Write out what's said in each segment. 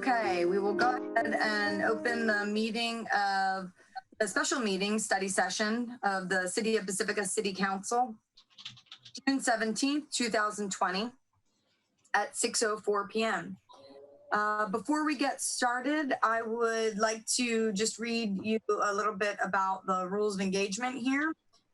Okay, we will go ahead and open the meeting of the special meeting study session of the City of Pacifica City Council, June 17th, 2020 at 6:04 p.m. Before we get started, I would like to just read you a little bit about the rules of engagement here.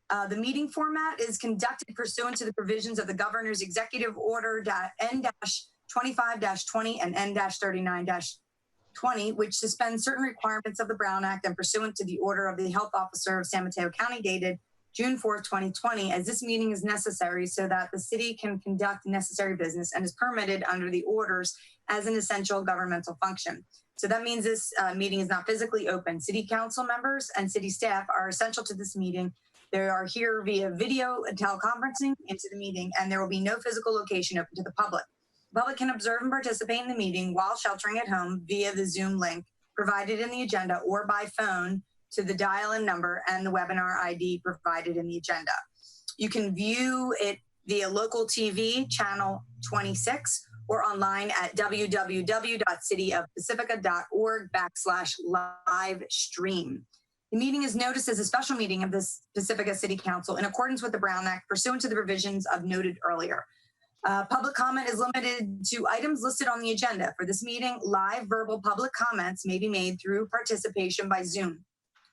The meeting format is conducted pursuant to the provisions of the Governor's Executive Order N-25-20 and N-39-20, which suspends certain requirements of the Brown Act and pursuant to the order of the Health Officer of San Mateo County dated June 4th, 2020, as this meeting is necessary so that the city can conduct necessary business and is permitted under the orders as an essential governmental function. So that means this meeting is not physically open. City council members and city staff are essential to this meeting. They are here via video and teleconferencing into the meeting, and there will be no physical location open to the public. The public can observe and participate in the meeting while sheltering at home via the Zoom link provided in the agenda or by phone to the dial-in number and the webinar ID provided in the agenda. You can view it via local TV, channel 26, or online at www.cityofpacifica.org/live stream. The meeting is noticed as a special meeting of the Pacifica City Council in accordance with the Brown Act pursuant to the provisions of noted earlier. Public comment is limited to items listed on the agenda. For this meeting, live verbal public comments may be made through participation by Zoom.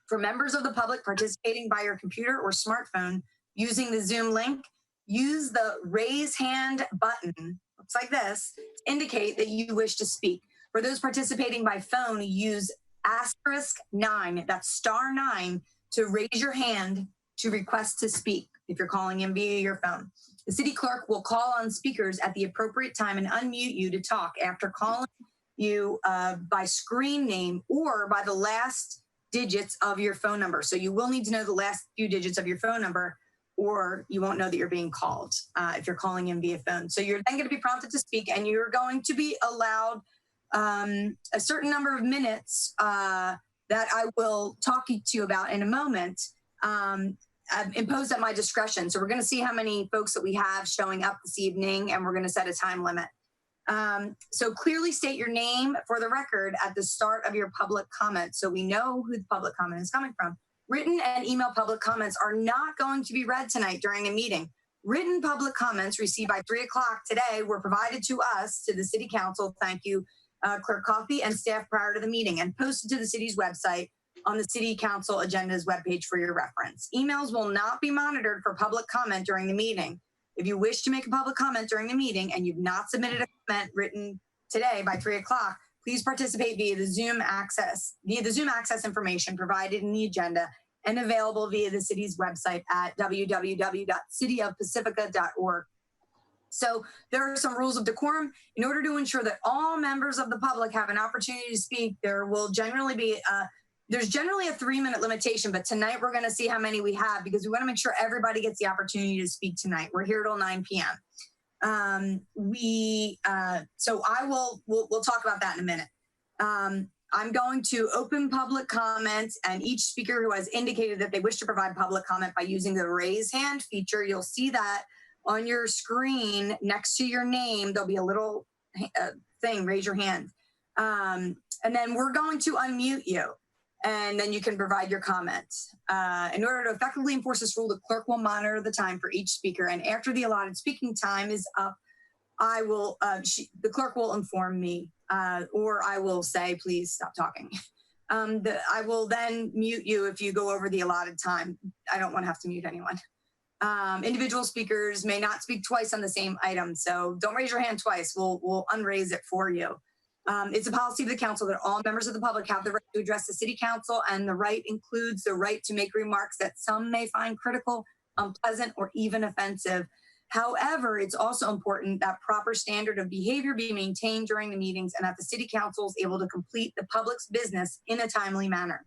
For members of the public participating by your computer or smartphone using the Zoom link, use the raise hand button, looks like this, to indicate that you wish to speak. For those participating by phone, use *9, that's *9, to raise your hand to request to speak if you're calling in via your phone. The city clerk will call on speakers at the appropriate time and unmute you to talk after calling you by screen name or by the last digits of your phone number. So you will need to know the last few digits of your phone number, or you won't know that you're being called if you're calling in via phone. So you're then going to be prompted to speak, and you're going to be allowed a certain number of minutes that I will talk to you about in a moment, imposed at my discretion. So we're going to see how many folks that we have showing up this evening, and we're going to set a time limit. So clearly state your name for the record at the start of your public comment, so we know who the public comment is coming from. Written and email public comments are not going to be read tonight during the meeting. Written public comments received by 3 o'clock today were provided to us, to the City Council. Thank you, Clerk Coffey and staff prior to the meeting, and posted to the city's website on the City Council agenda's webpage for your reference. Emails will not be monitored for public comment during the meeting. If you wish to make a public comment during the meeting and you've not submitted a comment written today by 3 o'clock, please participate via the Zoom access information provided in the agenda and available via the city's website at www.cityofpacifica.org. So there are some rules of decorum. In order to ensure that all members of the public have an opportunity to speak, there will generally be there's generally a 3-minute limitation, but tonight we're going to see how many we have because we want to make sure everybody gets the opportunity to speak tonight. We're here till 9 p.m. So we'll talk about that in a minute. I'm going to open public comment, and each speaker who has indicated that they wish to provide public comment by using the raise hand feature, you'll see that on your screen next to your name. There'll be a little thing, raise your hand. And then we're going to unmute you, and then you can provide your comments. In order to effectively enforce this rule, the clerk will monitor the time for each speaker, and after the allotted speaking time is up, the clerk will inform me, or I will say, please stop talking. I will then mute you if you go over the allotted time. I don't want to have to mute anyone. Individual speakers may not speak twice on the same item, so don't raise your hand twice. We'll unraise it for you. It's a policy of the council that all members of the public have the right to address the city council, and the right includes the right to make remarks that some may find critical, unpleasant, or even offensive. However, it's also important that proper standard of behavior be maintained during the meetings and that the city council is able to complete the public's business in a timely manner.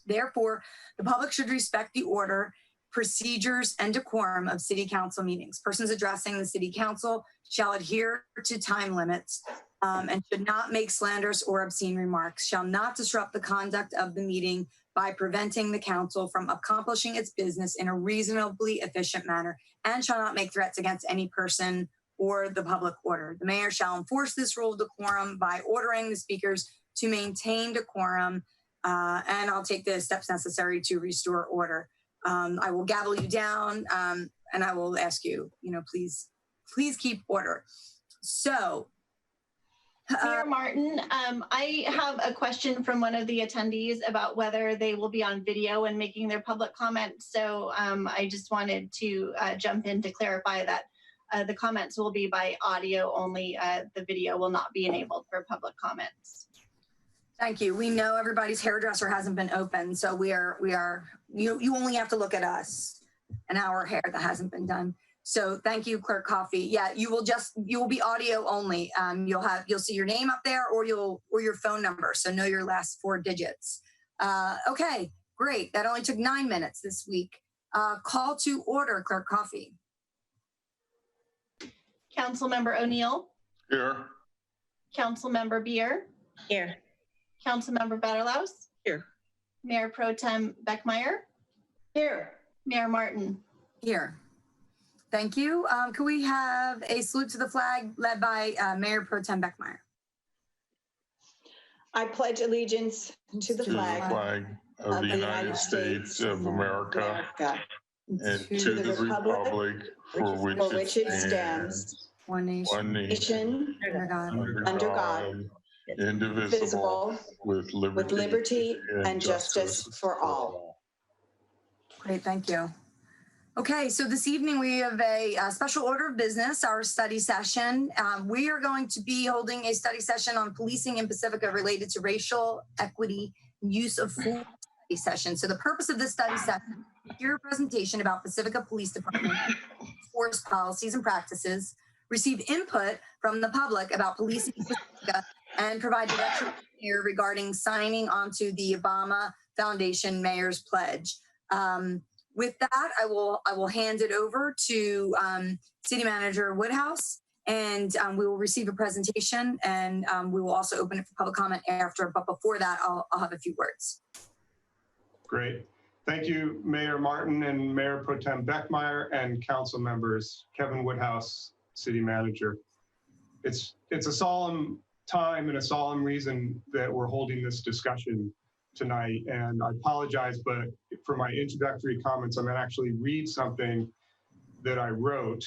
Therefore, the public should respect the order, procedures, and decorum of city council meetings. Persons addressing the city council shall adhere to time limits and should not make slanderous or obscene remarks, shall not disrupt the conduct of the meeting by preventing the council from accomplishing its business in a reasonably efficient manner, and shall not make threats against any person or the public order. The mayor shall enforce this rule of decorum by ordering the speakers to maintain decorum, and I'll take the steps necessary to restore order. I will gavel you down, and I will ask you, please keep order. So, Mayor Martin, I have a question from one of the attendees about whether they will be on video and making their public comments. So I just wanted to jump in to clarify that the comments will be by audio only. The video will not be enabled for public comments. Thank you. We know everybody's hairdresser hasn't been open, so you only have to look at us and our hair that hasn't been done. So thank you, Clerk Coffey. Yeah, you will be audio only. You'll see your name up there or your phone number. So know your last 4 digits. Okay, great. That only took 9 minutes this week. Call to order, Clerk Coffey. Councilmember O'Neill. Here. Councilmember Beer. Here. Councilmember Batterlaus. Here. Mayor Pro Tem Beckmeyer. Here. Mayor Martin. Here. Thank you. Could we have a salute to the flag led by Mayor Pro Tem Beckmeyer? I pledge allegiance to the flag of the United States of America and to the republic for which it stands, one nation, under God, indivisible, with liberty and justice for all. Great, thank you. Okay, so this evening we have a special order of business, our study session. We are going to be holding a study session on policing in Pacifica related to racial equity and use of force study session. So the purpose of this study session is to hear a presentation about Pacifica Police Department force policies and practices, receive input from the public about policing in Pacifica, and provide direction here regarding signing onto the Obama Foundation Mayor's Pledge. With that, I will hand it over to City Manager Woodhouse, and we will receive a presentation, and we will also open it for public comment after. But before that, I'll have a few words. Great. Thank you, Mayor Martin and Mayor Pro Tem Beckmeyer and council members. Kevin Woodhouse, City Manager. It's a solemn time and a solemn reason that we're holding this discussion tonight, and I apologize, but for my introductory comments, I'm going to actually read something that I wrote,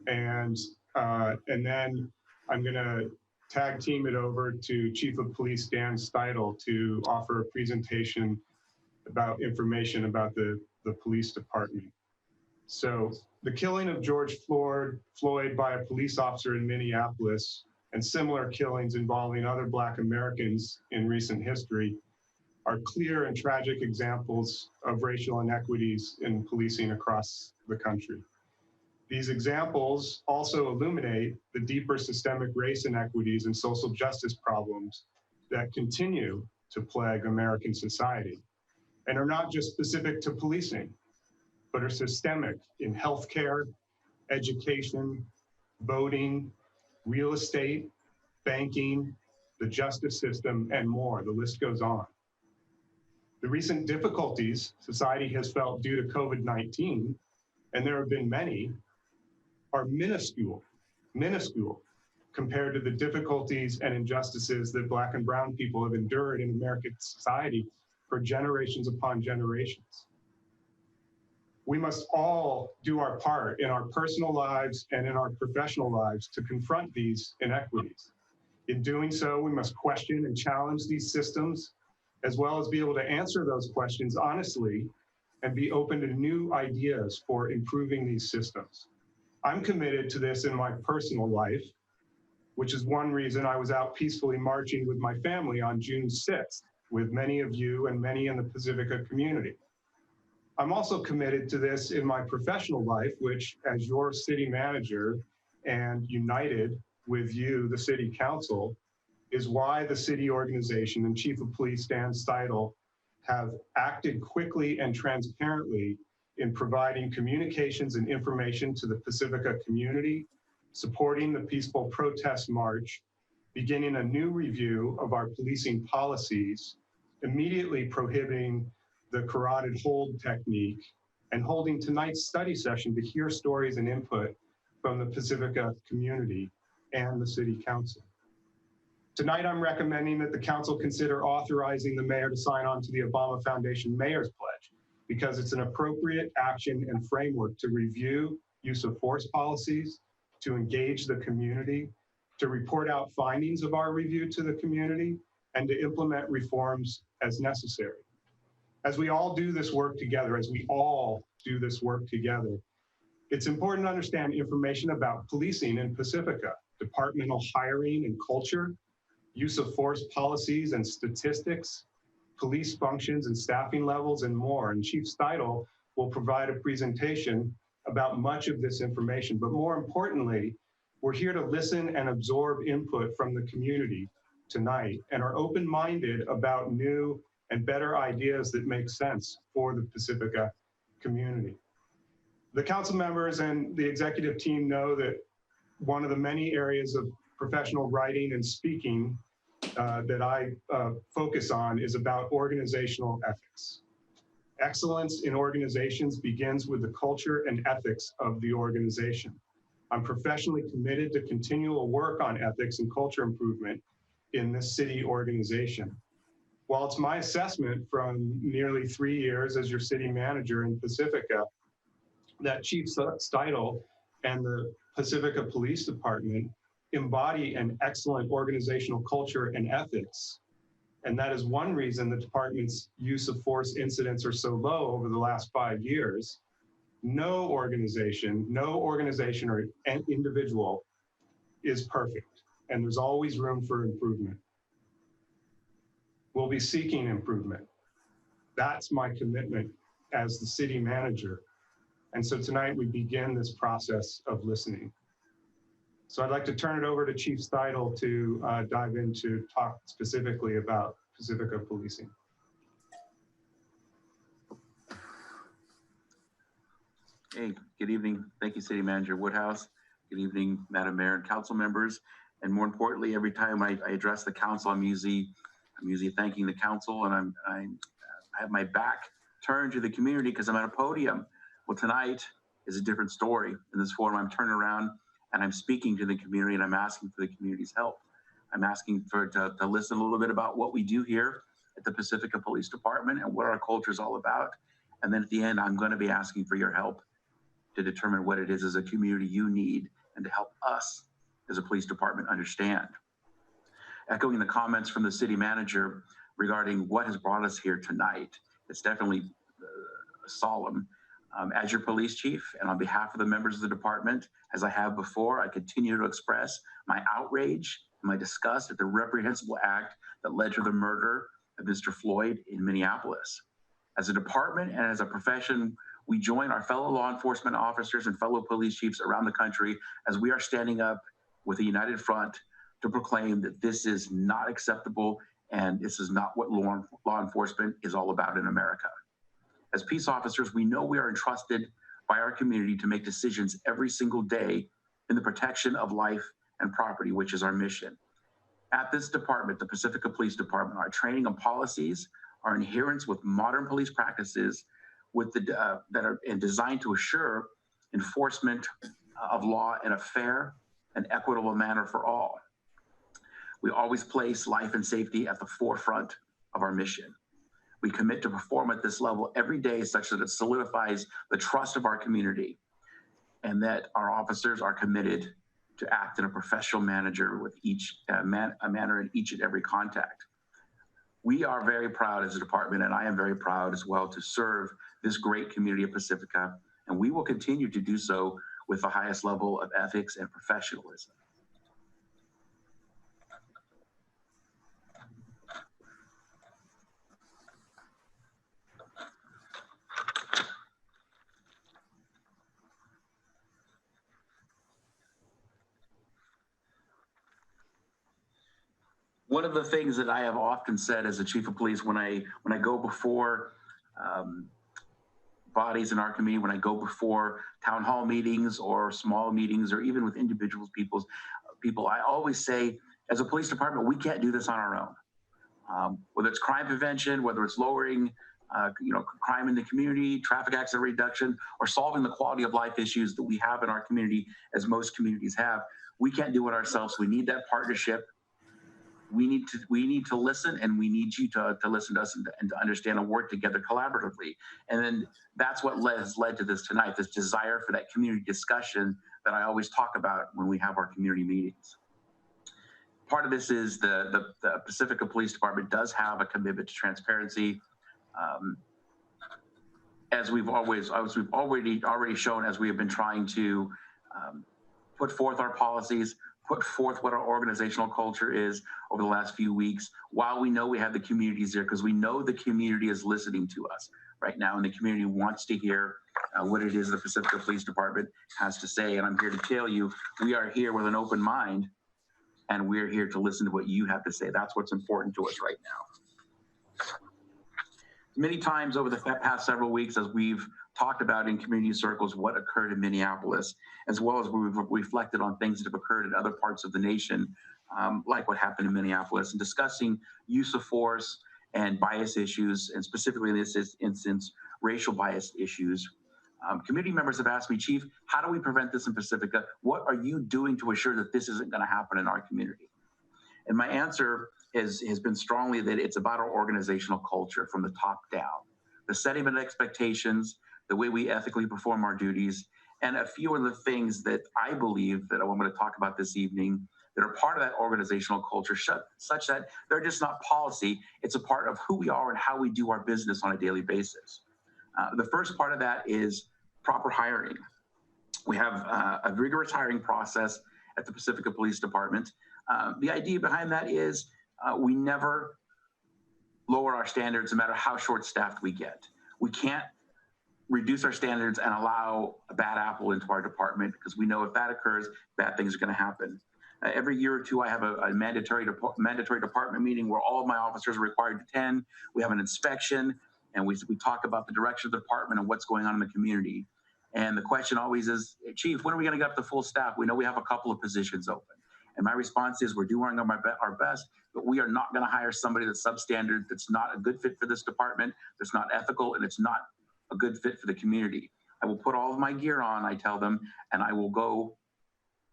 and then I'm going to tag team it over to Chief of Police Dan Steidel to offer a presentation about information about the police department. So the killing of George Floyd by a police officer in Minneapolis and similar killings involving other Black Americans in recent history are clear and tragic examples of racial inequities in policing across the country. These examples also illuminate the deeper systemic race inequities and social justice problems that continue to plague American society and are not just specific to policing, but are systemic in healthcare, education, voting, real estate, banking, the justice system, and more. The list goes on. The recent difficulties society has felt due to COVID-19, and there have been many, are minuscule compared to the difficulties and injustices that Black and brown people have endured in American society for generations upon generations. We must all do our part in our personal lives and in our professional lives to confront these inequities. In doing so, we must question and challenge these systems, as well as be able to answer those questions honestly and be open to new ideas for improving these systems. I'm committed to this in my personal life, which is one reason I was out peacefully marching with my family on June 6th, with many of you and many in the Pacifica community. I'm also committed to this in my professional life, which as your city manager and united with you, the city council, is why the city organization and Chief of Police Dan Steidel have acted quickly and transparently in providing communications and information to the Pacifica community, supporting the peaceful protest march, beginning a new review of our policing policies, immediately prohibiting the carotid hold technique, and holding tonight's study session to hear stories and input from the Pacifica community and the City Council. Tonight, I'm recommending that the Council consider authorizing the Mayor to sign on to the Obama Foundation Mayor's Pledge because it's an appropriate action and framework to review use of force policies, to engage the community, to report out findings of our review to the community, and to implement reforms as necessary. As we all do this work together, it's important to understand information about policing in Pacifica, departmental hiring and culture, use of force policies and statistics, police functions and staffing levels, and more. And Chief Steidel will provide a presentation about much of this information. But more importantly, we're here to listen and absorb input from the community tonight and are open-minded about new and better ideas that make sense for the Pacifica community. The council members and the executive team know that one of the many areas of professional writing and speaking that I focus on is about organizational ethics. Excellence in organizations begins with the culture and ethics of the organization. I'm professionally committed to continual work on ethics and culture improvement in this city organization. While it's my assessment from nearly 3 years as your city manager in Pacifica that Chief Steidel and the Pacifica Police Department embody an excellent organizational culture and ethics, and that is one reason the department's use of force incidents are so low over the last 5 years. No organization or individual is perfect, and there's always room for improvement. We'll be seeking improvement. That's my commitment as the city manager. And so tonight we begin this process of listening. So I'd like to turn it over to Chief Steidel to dive into talk specifically about Pacifica policing. Hey, good evening. Thank you, City Manager Woodhouse. Good evening, Madam Mayor and council members. And more importantly, every time I address the council, I'm usually thanking the council, and I have my back turned to the community because I'm at a podium. Well, tonight is a different story. In this forum, I'm turning around and I'm speaking to the community, and I'm asking for the community's help. I'm asking to listen a little bit about what we do here at the Pacifica Police Department and what our culture is all about. And then at the end, I'm going to be asking for your help to determine what it is as a community you need and to help us as a police department understand. Echoing the comments from the city manager regarding what has brought us here tonight, it's definitely solemn. As your police chief and on behalf of the members of the department, as I have before, I continue to express my outrage and my disgust at the reprehensible act that led to the murder of Mr. Floyd in Minneapolis. As a department and as a profession, we join our fellow law enforcement officers and fellow police chiefs around the country as we are standing up with a united front to proclaim that this is not acceptable and this is not what law enforcement is all about in America. As peace officers, we know we are entrusted by our community to make decisions every single day in the protection of life and property, which is our mission. At this department, the Pacifica Police Department, our training and policies are adherence with modern police practices that are designed to assure enforcement of law in a fair and equitable manner for all. We always place life and safety at the forefront of our mission. We commit to perform at this level every day such that it solidifies the trust of our community and that our officers are committed to act in a professional manner with manner in each and every contact. We are very proud as a department, and I am very proud as well to serve this great community of Pacifica, and we will continue to do so with the highest level of ethics and professionalism. One of the things that I have often said as a chief of police when I go before bodies in our community, when I go before town hall meetings or small meetings or even with individuals, people, I always say, as a police department, we can't do this on our own. Whether it's crime prevention, whether it's lowering crime in the community, traffic accident reduction, or solving the quality of life issues that we have in our community, as most communities have. We can't do it ourselves. We need that partnership. We need to listen, and we need you to listen to us and to understand and work together collaboratively. And then that's what has led to this tonight, this desire for that community discussion that I always talk about when we have our community meetings. Part of this is the Pacifica Police Department does have a commitment to transparency. As we've already shown, as we have been trying to put forth our policies, put forth what our organizational culture is over the last few weeks, while we know we have the communities there, because we know the community is listening to us right now, and the community wants to hear what it is the Pacifica Police Department has to say. And I'm here to tell you, we are here with an open mind, and we're here to listen to what you have to say. That's what's important to us right now. Many times over the past several weeks, as we've talked about in community circles what occurred in Minneapolis, as well as we've reflected on things that have occurred in other parts of the nation, like what happened in Minneapolis, and discussing use of force and bias issues, and specifically in this instance, racial bias issues. Community members have asked me, Chief, how do we prevent this in Pacifica? What are you doing to assure that this isn't going to happen in our community? And my answer has been strongly that it's about our organizational culture from the top down, the setting of expectations, the way we ethically perform our duties, and a few of the things that I believe that I'm going to talk about this evening that are part of that organizational culture, such that they're just not policy, it's a part of who we are and how we do our business on a daily basis. The first part of that is proper hiring. We have a rigorous hiring process at the Pacifica Police Department. The idea behind that is we never lower our standards no matter how short-staffed we get. We can't reduce our standards and allow a bad apple into our department, because we know if that occurs, bad things are going to happen. Every year or two, I have a mandatory department meeting where all of my officers are required to attend. We have an inspection, and we talk about the direction of the department and what's going on in the community. And the question always is, Chief, when are we going to get up to full staff? We know we have a couple of positions open. And my response is, we're doing our best, but we are not going to hire somebody that's substandard, that's not a good fit for this department, that's not ethical, and it's not a good fit for the community. I will put all of my gear on, I tell them, and I will go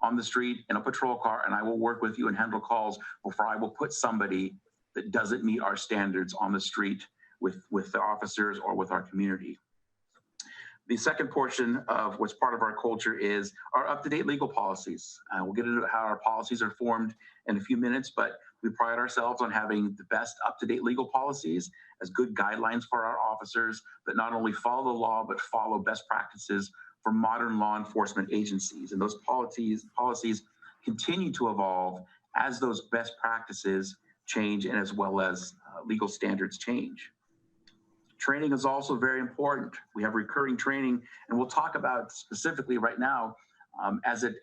on the street in a patrol car, and I will work with you and handle calls before I will put somebody that doesn't meet our standards on the street with the officers or with our community. The second portion of what's part of our culture is our up-to-date legal policies. We'll get into how our policies are formed in a few minutes, but we pride ourselves on having the best up-to-date legal policies as good guidelines for our officers that not only follow the law, but follow best practices for modern law enforcement agencies. And those policies continue to evolve as those best practices change, and as well as legal standards change. Training is also very important. We have recurring training, and we'll talk about specifically right now as it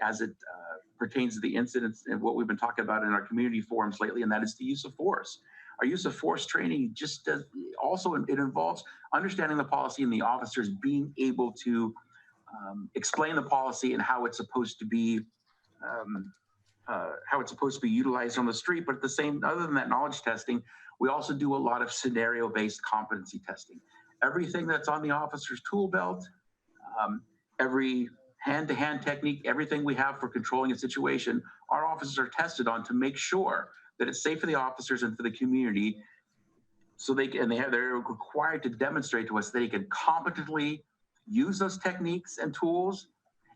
pertains to the incidents and what we've been talking about in our community forums lately, and that is the use of force. Our use of force training it involves understanding the policy and the officers being able to explain the policy and how it's supposed to be utilized on the street. But other than that knowledge testing, we also do a lot of scenario-based competency testing. Everything that's on the officer's tool belt, every hand-to-hand technique, everything we have for controlling a situation, our officers are tested on to make sure that it's safe for the officers and for the community. So they're required to demonstrate to us that they can competently use those techniques and tools,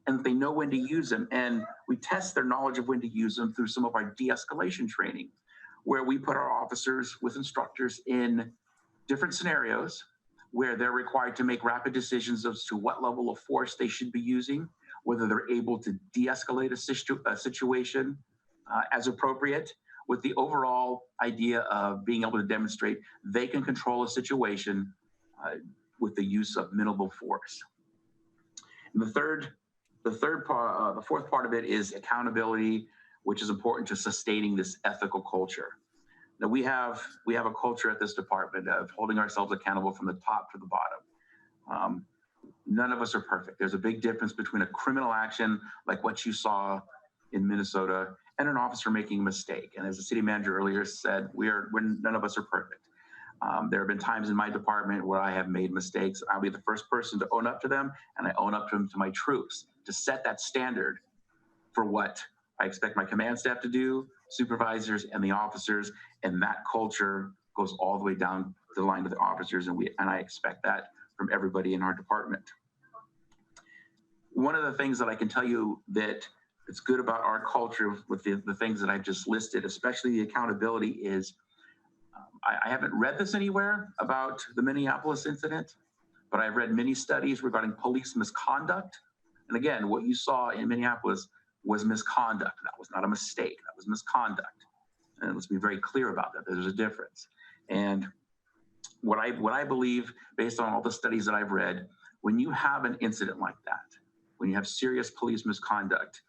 and that they know when to use them. And we test their knowledge of when to use them through some of our de-escalation training, where we put our officers with instructors in different scenarios where they're required to make rapid decisions as to what level of force they should be using, whether they're able to de-escalate a situation as appropriate, with the overall idea of being able to demonstrate they can control a situation with the use of minimal force. And the fourth part of it is accountability, which is important to sustaining this ethical culture. Now we have a culture at this department of holding ourselves accountable from the top to the bottom. None of us are perfect. There's a big difference between a criminal action like what you saw in Minnesota and an officer making a mistake. And as the city manager earlier said, none of us are perfect. There have been times in my department where I have made mistakes. I'll be the first person to own up to them, and I own up to them to my troops to set that standard for what I expect my command staff to do, supervisors, and the officers. And that culture goes all the way down the line to the officers, and I expect that from everybody in our department. One of the things that I can tell you that it's good about our culture with the things that I've just listed, especially the accountability, is I haven't read this anywhere about the Minneapolis incident, but I've read many studies regarding police misconduct. And again, what you saw in Minneapolis was misconduct. That was not a mistake. That was misconduct. And let's be very clear about that. There's a difference. And what I believe, based on all the studies that I've read, when you have an incident like that, when you have serious police misconduct,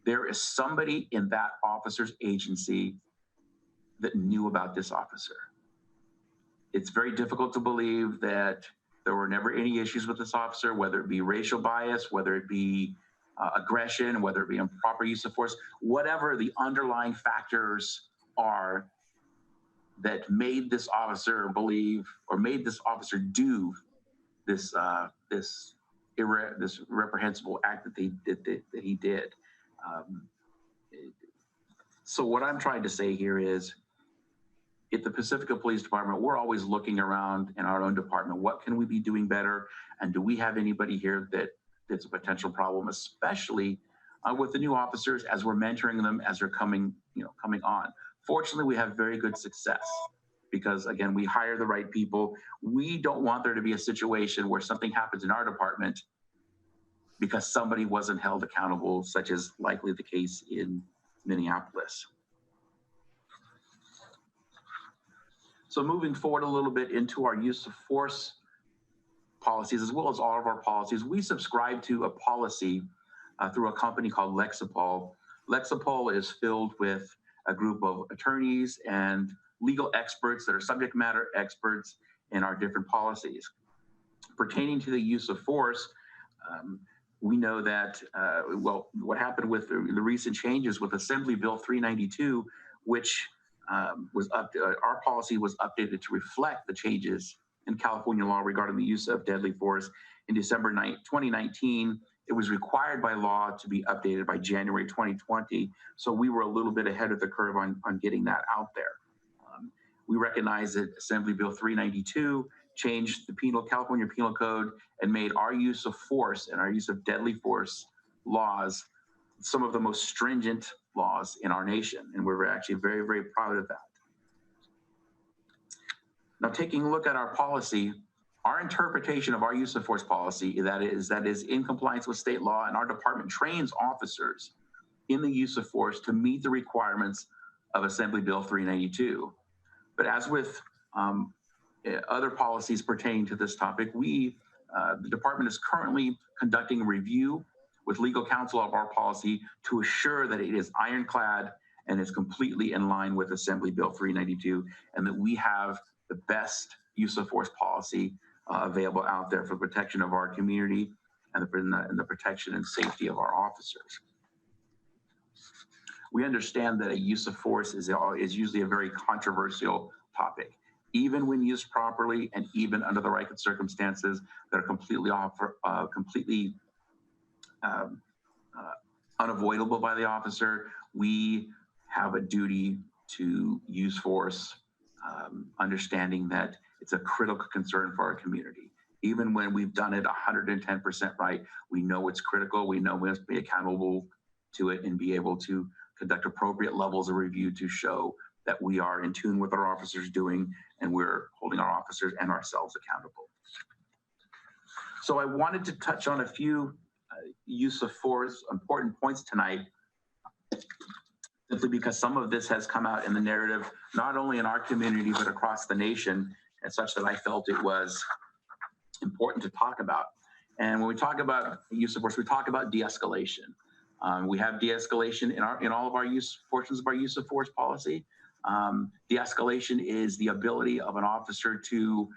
there is somebody in that officer's agency that knew about this officer. It's very difficult to believe that there were never any issues with this officer, whether it be racial bias, whether it be aggression, whether it be improper use of force, whatever the underlying factors are that made this officer believe or made this officer do this reprehensible act that he did. So what I'm trying to say here is, at the Pacifica Police Department, we're always looking around in our own department. What can we be doing better? And do we have anybody here that's a potential problem, especially with the new officers as we're mentoring them as they're coming on? Fortunately, we have very good success because, again, we hire the right people. We don't want there to be a situation where something happens in our department because somebody wasn't held accountable, such as likely the case in Minneapolis. So moving forward a little bit into our use of force policies, as well as all of our policies, we subscribe to a policy through a company called Lexipol. Lexipol is filled with a group of attorneys and legal experts that are subject matter experts in our different policies. Pertaining to the use of force, we know that, what happened with the recent changes with Assembly Bill 392, which our policy was updated to reflect the changes in California law regarding the use of deadly force in December 2019. It was required by law to be updated by January 2020. So we were a little bit ahead of the curve on getting that out there. We recognize that Assembly Bill 392 changed the California Penal Code and made our use of force and our use of deadly force laws some of the most stringent laws in our nation. And we're actually very, very proud of that. Now, taking a look at our policy, our interpretation of our use of force policy that is in compliance with state law, and our department trains officers in the use of force to meet the requirements of Assembly Bill 392. But as with other policies pertaining to this topic, the department is currently conducting a review with legal counsel of our policy to assure that it is ironclad and is completely in line with Assembly Bill 392, and that we have the best use of force policy available out there for protection of our community and the protection and safety of our officers. We understand that a use of force is usually a very controversial topic, even when used properly and even under the right circumstances that are completely unavoidable by the officer. We have a duty to use force, understanding that it's a critical concern for our community. Even when we've done it 110% right, we know it's critical. We know we must be accountable to it and be able to conduct appropriate levels of review to show that we are in tune with our officers doing, and we're holding our officers and ourselves accountable. So I wanted to touch on a few use of force important points tonight, simply because some of this has come out in the narrative, not only in our community, but across the nation, and such that I felt it was important to talk about. And when we talk about use of force, we talk about de-escalation. We have de-escalation in all of our portions of our use of force policy. De-escalation is the ability of an officer to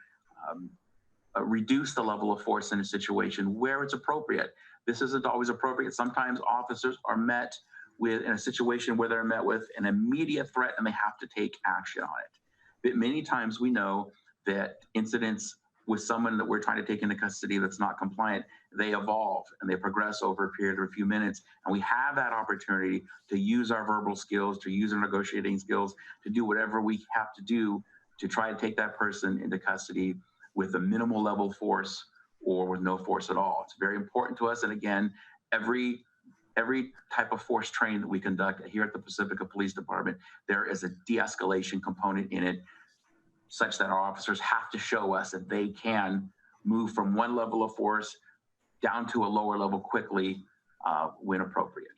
reduce the level of force in a situation where it's appropriate. This isn't always appropriate. Sometimes officers are met with, in a situation where they're met with an immediate threat and they have to take action on it. But many times we know that incidents with someone that we're trying to take into custody that's not compliant, they evolve and they progress over a period of a few minutes. And we have that opportunity to use our verbal skills, to use our negotiating skills, to do whatever we have to do to try to take that person into custody with a minimal level of force or with no force at all. It's very important to us. And again, every type of force training that we conduct here at the Pacifica Police Department, there is a de-escalation component in it, such that our officers have to show us that they can move from one level of force down to a lower level quickly when appropriate.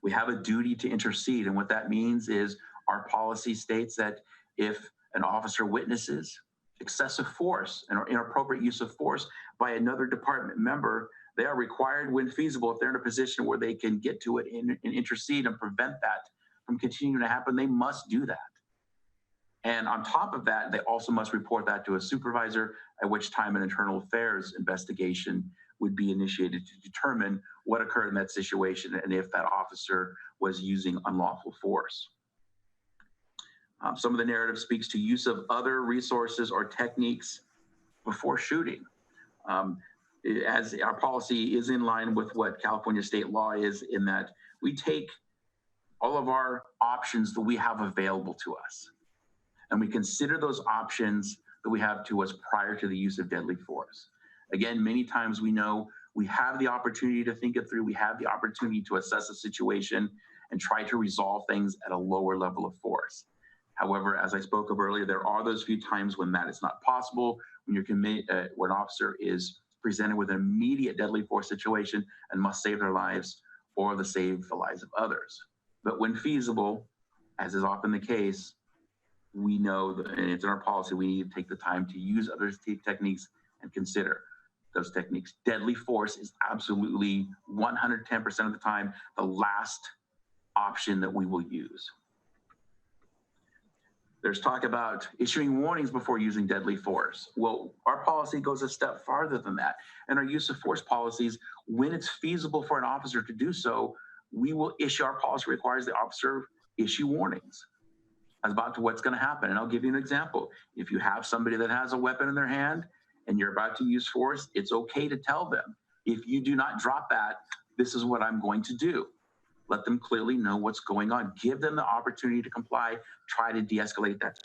We have a duty to intercede, and what that means is our policy states that if an officer witnesses excessive force and inappropriate use of force by another department member, they are required, when feasible, if they're in a position where they can get to it and intercede and prevent that from continuing to happen, they must do that. And on top of that, they also must report that to a supervisor, at which time an internal affairs investigation would be initiated to determine what occurred in that situation and if that officer was using unlawful force. Some of the narrative speaks to use of other resources or techniques before shooting. As our policy is in line with what California state law is, in that we take all of our options that we have available to us, and we consider those options that we have to us prior to the use of deadly force. Again, many times we know we have the opportunity to think it through, we have the opportunity to assess a situation and try to resolve things at a lower level of force. However, as I spoke of earlier, there are those few times when that is not possible, when when an officer is presented with an immediate deadly force situation and must save their lives or to save the lives of others. But when feasible, as is often the case, we know that, and it's in our policy, we need to take the time to use other techniques and consider those techniques. Deadly force is absolutely 110% of the time the last option that we will use. There's talk about issuing warnings before using deadly force. Well, our policy goes a step farther than that. And our use of force policies, when it's feasible for an officer to do so, we will issue, our policy requires the officer issue warnings about what's going to happen. And I'll give you an example. If you have somebody that has a weapon in their hand and you're about to use force, it's okay to tell them, if you do not drop that, this is what I'm going to do. Let them clearly know what's going on. Give them the opportunity to comply, try to de-escalate that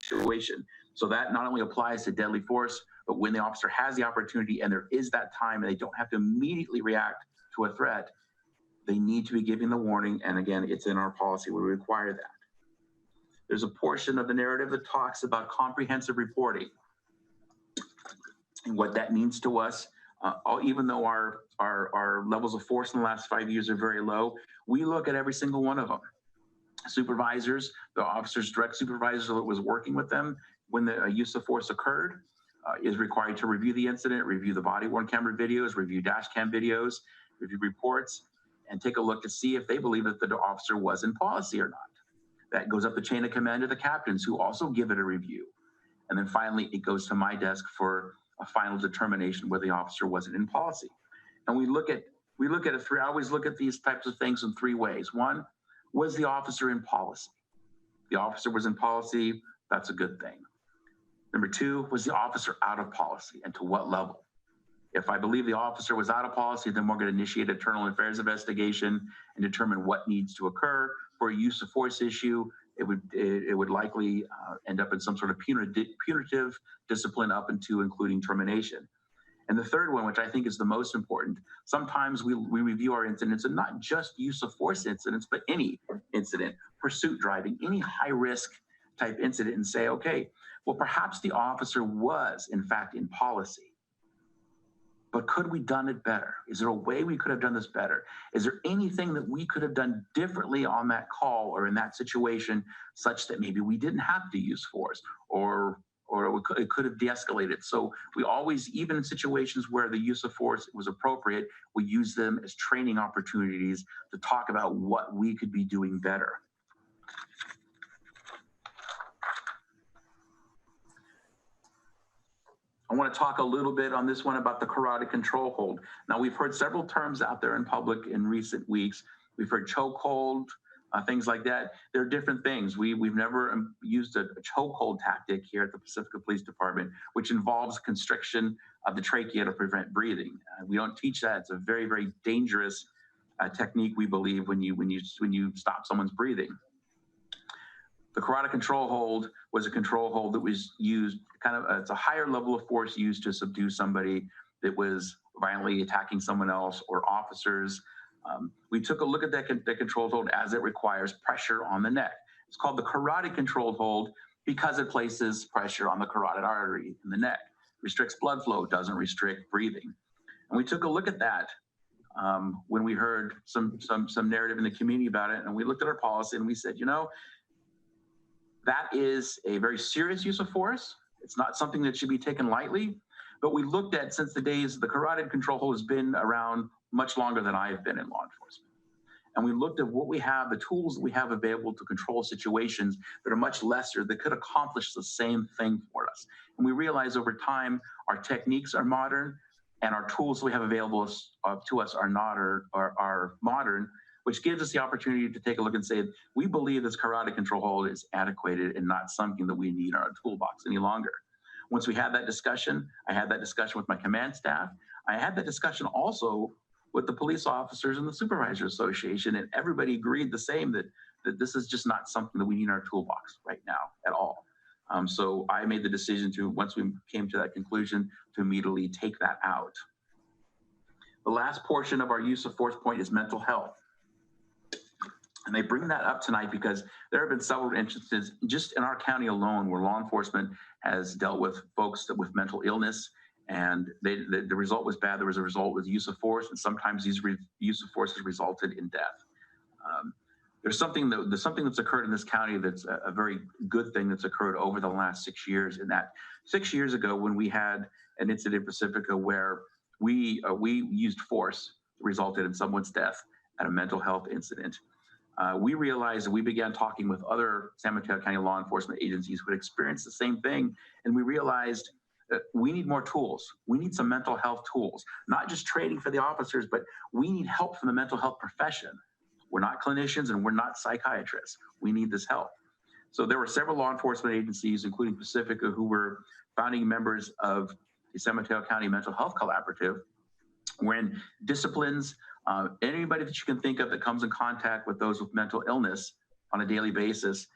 situation. So that not only applies to deadly force, but when the officer has the opportunity and there is that time and they don't have to immediately react to a threat, they need to be giving the warning. And again, it's in our policy, we require that. There's a portion of the narrative that talks about comprehensive reporting and what that means to us. Even though our levels of force in the last 5 years are very low, we look at every single one of them. Supervisors, the officer's direct supervisor that was working with them when the use of force occurred is required to review the incident, review the body-worn camera videos, review dash cam videos, review reports, and take a look to see if they believe that the officer was in policy or not. That goes up the chain of command to the captains, who also give it a review. And then finally, it goes to my desk for a final determination where the officer wasn't in policy. And we look at it through, I always look at these types of things in three ways. One, was the officer in policy? The officer was in policy, that's a good thing. Number two, was the officer out of policy, and to what level? If I believe the officer was out of policy, then we're going to initiate an internal affairs investigation and determine what needs to occur. For a use of force issue, it would likely end up in some sort of punitive discipline up into including termination. And the third one, which I think is the most important, sometimes we review our incidents, and not just use of force incidents, but any incident, pursuit driving, any high risk type incident, and say, okay, well, perhaps the officer was in fact in policy, but could we done it better? Is there a way we could have done this better? Is there anything that we could have done differently on that call or in that situation, such that maybe we didn't have to use force, or it could have de-escalated? So we always, even in situations where the use of force was appropriate, we use them as training opportunities to talk about what we could be doing better. I want to talk a little bit on this one about the carotid control hold. Now, we've heard several terms out there in public in recent weeks. We've heard chokehold, things like that. There are different things. We've never used a chokehold tactic here at the Pacifica Police Department, which involves constriction of the trachea to prevent breathing. We don't teach that. It's a very, very dangerous technique, we believe, when you stop someone's breathing. The carotid control hold was a control hold that was used it's a higher level of force used to subdue somebody that was violently attacking someone else or officers. We took a look at that controlled hold as it requires pressure on the neck. It's called the carotid controlled hold because it places pressure on the carotid artery in the neck, restricts blood flow, doesn't restrict breathing. And we took a look at that when we heard some narrative in the community about it, and we looked at our policy and we said, you know, that is a very serious use of force. It's not something that should be taken lightly. But we looked at, since the days, the carotid control hold has been around much longer than I've been in law enforcement. And we looked at what we have, the tools that we have available to control situations that are much lesser, that could accomplish the same thing for us. And we realized over time, our techniques are modern and our tools we have available to us are modern, which gives us the opportunity to take a look and say, we believe this carotid control hold is adequate and not something that we need in our toolbox any longer. Once we had that discussion, I had that discussion with my command staff. I had that discussion also with the police officers and the Supervisor Association, and everybody agreed the same, that this is just not something that we need in our toolbox right now at all. So I made the decision to, once we came to that conclusion, to immediately take that out. The last portion of our use of force point is mental health. And they bring that up tonight because there have been several instances just in our county alone where law enforcement has dealt with folks with mental illness, and the result was bad. There was a result with use of force, and sometimes these use of force has resulted in death. There's something that's occurred in this county that's a very good thing that's occurred over the last 6 years. In that 6 years ago, when we had an incident in Pacifica where we used force that resulted in someone's death at a mental health incident, we realized that we began talking with other San Mateo County law enforcement agencies who had experienced the same thing, and we realized that we need more tools. We need some mental health tools, not just training for the officers, but we need help from the mental health profession. We're not clinicians and we're not psychiatrists. We need this help. So there were several law enforcement agencies, including Pacifica, who were founding members of the San Mateo County Mental Health Collaborative, when disciplines, anybody that you can think of that comes in contact with those with mental illness on a daily basis,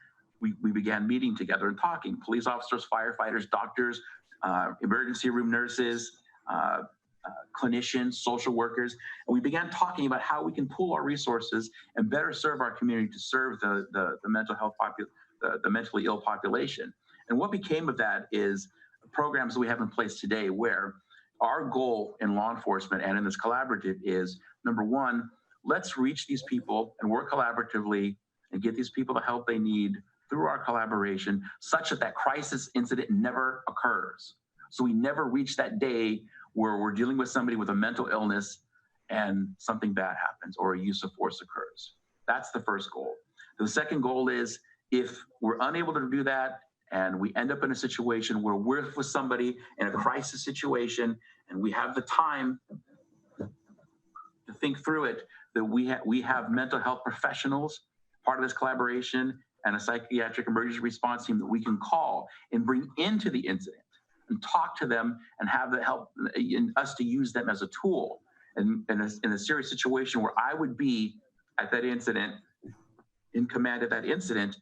we began meeting together and talking. Police officers, firefighters, doctors, emergency room nurses, clinicians, social workers, and we began talking about how we can pool our resources and better serve our community to serve the mental health the mentally ill population. And what became of that is programs that we have in place today, where our goal in law enforcement and in this collaborative is, number one, let's reach these people and work collaboratively and get these people the help they need through our collaboration, such that that crisis incident never occurs. So we never reach that day where we're dealing with somebody with a mental illness and something bad happens or a use of force occurs. That's the first goal. The second goal is, if we're unable to do that and we end up in a situation where we're with somebody in a crisis situation and we have the time to think through it, that we have mental health professionals, part of this collaboration, and a psychiatric emergency response team that we can call and bring into the incident and talk to them and have the help in us to use them as a tool. And in a serious situation where I would be at that incident, in command of that incident,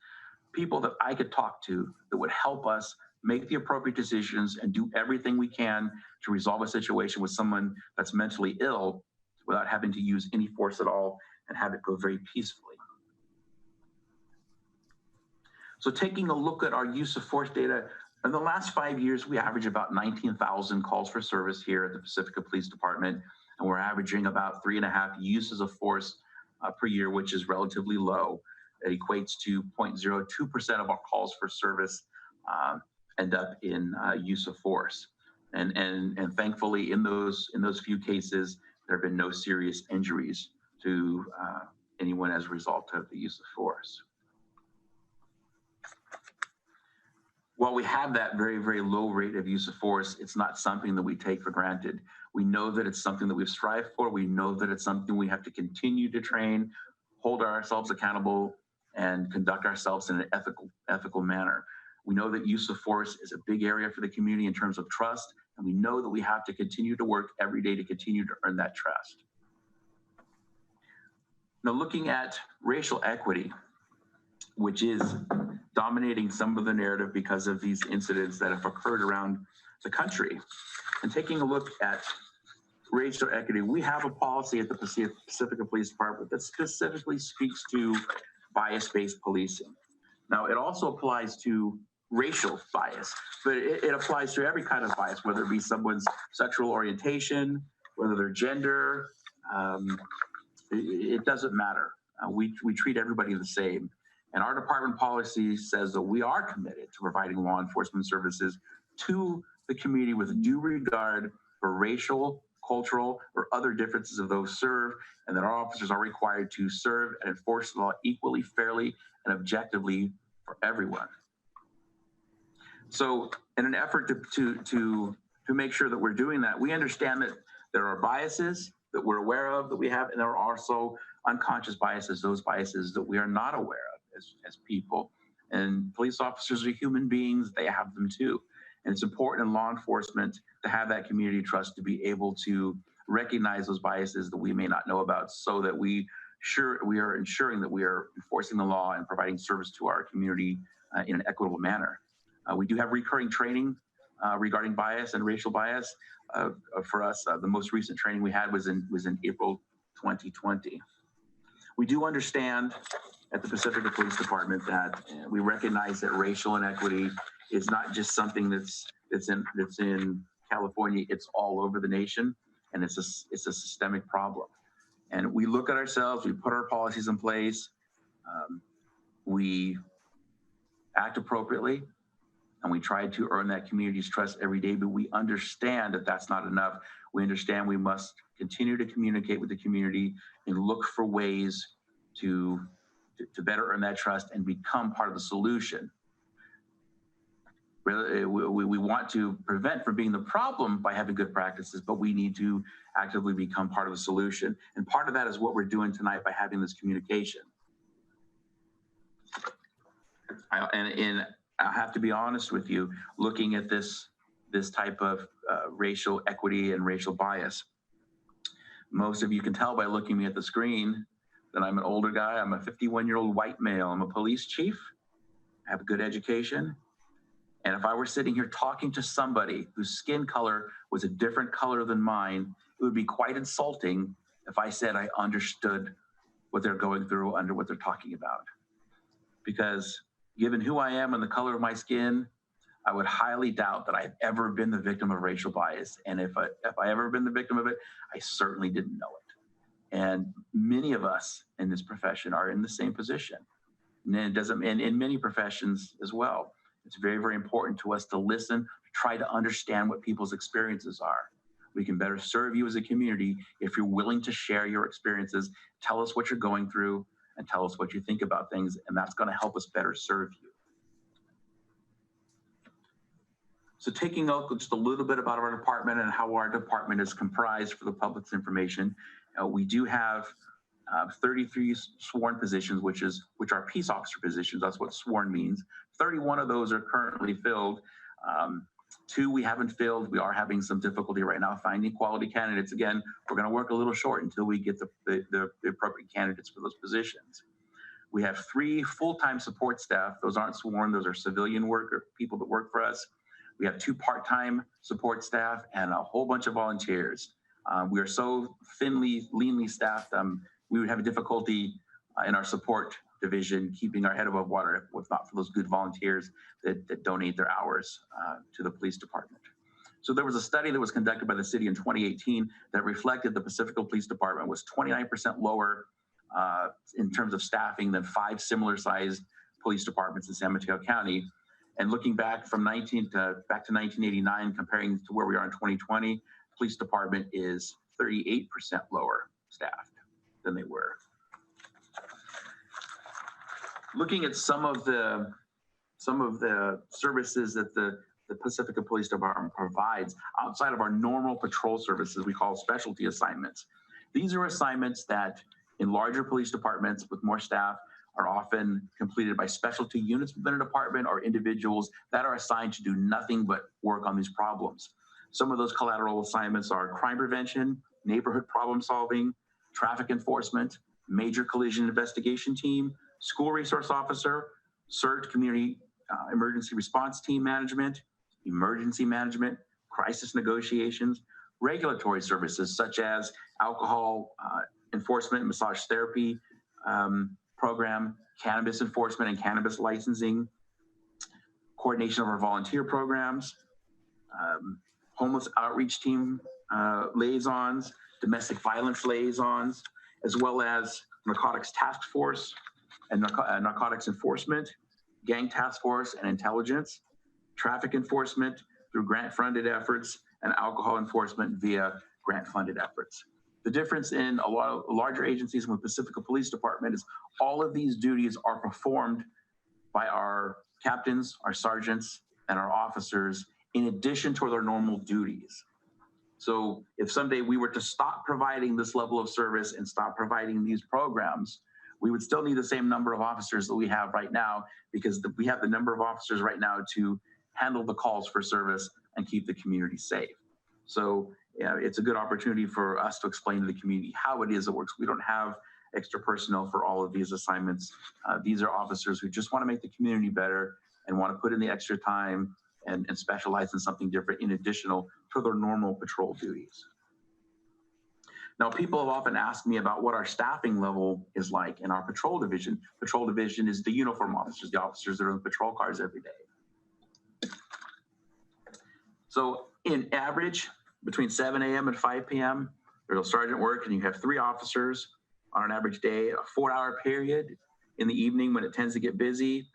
people that I could talk to that would help us make the appropriate decisions and do everything we can to resolve a situation with someone that's mentally ill without having to use any force at all and have it go very peacefully. So taking a look at our use of force data, in the last 5 years, we average about 19,000 calls for service here at the Pacifica Police Department, and we're averaging about 3.5 uses of force per year, which is relatively low. It equates to 0.02% of our calls for service end up in use of force. And thankfully, in those few cases, there have been no serious injuries to anyone as a result of the use of force. While we have that very, very low rate of use of force, it's not something that we take for granted. We know that it's something that we've strived for. We know that it's something we have to continue to train, hold ourselves accountable, and conduct ourselves in an ethical manner. We know that use of force is a big area for the community in terms of trust, and we know that we have to continue to work every day to continue to earn that trust. Now, looking at racial equity, which is dominating some of the narrative because of these incidents that have occurred around the country, and taking a look at racial equity, we have a policy at the Pacifica Police Department that specifically speaks to bias-based policing. Now, it also applies to racial bias, but it applies to every kind of bias, whether it be someone's sexual orientation, whether their gender, it doesn't matter. We treat everybody the same. And our department policy says that we are committed to providing law enforcement services to the community with due regard for racial, cultural, or other differences of those served, and that our officers are required to serve and enforce the law equally, fairly, and objectively for everyone. So in an effort to make sure that we're doing that, we understand that there are biases that we're aware of, that we have, and there are also unconscious biases, those biases that we are not aware of as people. And police officers are human beings, they have them too. And it's important in law enforcement to have that community trust to be able to recognize those biases that we may not know about, so that we are ensuring that we are enforcing the law and providing service to our community in an equitable manner. We do have recurring training regarding bias and racial bias. For us, the most recent training we had was in April 2020. We do understand at the Pacifica Police Department that we recognize that racial inequity is not just something that's in California. It's all over the nation, and it's a systemic problem. And we look at ourselves, we put our policies in place, we act appropriately, and we try to earn that community's trust every day. But we understand that that's not enough. We understand we must continue to communicate with the community and look for ways to better earn that trust and become part of the solution. We want to prevent from being the problem by having good practices, but we need to actively become part of the solution. And part of that is what we're doing tonight by having this communication. And I have to be honest with you, looking at this type of racial equity and racial bias, most of you can tell by looking me at the screen that I'm an older guy. I'm a 51-year-old white male. I'm a police chief. I have a good education. And if I were sitting here talking to somebody whose skin color was a different color than mine, it would be quite insulting if I said I understood what they're going through, under what they're talking about. Because given who I am and the color of my skin, I would highly doubt that I've ever been the victim of racial bias. And if I ever been the victim of it, I certainly didn't know it. And many of us in this profession are in the same position. And it doesn't, and in many professions as well. It's very, very important to us to listen, to try to understand what people's experiences are. We can better serve you as a community if you're willing to share your experiences, tell us what you're going through, and tell us what you think about things, and that's going to help us better serve you. So taking a look just a little bit about our department and how our department is comprised for the public's information, we do have 33 sworn positions, which are peace officer positions. That's what sworn means. 31 of those are currently filled. 2 we haven't filled. We are having some difficulty right now finding quality candidates. Again, we're going to work a little short until we get the appropriate candidates for those positions. We have 3 full-time support staff. Those aren't sworn. Those are civilian worker, people that work for us. We have 2 part-time support staff and a whole bunch of volunteers. We are so leanly staffed, we would have a difficulty in our support division keeping our head above water if not for those good volunteers that donate their hours to the police department. So there was a study that was conducted by the city in 2018 that reflected the Pacifica Police Department was 29% lower in terms of staffing than 5 similar sized police departments in San Mateo County. And looking back from back to 1989, comparing to where we are in 2020, the police department is 38% lower staffed than they were. Looking at some of the services that the Pacifica Police Department provides outside of our normal patrol services, we call specialty assignments. These are assignments that in larger police departments with more staff are often completed by specialty units within a department or individuals that are assigned to do nothing but work on these problems. Some of those collateral assignments are crime prevention, neighborhood problem solving, traffic enforcement, major collision investigation team, school resource officer, surge community emergency response team management, emergency management, crisis negotiations, regulatory services such as alcohol enforcement, massage therapy program, cannabis enforcement and cannabis licensing, coordination of our volunteer programs, homeless outreach team liaisons, domestic violence liaisons, as well as narcotics task force and narcotics enforcement, gang task force and intelligence, traffic enforcement through grant-funded efforts, and alcohol enforcement via grant-funded efforts. The difference in a lot of larger agencies with Pacifica Police Department is all of these duties are performed by our captains, our sergeants, and our officers in addition to their normal duties. So if someday we were to stop providing this level of service and stop providing these programs, we would still need the same number of officers that we have right now, because we have the number of officers right now to handle the calls for service and keep the community safe. So yeah, it's a good opportunity for us to explain to the community how it is it works. We don't have extra personnel for all of these assignments. These are officers who just want to make the community better and want to put in the extra time and specialize in something different in additional to their normal patrol duties. Now, people have often asked me about what our staffing level is like in our patrol division. Patrol division is the uniform officers, the officers that are in patrol cars every day. So in average, between 7 a.m. and 5 p.m., there's sergeant work, and you have 3 officers on an average day, a 4-hour period. In the evening, when it tends to get busy,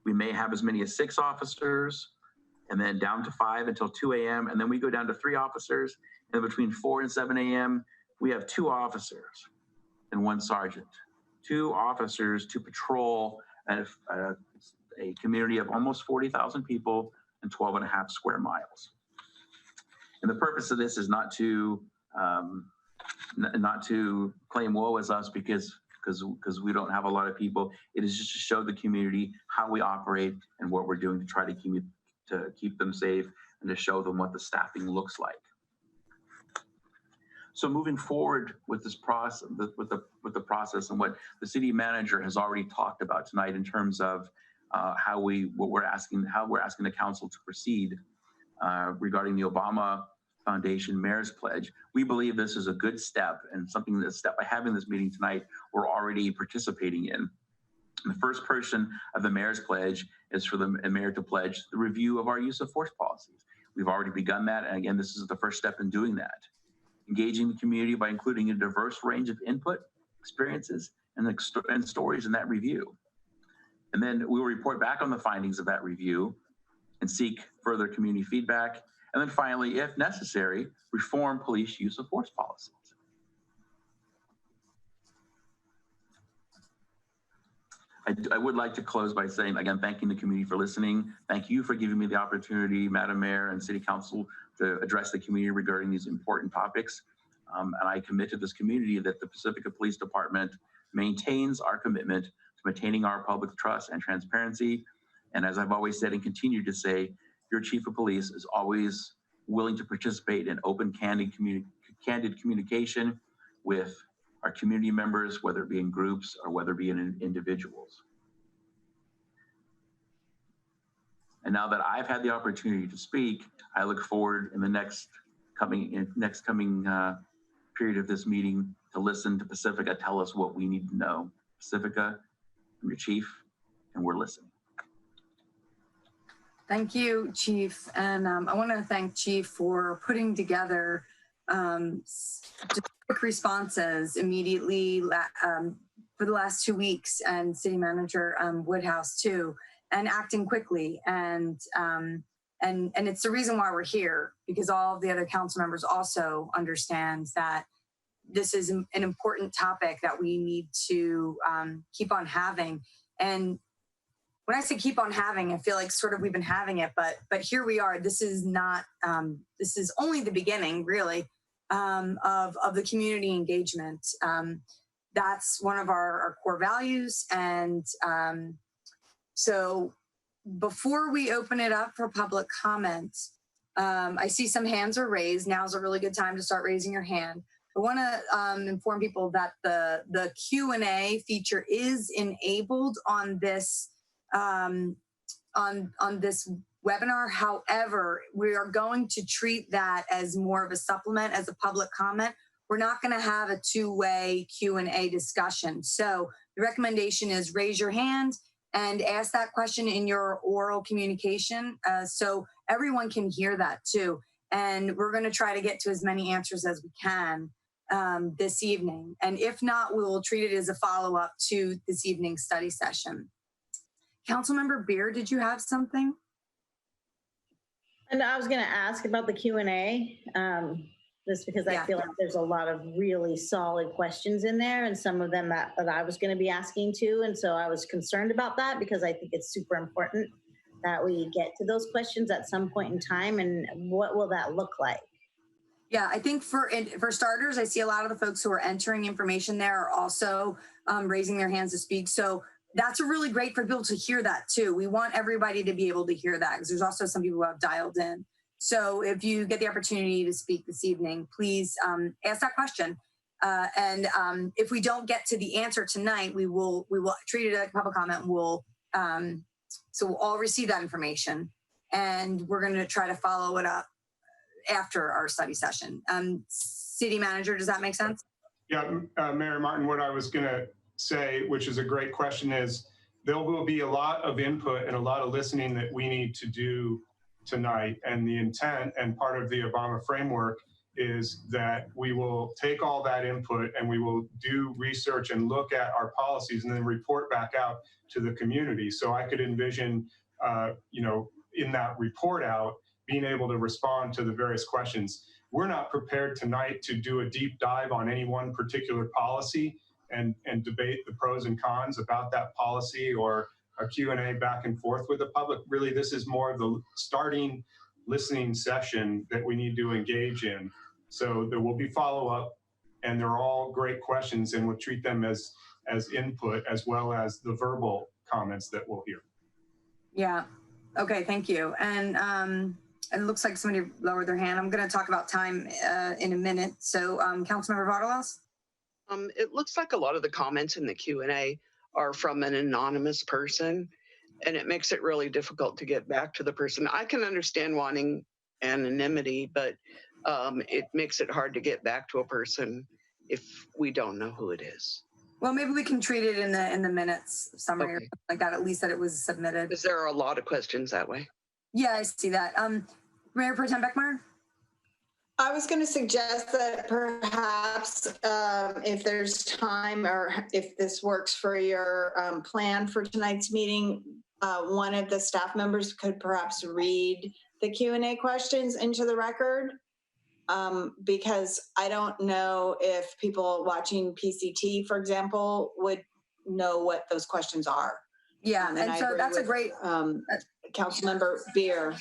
we may have as many as 6 officers, and then down to 5 until 2 a.m., and then we go down to 3 officers, and between 4 and 7 a.m., we have 2 officers and 1 sergeant. 2 officers to patrol a community of almost 40,000 people and 12.5 square miles. And the purpose of this is not to claim woe as us because we don't have a lot of people. It is just to show the community how we operate and what we're doing to try to keep them safe and to show them what the staffing looks like. So moving forward with this process, with the process and what the city manager has already talked about tonight in terms of how we're asking the council to proceed regarding the Obama Foundation Mayor's Pledge. We believe this is a good step and something that by having this meeting tonight, we're already participating in. The first portion of the Mayor's Pledge is for the mayor to pledge the review of our use of force policies. We've already begun that, and again, this is the first step in doing that. Engaging the community by including a diverse range of input, experiences, and stories in that review. And then we will report back on the findings of that review and seek further community feedback. And then finally, if necessary, reform police use of force policies. I would like to close by saying, again, thanking the community for listening. Thank you for giving me the opportunity, Madam Mayor and City Council, to address the community regarding these important topics. And I commit to this community that the Pacifica Police Department maintains our commitment to maintaining our public trust and transparency. And as I've always said and continue to say, your chief of police is always willing to participate in open, candid communication with our community members, whether it be in groups or whether it be in individuals. And now that I've had the opportunity to speak, I look forward in the next coming period of this meeting to listen to Pacifica tell us what we need to know. Pacifica, I'm your chief, and we're listening. Thank you, Chief. And I want to thank Chief for putting together just quick responses immediately for the last 2 weeks, and City Manager Woodhouse too, and acting quickly. And it's the reason why we're here, because all of the other council members also understand that this is an important topic that we need to keep on having. And when I say keep on having, I feel like sort of we've been having it, but here we are. This is not, this is only the beginning, really, of the community engagement that's one of our core values. And so before we open it up for public comment, I see some hands are raised. Now's a really good time to start raising your hand. I want to inform people that the Q&A feature is enabled on this on this webinar. However, we are going to treat that as more of a supplement, as a public comment. We're not going to have a two-way Q&A discussion. So the recommendation is raise your hand and ask that question in your oral communication so everyone can hear that too. And we're going to try to get to as many answers as we can this evening. And if not, we will treat it as a follow-up to this evening's study session. Councilmember Beer, did you have something? And I was going to ask about the Q&A, just because I feel like there's a lot of really solid questions in there, and some of them that I was going to be asking too. And so I was concerned about that because I think it's super important that we get to those questions at some point in time. And what will that look like? Yeah, I think for starters, I see a lot of the folks who are entering information there are also raising their hands to speak. So that's really great for people to hear that too. We want everybody to be able to hear that because there's also some people who have dialed in. So if you get the opportunity to speak this evening, please ask that question. And if we don't get to the answer tonight, we will treat it like a public comment. So we'll all receive that information, and we're going to try to follow it up after our study session. City Manager, does that make sense? Yeah, Mayor Martin, what I was going to say, which is a great question, is there will be a lot of input and a lot of listening that we need to do tonight. And the intent and part of the Obama framework is that we will take all that input and we will do research and look at our policies and then report back out to the community. So I could envision, in that report out, being able to respond to the various questions. We're not prepared tonight to do a deep dive on any one particular policy and debate the pros and cons about that policy or a Q&A back and forth with the public. Really, this is more of the starting listening session that we need to engage in. So there will be follow-up, and they're all great questions, and we'll treat them as input as well as the verbal comments that we'll hear. Yeah. Okay, thank you. And it looks like somebody lowered their hand. I'm going to talk about time in a minute. So Councilmember Vardalos? It looks like a lot of the comments in the Q&A are from an anonymous person, and it makes it really difficult to get back to the person. I can understand wanting anonymity, but it makes it hard to get back to a person if we don't know who it is. Well, maybe we can treat it in the minutes summary or something like that, at least that it was submitted. Because there are a lot of questions that way. Yeah, I see that. Mayor Pro Tem Beckmeyer? I was going to suggest that perhaps if there's time or if this works for your plan for tonight's meeting, one of the staff members could perhaps read the Q&A questions into the record. Because I don't know if people watching PCT, for example, would know what those questions are. Yeah, and so that's a great Councilmember Beer.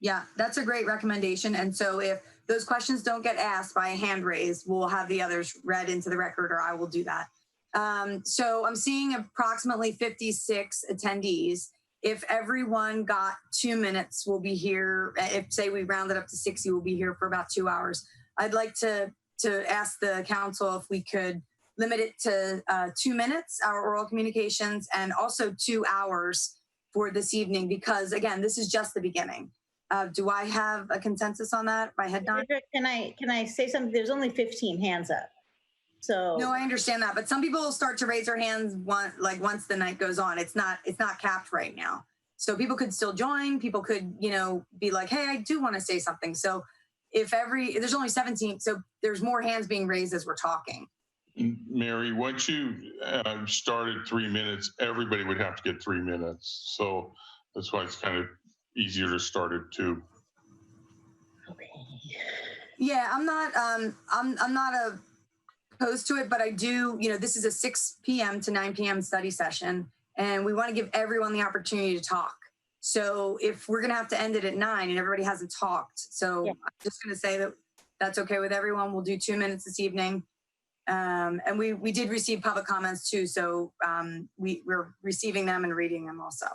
Yeah, that's a great recommendation. And so if those questions don't get asked by a hand raise, we'll have the others read into the record, or I will do that. So I'm seeing approximately 56 attendees. If everyone got 2 minutes, we'll be here. If say we round it up to 60, we'll be here for about 2 hours. I'd like to ask the council if we could limit it to 2 minutes, our oral communications, and also 2 hours for this evening, because again, this is just the beginning. Do I have a consensus on that? My head nod? Can I say something? There's only 15 hands up. So no, I understand that, but some people will start to raise their hands once the night goes on. It's not capped right now, so people could still join. People could be like, hey, I do want to say something. So if there's only 17, so there's more hands being raised as we're talking. Mary, once you started 3 minutes, everybody would have to get 3 minutes. So that's why it's kind of easier to start at 2. Okay. Yeah, I'm not opposed to it, but I do, this is a 6 p.m. to 9 p.m. study session, and we want to give everyone the opportunity to talk. So if we're going to have to end it at 9 and everybody hasn't talked, so yeah. I'm just going to say that that's okay with everyone. We'll do 2 minutes this evening. And we did receive public comments too, so we're receiving them and reading them also.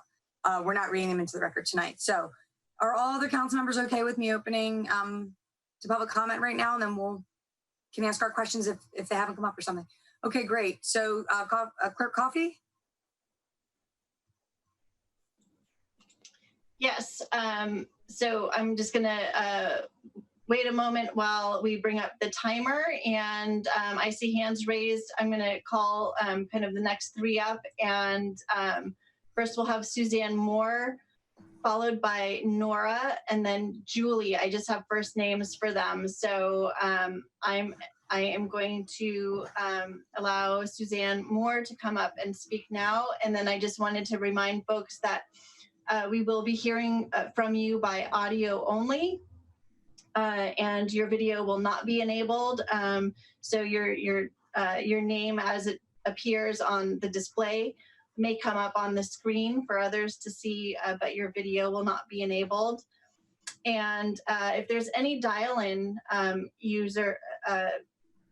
We're not reading them into the record tonight. So are all other council members okay with me opening to public comment right now? And then can ask our questions if they haven't come up or something. Okay, great. So Clerk Coffey? Yes. So I'm just going to wait a moment while we bring up the timer, and I see hands raised. I'm going to call kind of the next three up, and first we'll have Suzanne Moore, followed by Nora, and then Julie. I just have first names for them, so I am going to allow Suzanne Moore to come up and speak now, and then I just wanted to remind folks that we will be hearing from you by audio only. And your video will not be enabled. So your name as it appears on the display may come up on the screen for others to see, but your video will not be enabled. And if there's any dial-in user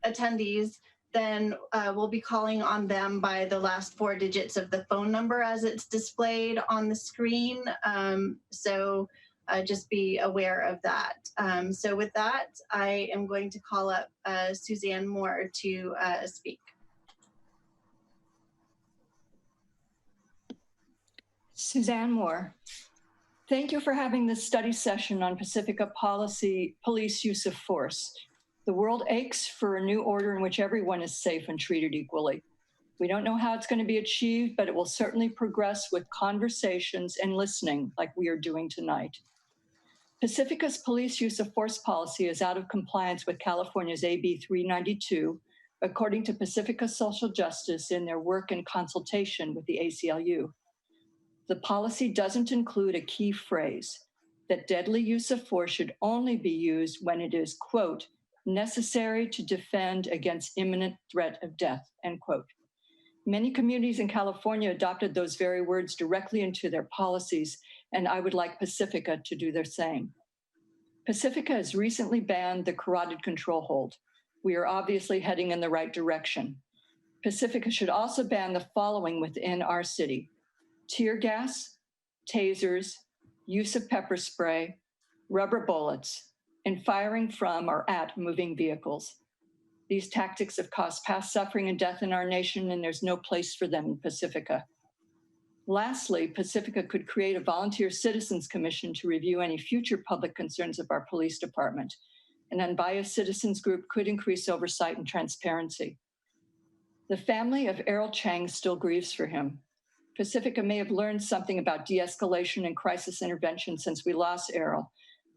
attendees, then we'll be calling on them by the last four digits of the phone number as it's displayed on the screen. So just be aware of that. So with that, I am going to call up Suzanne Moore to speak. Suzanne Moore. Thank you for having this study session on Pacifica police use of force. The world aches for a new order in which everyone is safe and treated equally. We don't know how it's going to be achieved, but it will certainly progress with conversations and listening like we are doing tonight. Pacifica's police use of force policy is out of compliance with California's AB 392, according to Pacifica Social Justice in their work and consultation with the ACLU. The policy doesn't include a key phrase that deadly use of force should only be used when it is, quote, necessary to defend against imminent threat of death, end quote. Many communities in California adopted those very words directly into their policies, and I would like Pacifica to do the same. Pacifica has recently banned the carotid control hold. We are obviously heading in the right direction. Pacifica should also ban the following within our city: tear gas, tasers, use of pepper spray, rubber bullets, and firing from or at moving vehicles. These tactics have caused past suffering and death in our nation, and there's no place for them in Pacifica. Lastly, Pacifica could create a volunteer citizens commission to review any future public concerns of our police department. An unbiased citizens group could increase oversight and transparency. The family of Errol Chang still grieves for him. Pacifica may have learned something about de-escalation and crisis intervention since we lost Errol,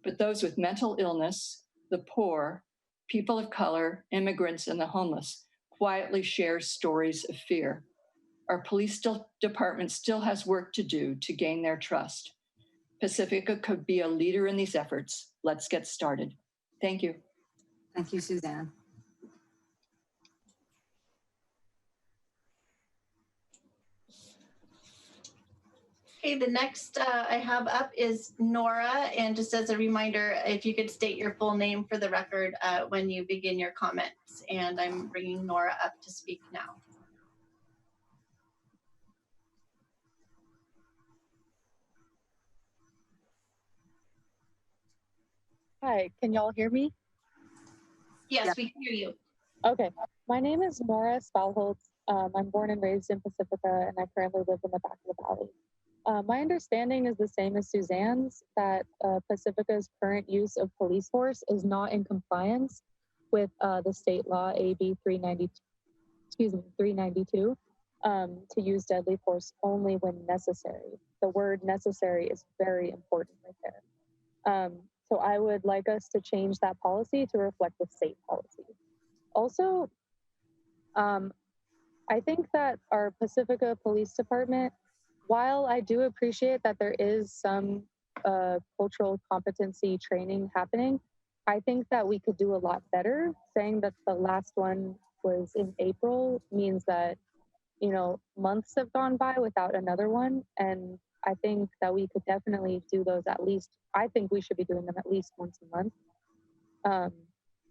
but those with mental illness, the poor, people of color, immigrants, and the homeless quietly share stories of fear. Our police department still has work to do to gain their trust. Pacifica could be a leader in these efforts. Let's get started. Thank you. Thank you, Suzanne. Okay, the next I have up is Nora, and just as a reminder, if you could state your full name for the record when you begin your comments, and I'm bringing Nora up to speak now. Hi, can y'all hear me? Yes, Yeah. we can hear you. Okay, my name is Nora Spalholtz. I'm born and raised in Pacifica, and I currently live in the back of the valley. My understanding is the same as Suzanne's, that Pacifica's current use of police force is not in compliance with the state law AB 392, to use deadly force only when necessary. The word necessary is very important right there. So I would like us to change that policy to reflect the state policy. Also, I think that our Pacifica Police Department, while I do appreciate that there is some cultural competency training happening, I think that we could do a lot better. Saying that the last one was in April means that, you know, months have gone by without another one. And I think that we could definitely do those at least. I think we should be doing them at least once a month.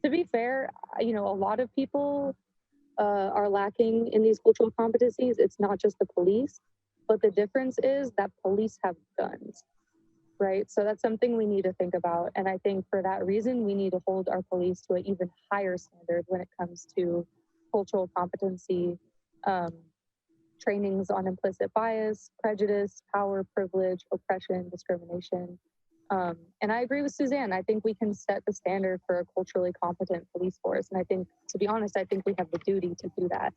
To be fair, you know, a lot of people are lacking in these cultural competencies. It's not just the police, but the difference is that police have guns, right? So that's something we need to think about. And I think for that reason, we need to hold our police to an even higher standard when it comes to cultural competency, trainings on implicit bias, prejudice, power, privilege, oppression, discrimination. And I agree with Suzanne. I think we can set the standard for a culturally competent police force. And I think, to be honest, I think we have the duty to do that.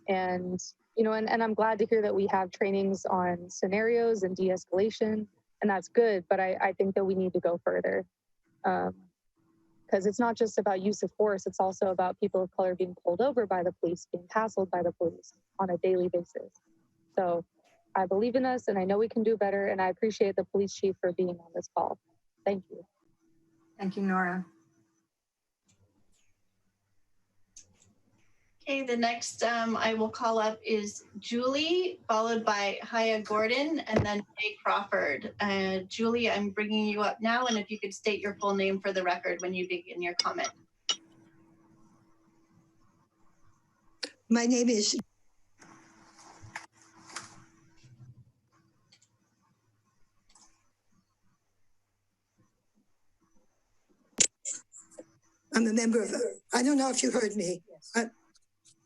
And, you know, and I'm glad to hear that we have trainings on scenarios and de-escalation, and that's good, but I think that we need to go further. Because it's not just about use of force, it's also about people of color being pulled over by the police, being hassled by the police on a daily basis. So I believe in us and I know we can do better, and I appreciate the police chief for being on this call. Thank you. Thank you, Nora. Okay, the next I will call up is Julie, followed by Haya Gordon, and then Jay Crawford. Julie, I'm bringing you up now, and if you could state your full name for the record when you begin your comment. My name is I'm a member of, I don't know if you heard me.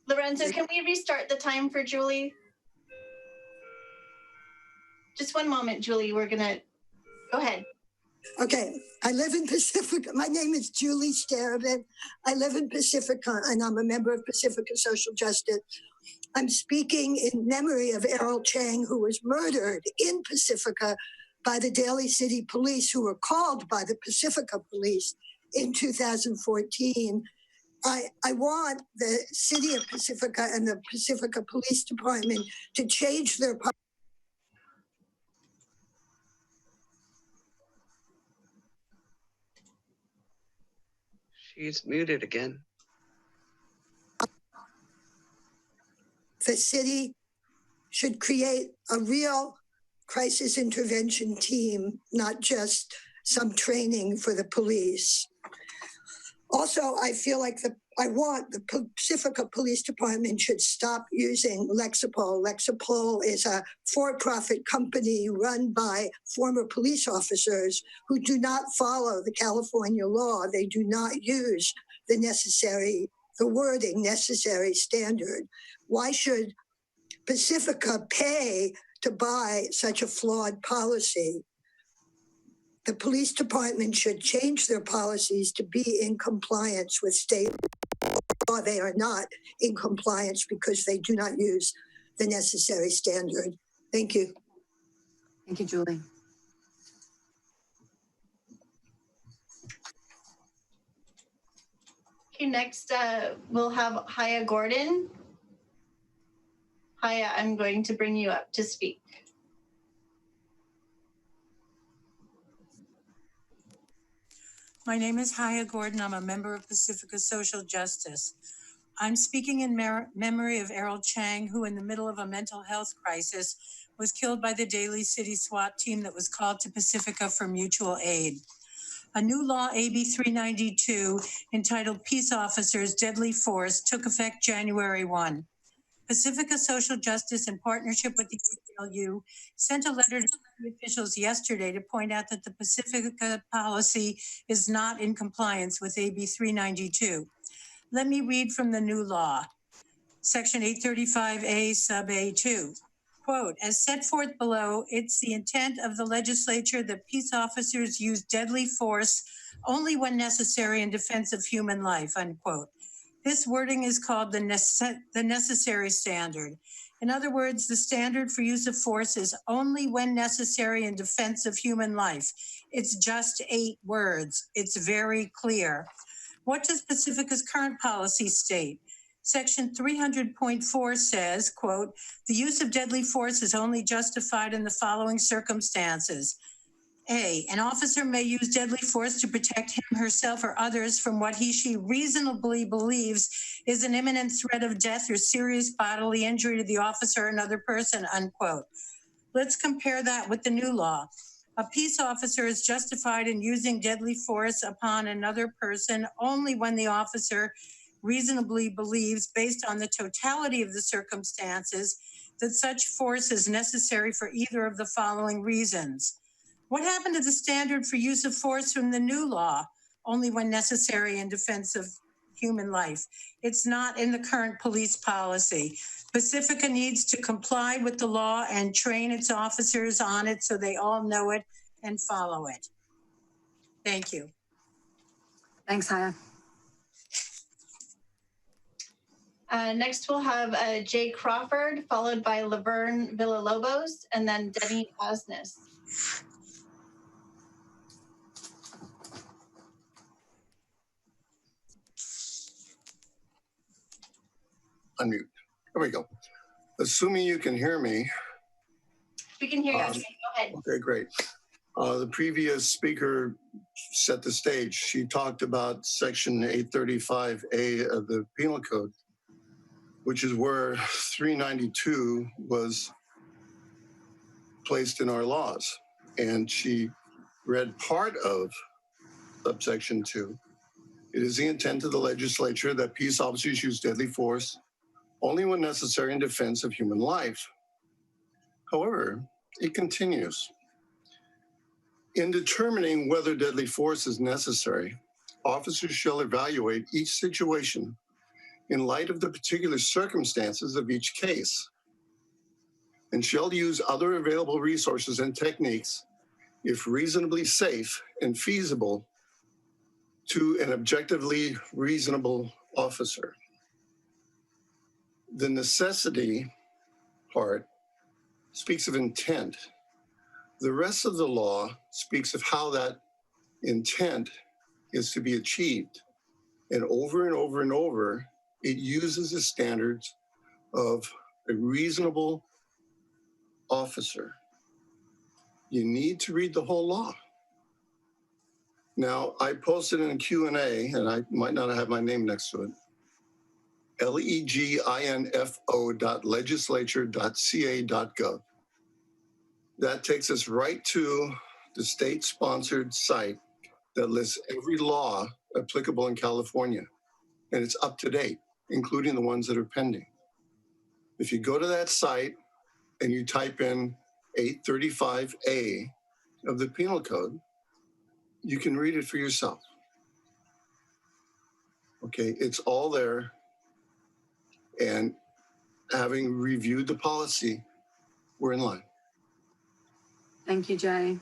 Lorenzo, can we restart the time for Julie? Just one moment, Julie. We're gonna, go ahead. Okay, I live in Pacifica. My name is Julie Starabin. I live in Pacifica, and I'm a member of Pacifica Social Justice. I'm speaking in memory of Errol Chang, who was murdered in Pacifica by the Daly City Police, who were called by the Pacifica Police in 2014. I want the city of Pacifica and the Pacifica Police Department to change their policy. She's muted again. The city should create a real crisis intervention team, not just some training for the police. Also, I feel like I want the Pacifica Police Department should stop using Lexipol. Lexipol is a for-profit company run by former police officers who do not follow the California law. They do not use the wording necessary standard. Why should Pacifica pay to buy such a flawed policy? The police department should change their policies to be in compliance with state law. They are not in compliance because they do not use the necessary standard. Thank you. Thank you, Julie. Okay, next we'll have Haya Gordon. Haya, I'm going to bring you up to speak. My name is Haya Gordon. I'm a member of Pacifica Social Justice. I'm speaking in memory of Errol Chang, who in the middle of a mental health crisis was killed by the Daly City SWAT team that was called to Pacifica for mutual aid. A new law, AB 392, entitled Peace Officers, Deadly Force, took effect January 1. Pacifica Social Justice, in partnership with the ACLU, sent a letter to city officials yesterday to point out that the Pacifica policy is not in compliance with AB 392. Let me read from the new law, Section 835A, sub A2. Quote, as set forth below, it's the intent of the legislature that peace officers use deadly force only when necessary in defense of human life, unquote. This wording is called the necessary standard. In other words, the standard for use of force is only when necessary in defense of human life. It's just 8 words. It's very clear. What does Pacifica's current policy state? Section 300.4 says, quote, the use of deadly force is only justified in the following circumstances. A, an officer may use deadly force to protect him, herself, or others from what he/she reasonably believes is an imminent threat of death or serious bodily injury to the officer or another person, unquote. Let's compare that with the new law. A peace officer is justified in using deadly force upon another person only when the officer reasonably believes, based on the totality of the circumstances, that such force is necessary for either of the following reasons. What happened to the standard for use of force from the new law? Only when necessary in defense of human life. It's not in the current police policy. Pacifica needs to comply with the law and train its officers on it so they all know it and follow it. Thank you. Thanks, Haya. Next, we'll have Jay Crawford, followed by Laverne Villalobos, and then Denny Osnes. Unmute. There we go. Assuming you can hear me. We can hear you. Go ahead. Okay, great. The previous speaker set the stage. She talked about Section 835A of the Penal Code, which is where 392 was placed in our laws. And she read part of subsection 2. It is the intent of the legislature that peace officers use deadly force only when necessary in defense of human life. However, it continues. In determining whether deadly force is necessary, officers shall evaluate each situation in light of the particular circumstances of each case, and shall use other available resources and techniques if reasonably safe and feasible to an objectively reasonable officer. The necessity part speaks of intent. The rest of the law speaks of how that intent is to be achieved. And over and over and over, it uses the standards of a reasonable officer. You need to read the whole law. Now, I posted in a Q&A, and I might not have my name next to it, leginfo.legislature.ca.gov. That takes us right to the state-sponsored site that lists every law applicable in California, and it's up to date, including the ones that are pending. If you go to that site and you type in 835A of the Penal Code, you can read it for yourself. Okay, it's all there. And having reviewed the policy, we're in line. Thank you, Jay.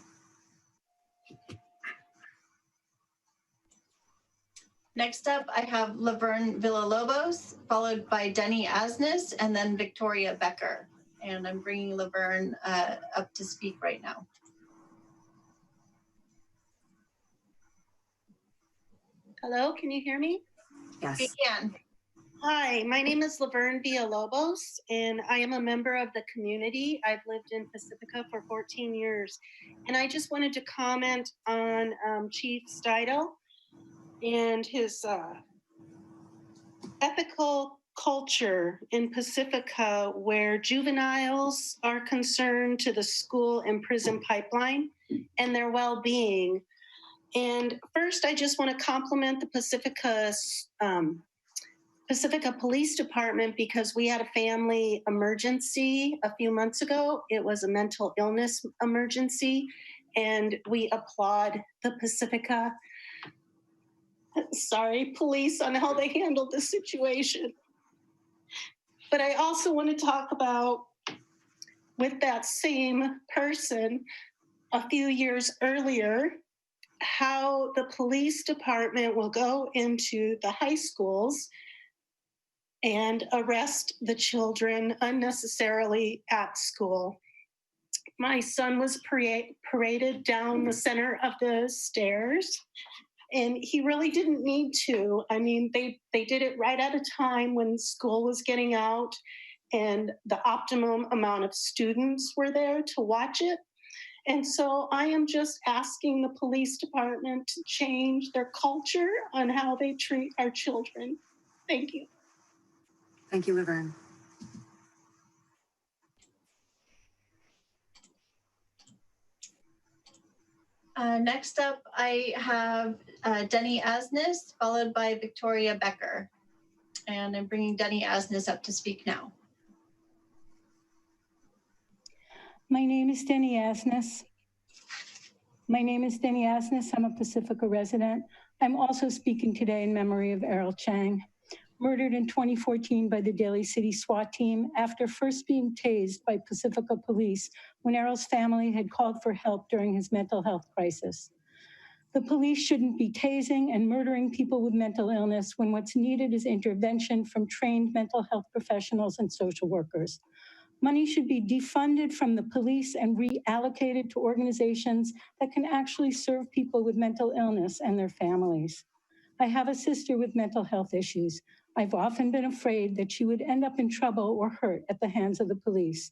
Next up, I have Laverne Villalobos, followed by Denny Osnes, and then Victoria Becker. And I'm bringing Laverne up to speak right now. Hello, can you hear me? Yes. We can. Hi, my name is Laverne Villalobos, and I am a member of the community. I've lived in Pacifica for 14 years. And I just wanted to comment on Chief Steidel and his ethical culture in Pacifica, where juveniles are concerned to the school and prison pipeline and their well-being. And first, I just want to compliment the Pacifica Police Department, because we had a family emergency a few months ago. It was a mental illness emergency, and we applaud the Pacifica police on how they handled the situation. But I also want to talk about, with that same person a few years earlier, how the police department will go into the high schools and arrest the children unnecessarily at school. My son was paraded down the center of the stairs, and he really didn't need to. I mean, they did it right at a time when school was getting out and the optimum amount of students were there to watch it. And so I am just asking the police department to change their culture on how they treat our children. Thank you. Thank you, Laverne. Next up, I have Denny Osnes, followed by Victoria Becker. And I'm bringing Denny Asnes up to speak now. My name is Denny Asnes. I'm a Pacifica resident. I'm also speaking today in memory of Errol Chang, murdered in 2014 by the Daly City SWAT team after first being tased by Pacifica police when Errol's family had called for help during his mental health crisis. The police shouldn't be tasing and murdering people with mental illness when what's needed is intervention from trained mental health professionals and social workers. Money should be defunded from the police and reallocated to organizations that can actually serve people with mental illness and their families. I have a sister with mental health issues. I've often been afraid that she would end up in trouble or hurt at the hands of the police,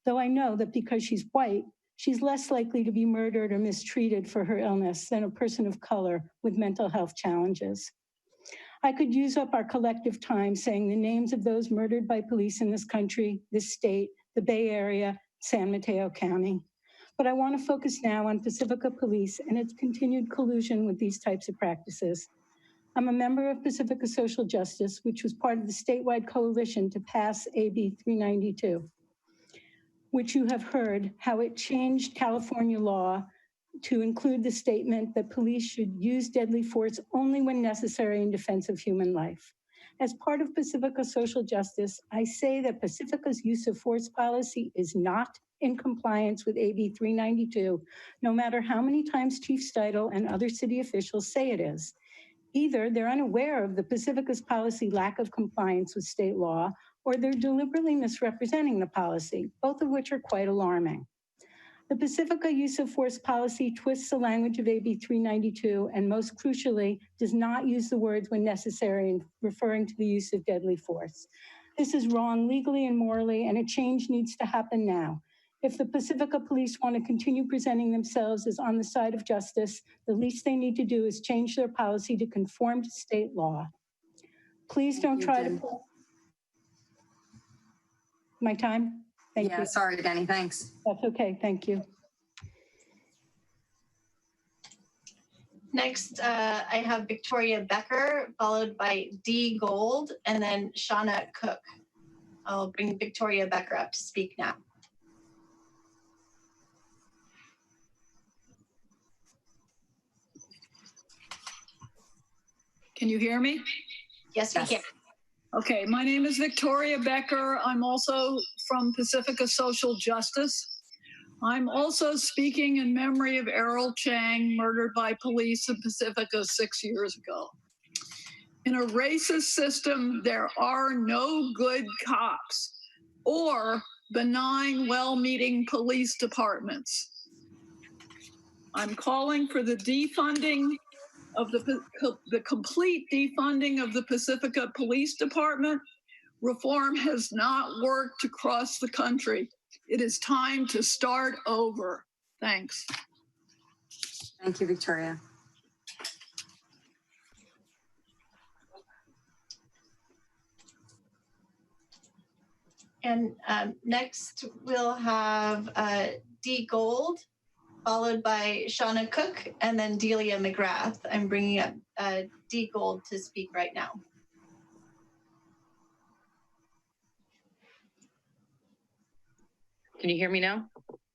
though I know that because she's white, she's less likely to be murdered or mistreated for her illness than a person of color with mental health challenges. I could use up our collective time saying the names of those murdered by police in this country, this state, the Bay Area, San Mateo County. But I want to focus now on Pacifica Police and its continued collusion with these types of practices. I'm a member of Pacifica Social Justice, which was part of the statewide coalition to pass AB 392, which you have heard how it changed California law to include the statement that police should use deadly force only when necessary in defense of human life. As part of Pacifica Social Justice, I say that Pacifica's use of force policy is not in compliance with AB 392, no matter how many times Chief Steidel and other city officials say it is. Either they're unaware of the Pacifica's policy lack of compliance with state law, or they're deliberately misrepresenting the policy, both of which are quite alarming. The Pacifica use of force policy twists the language of AB 392 and most crucially does not use the words when necessary in referring to the use of deadly force. This is wrong legally and morally, and a change needs to happen now. If the Pacifica police want to continue presenting themselves as on the side of justice, the least they need to do is change their policy to conform to state law. Please don't try to pull my time. Thank you. Sorry, Denny, thanks. That's okay, thank you. Next, I have Victoria Becker, followed by Dee Gold, and then Shauna Cook. I'll bring Victoria Becker up to speak now. Can you hear me? Yes, we can. Okay, my name is Victoria Becker. I'm also from Pacifica Social Justice. I'm also speaking in memory of Errol Chang, murdered by police in Pacifica 6 years ago. In a racist system, there are no good cops or benign, well-meaning police departments. I'm calling for the defunding of the complete defunding of the Pacifica Police Department. Reform has not worked across the country. It is time to start over. Thanks. Thank you, Victoria. And next we'll have Dee Gold, followed by Shauna Cook, and then Delia McGrath. I'm bringing up Dee Gold to speak right now. Can you hear me now?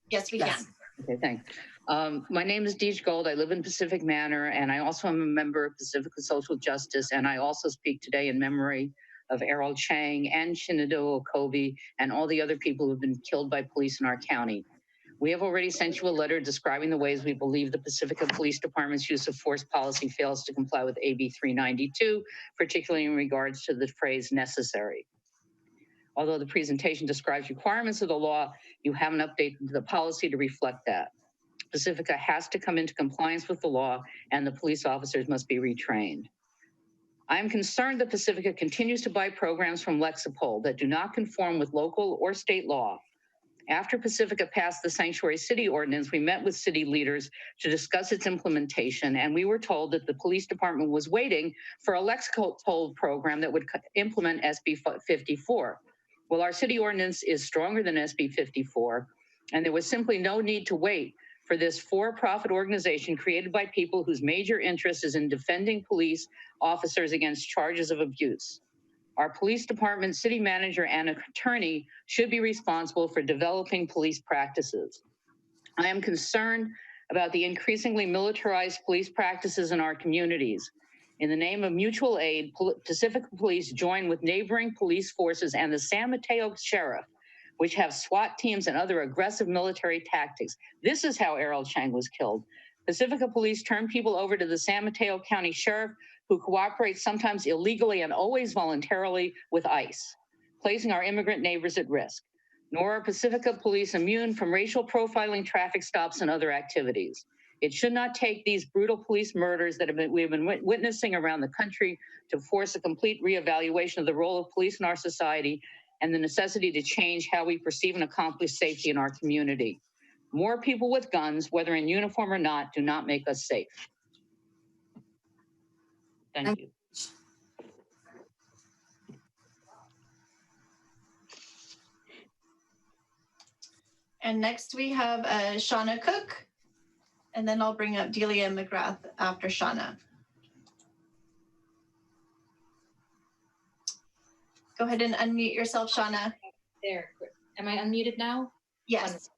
Yes, we can. Okay, thanks. My name is Deej Gold. I live in Pacific Manor, and I also am a member of Pacifica Social Justice, and I also speak today in memory of Errol Chang and Shenandoah Okobi and all the other people who've been killed by police in our county. We have already sent you a letter describing the ways we believe the Pacifica Police Department's use of force policy fails to comply with AB 392, particularly in regards to the phrase necessary. Although the presentation describes requirements of the law, you haven't updated the policy to reflect that. Pacifica has to come into compliance with the law, and the police officers must be retrained. I'm concerned that Pacifica continues to buy programs from Lexipol that do not conform with local or state law. After Pacifica passed the Sanctuary City Ordinance, we met with city leaders to discuss its implementation, and we were told that the police department was waiting for a Lexipol program that would implement SB 54. Well, our city ordinance is stronger than SB 54, and there was simply no need to wait for this for-profit organization created by people whose major interest is in defending police officers against charges of abuse. Our police department, city manager, and attorney should be responsible for developing police practices. I am concerned about the increasingly militarized police practices in our communities. In the name of mutual aid, Pacifica Police join with neighboring police forces and the San Mateo Sheriff, which have SWAT teams and other aggressive military tactics. This is how Errol Chang was killed. Pacifica Police turn people over to the San Mateo County Sheriff, who cooperates sometimes illegally and always voluntarily with ICE, placing our immigrant neighbors at risk. Nor are Pacifica Police immune from racial profiling, traffic stops, and other activities. It should not take these brutal police murders that we have been witnessing around the country to force a complete reevaluation of the role of police in our society and the necessity to change how we perceive and accomplish safety in our community. More people with guns, whether in uniform or not, do not make us safe. Thank you. And next we have Shauna Cook, and then I'll bring up Delia McGrath after Shauna. Go ahead and unmute yourself, Shauna. There. Am I unmuted now? Yes.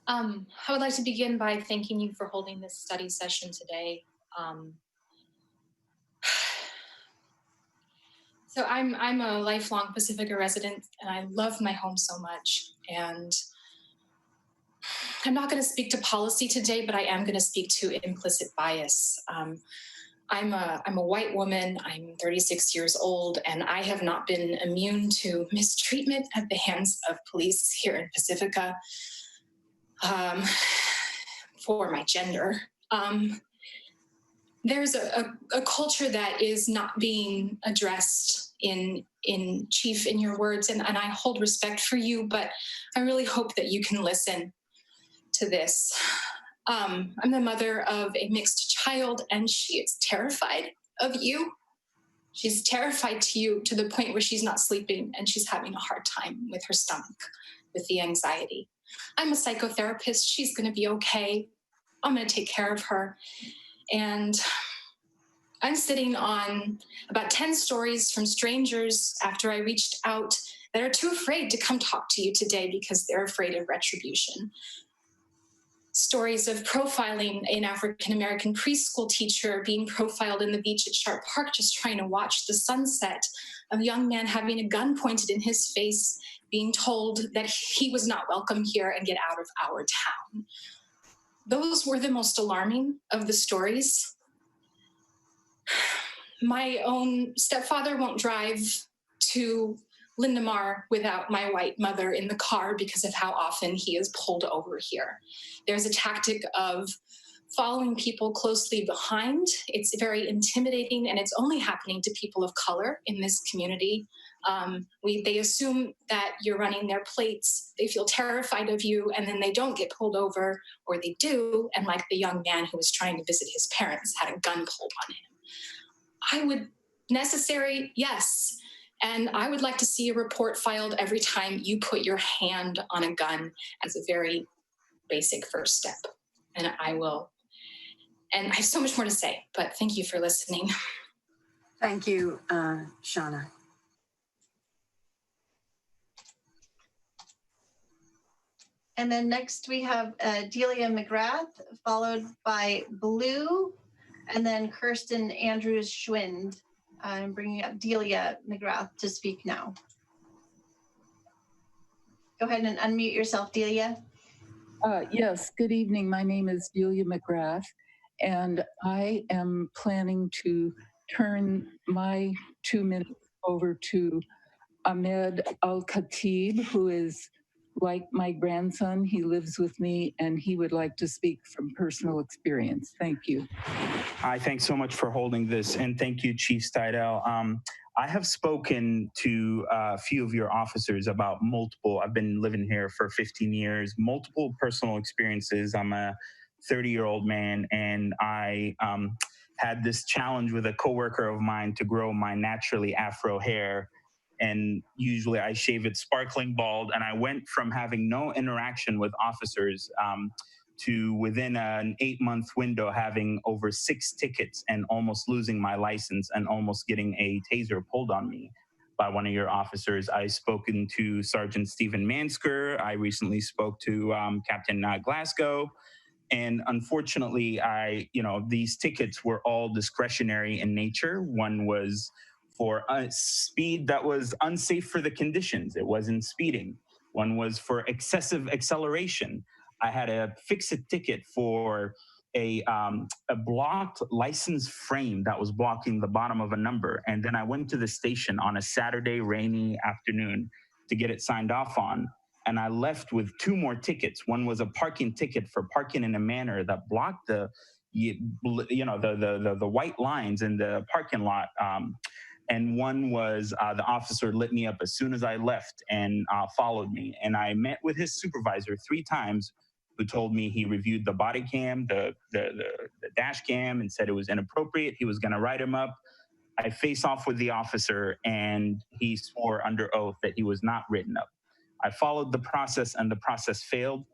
I would like to begin by thanking you for holding this study session today. So I'm a lifelong Pacifica resident, and I love my home so much. And I'm not going to speak to policy today, but I am going to speak to implicit bias. I'm a white woman. I'm 36 years old, and I have not been immune to mistreatment at the hands of police here in Pacifica for my gender. There's a culture that is not being addressed in Chief, in your words, and I hold respect for you, but I really hope that you can listen to this. I'm the mother of a mixed child, and she is terrified of you. She's terrified to you to the point where she's not sleeping and she's having a hard time with her stomach, with the anxiety. I'm a psychotherapist. She's going to be okay. I'm going to take care of her. And I'm sitting on about 10 stories from strangers after I reached out that are too afraid to come talk to you today because they're afraid of retribution. Stories of profiling an African-American preschool teacher being profiled in the beach at Sharp Park, just trying to watch the sunset, of a young man having a gun pointed in his face, being told that he was not welcome here and get out of our town. Those were the most alarming of the stories. My own stepfather won't drive to Lindemar without my white mother in the car because of how often he is pulled over here. There's a tactic of following people closely behind. It's very intimidating, and it's only happening to people of color in this community. They assume that you're running their plates. They feel terrified of you, and then they don't get pulled over, or they do, and like the young man who was trying to visit his parents had a gun pulled on him. Necessary, yes. And I would like to see a report filed every time you put your hand on a gun as a very basic first step. And I will. And I have so much more to say, but thank you for listening. Thank you, Shauna. And then next we have Delia McGrath, followed by Blue, and then Kirsten Andrews-Schwind. I'm bringing up Delia McGrath to speak now. Go ahead and unmute yourself, Delia. Yes, good evening. My name is Delia McGrath, and I am planning to turn my 2 minutes over to Ahmed Al-Khatib, who is like my grandson. He lives with me, and he would like to speak from personal experience. Thank you. Hi, thanks so much for holding this, and thank you, Chief Steidel. I have spoken to a few of your officers about I've been living here for 15 years, multiple personal experiences. I'm a 30-year-old man, and I had this challenge with a coworker of mine to grow my naturally afro hair. And usually I shave it sparkling bald. And I went from having no interaction with officers to within an 8-month window having over 6 tickets and almost losing my license and almost getting a taser pulled on me by one of your officers. I've spoken to Sergeant Stephen Mansker. I recently spoke to Captain Glasgow. And unfortunately, these tickets were all discretionary in nature. One was for speed that was unsafe for the conditions. It wasn't speeding. One was for excessive acceleration. I had to fix a ticket for a blocked license frame that was blocking the bottom of a number. And then I went to the station on a Saturday rainy afternoon to get it signed off on. And I left with 2 more tickets. One was a parking ticket for parking in a manner that blocked the white lines in the parking lot. And one was the officer lit me up as soon as I left and followed me. And I met with his supervisor 3 times, who told me he reviewed the body cam, the dash cam, and said it was inappropriate. He was going to write him up. I face off with the officer, and he swore under oath that he was not written up. I followed the process, and the process failed.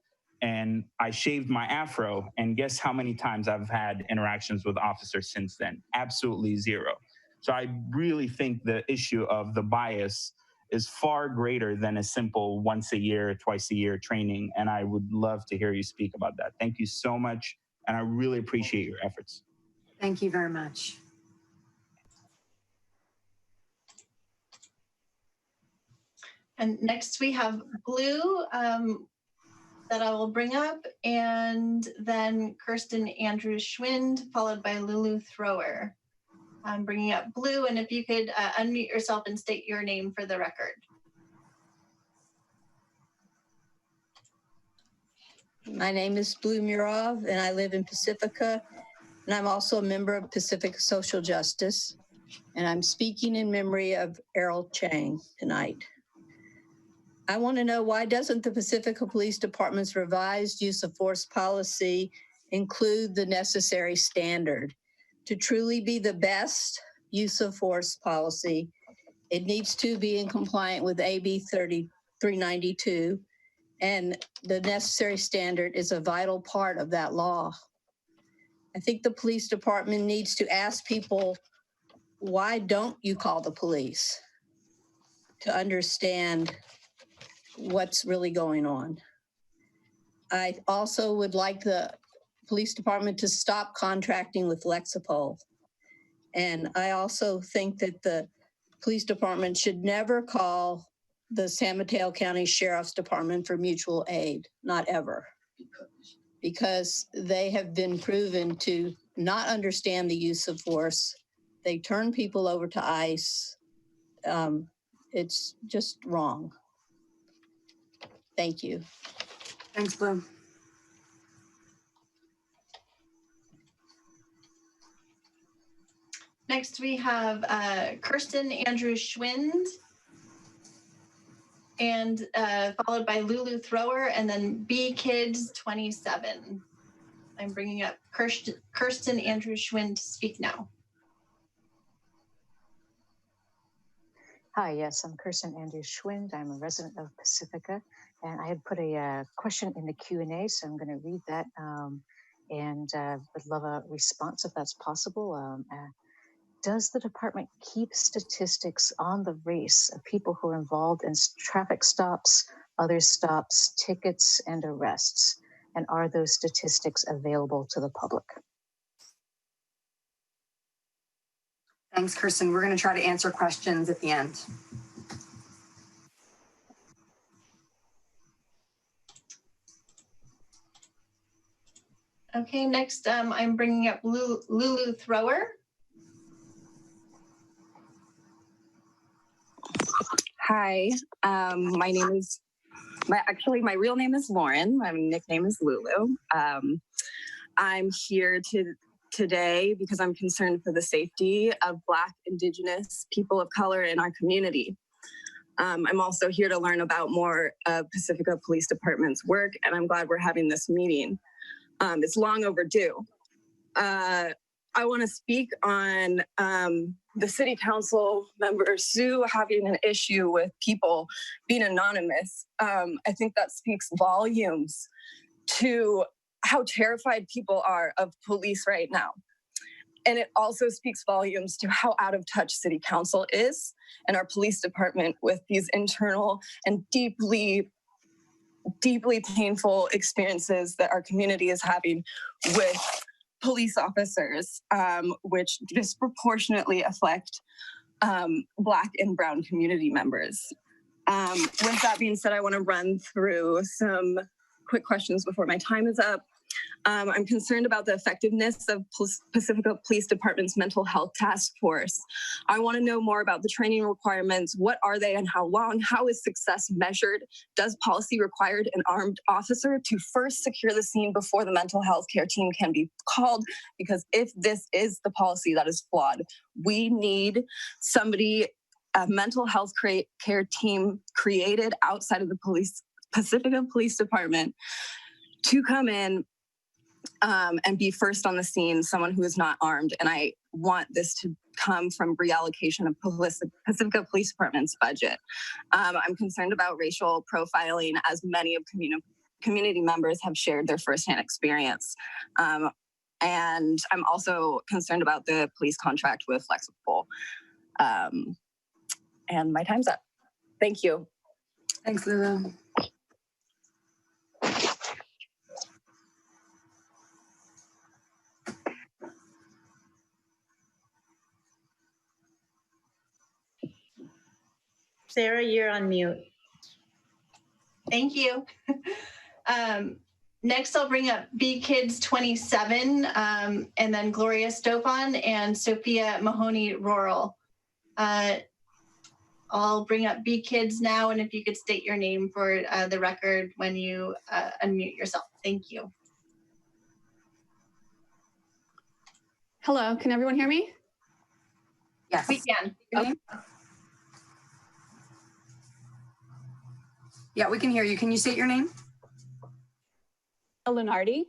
And I shaved my afro, and guess how many times I've had interactions with officers since then? Absolutely 0. So I really think the issue of the bias is far greater than a simple once a year, twice a year training. And I would love to hear you speak about that. Thank you so much. And I really appreciate your efforts. Thank you very much. And next we have Blue that I will bring up, and then Kirsten Andrews Schwind, followed by Lulu Thrower. I'm bringing up Blue, and if you could unmute yourself and state your name for the record. My name is Blue Murov, and I live in Pacifica, and I'm also a member of Pacifica Social Justice, and I'm speaking in memory of Errol Chang tonight. I want to know, why doesn't the Pacifica Police Department's revised use of force policy include the necessary standard? To truly be the best use of force policy, it needs to be in compliance with AB 3392, and the necessary standard is a vital part of that law. I think the police department needs to ask people, why don't you call the police, to understand what's really going on. I also would like the police department to stop contracting with Lexipol. And I also think that the police department should never call the San Mateo County Sheriff's Department for mutual aid, not ever. Because they have been proven to not understand the use of force. They turn people over to ICE. It's just wrong. Thank you. Thanks, Blue. Next, we have Kirsten Andrews Schwind, and followed by Lulu Thrower, and then B Kids 27. I'm bringing up Kirsten Andrews Schwind to speak now. Hi, yes, I'm Kirsten Andrews Schwind. I'm a resident of Pacifica, and I had put a question in the Q&A, so I'm going to read that and would love a response if that's possible. Does the department keep statistics on the race of people who are involved in traffic stops, other stops, tickets, and arrests? And are those statistics available to the public? Thanks, Kirsten. We're going to try to answer questions at the end. Okay, next I'm bringing up Lulu Thrower. Hi, my name is, my real name is Lauren. My nickname is Lulu. I'm here today because I'm concerned for the safety of Black, Indigenous, people of color in our community. I'm also here to learn about more of Pacifica Police Department's work, and I'm glad we're having this meeting. It's long overdue. I want to speak on the city council member Sue having an issue with people being anonymous. I think that speaks volumes to how terrified people are of police right now. And it also speaks volumes to how out of touch City Council is and our police department with these internal and deeply painful experiences that our community is having with police officers, which disproportionately affect Black and Brown community members. With that being said, I want to run through some quick questions before my time is up. I'm concerned about the effectiveness of Pacifica Police Department's mental health task force. I want to know more about the training requirements. What are they and how long? How is success measured? Does policy require an armed officer to first secure the scene before the mental health care team can be called? Because if this is the policy that is flawed, we need a mental health care team created outside of the Pacifica Police Department to come in and be first on the scene, someone who is not armed. And I want this to come from reallocation of Pacifica Police Department's budget. I'm concerned about racial profiling, as many of community members have shared their firsthand experience. And I'm also concerned about the police contract with Lexipol. And my time's up. Thank you. Thanks, Lulu. Sarah, you're on mute. Thank you. Next, I'll bring up B Kids 27, and then Gloria Stofan and Sophia Mahoney Rural. I'll bring up B Kids now, and if you could state your name for the record when you unmute yourself. Thank you. Hello, can everyone hear me? Yes. We can. Okay. Yeah, we can hear you. Can you state your name? Lunardi.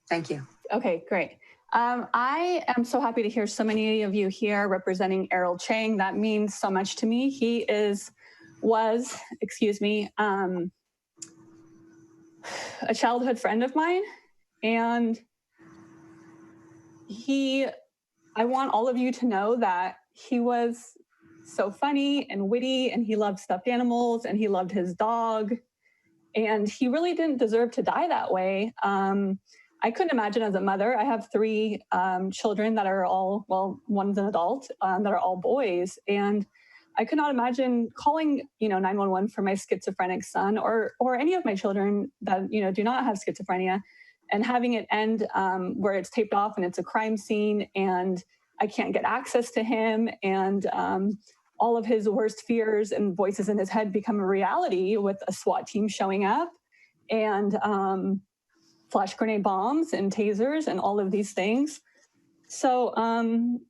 Thank you. Okay, great. I am so happy to hear so many of you here representing Errol Chang. That means so much to me. He was a childhood friend of mine. And I want all of you to know that he was so funny and witty, and he loved stuffed animals, and he loved his dog. And he really didn't deserve to die that way. I couldn't imagine as a mother. I have 3 children that are all, well, one's an adult, that are all boys. And I could not imagine calling, 911 for my schizophrenic son or any of my children that, do not have schizophrenia, and having it end where it's taped off and it's a crime scene and I can't get access to him, and all of his worst fears and voices in his head become a reality with a SWAT team showing up and flash grenade bombs and tasers and all of these things. So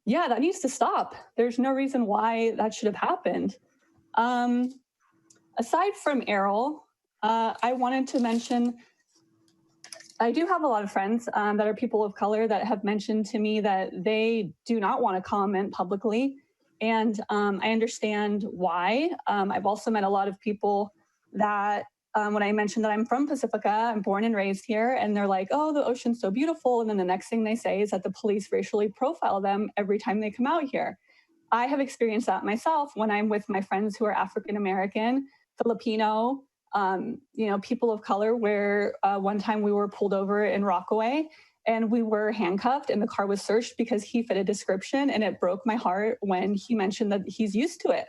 yeah, that needs to stop. There's no reason why that should have happened. Aside from Errol, I wanted to mention, I do have a lot of friends that are people of color that have mentioned to me that they do not want to comment publicly. And I understand why. I've also met a lot of people that when I mentioned that I'm from Pacifica, I'm born and raised here, and they're like, oh, the ocean's so beautiful. And then the next thing they say is that the police racially profile them every time they come out here. I have experienced that myself when I'm with my friends who are African-American, Filipino, people of color, where one time we were pulled over in Rockaway and we were handcuffed and the car was searched because he fit a description, and it broke my heart when he mentioned that he's used to it.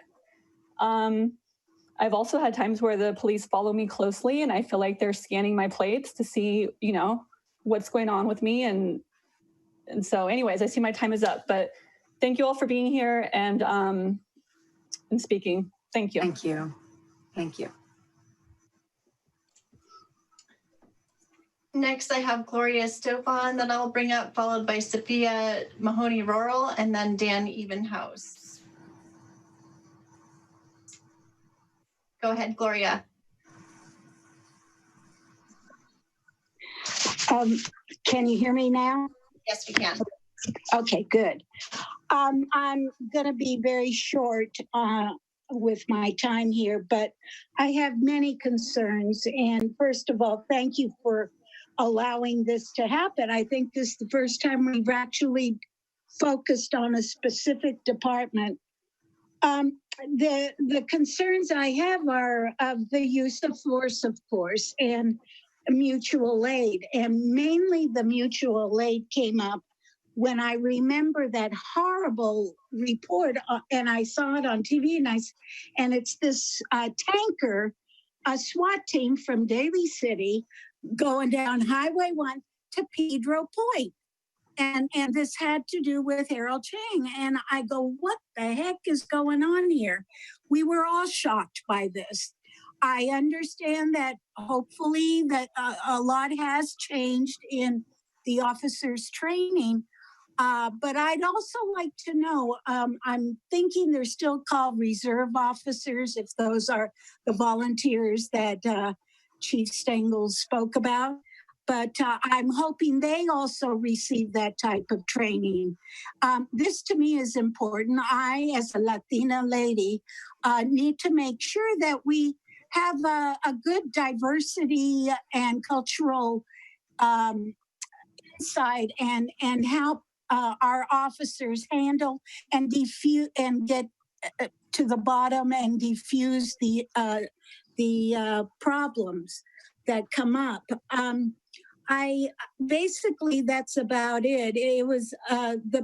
I've also had times where the police follow me closely and I feel like they're scanning my plates to see, what's going on with me. And so anyways, I see my time is up, but thank you all for being here and speaking. Thank you. Thank you. Thank you. Next, I have Gloria Stofan that I'll bring up, followed by Sophia Mahoney Rural, and then Dan Evenhouse. Go ahead, Gloria. Can you hear me now? Yes, we can. Okay, good. I'm going to be very short with my time here, but I have many concerns. And first of all, thank you for allowing this to happen. I think this is the first time we've actually focused on a specific department. The concerns I have are of the use of force, of course, and mutual aid. And mainly the mutual aid came up when I remember that horrible report, and I saw it on TV, and it's this tanker, a SWAT team from Daly City going down Highway 1 to Pedro Point. And this had to do with Harold Chang. And I go, what the heck is going on here? We were all shocked by this. I understand that hopefully that a lot has changed in the officers' training. But I'd also like to know, I'm thinking they're still called reserve officers, if those are the volunteers that Chief Stengel spoke about. But I'm hoping they also receive that type of training. This to me is important. I, as a Latina lady, need to make sure that we have a good diversity and cultural insight and help our officers handle and defuse and get to the bottom and defuse the problems that come up. I basically that's about it. It was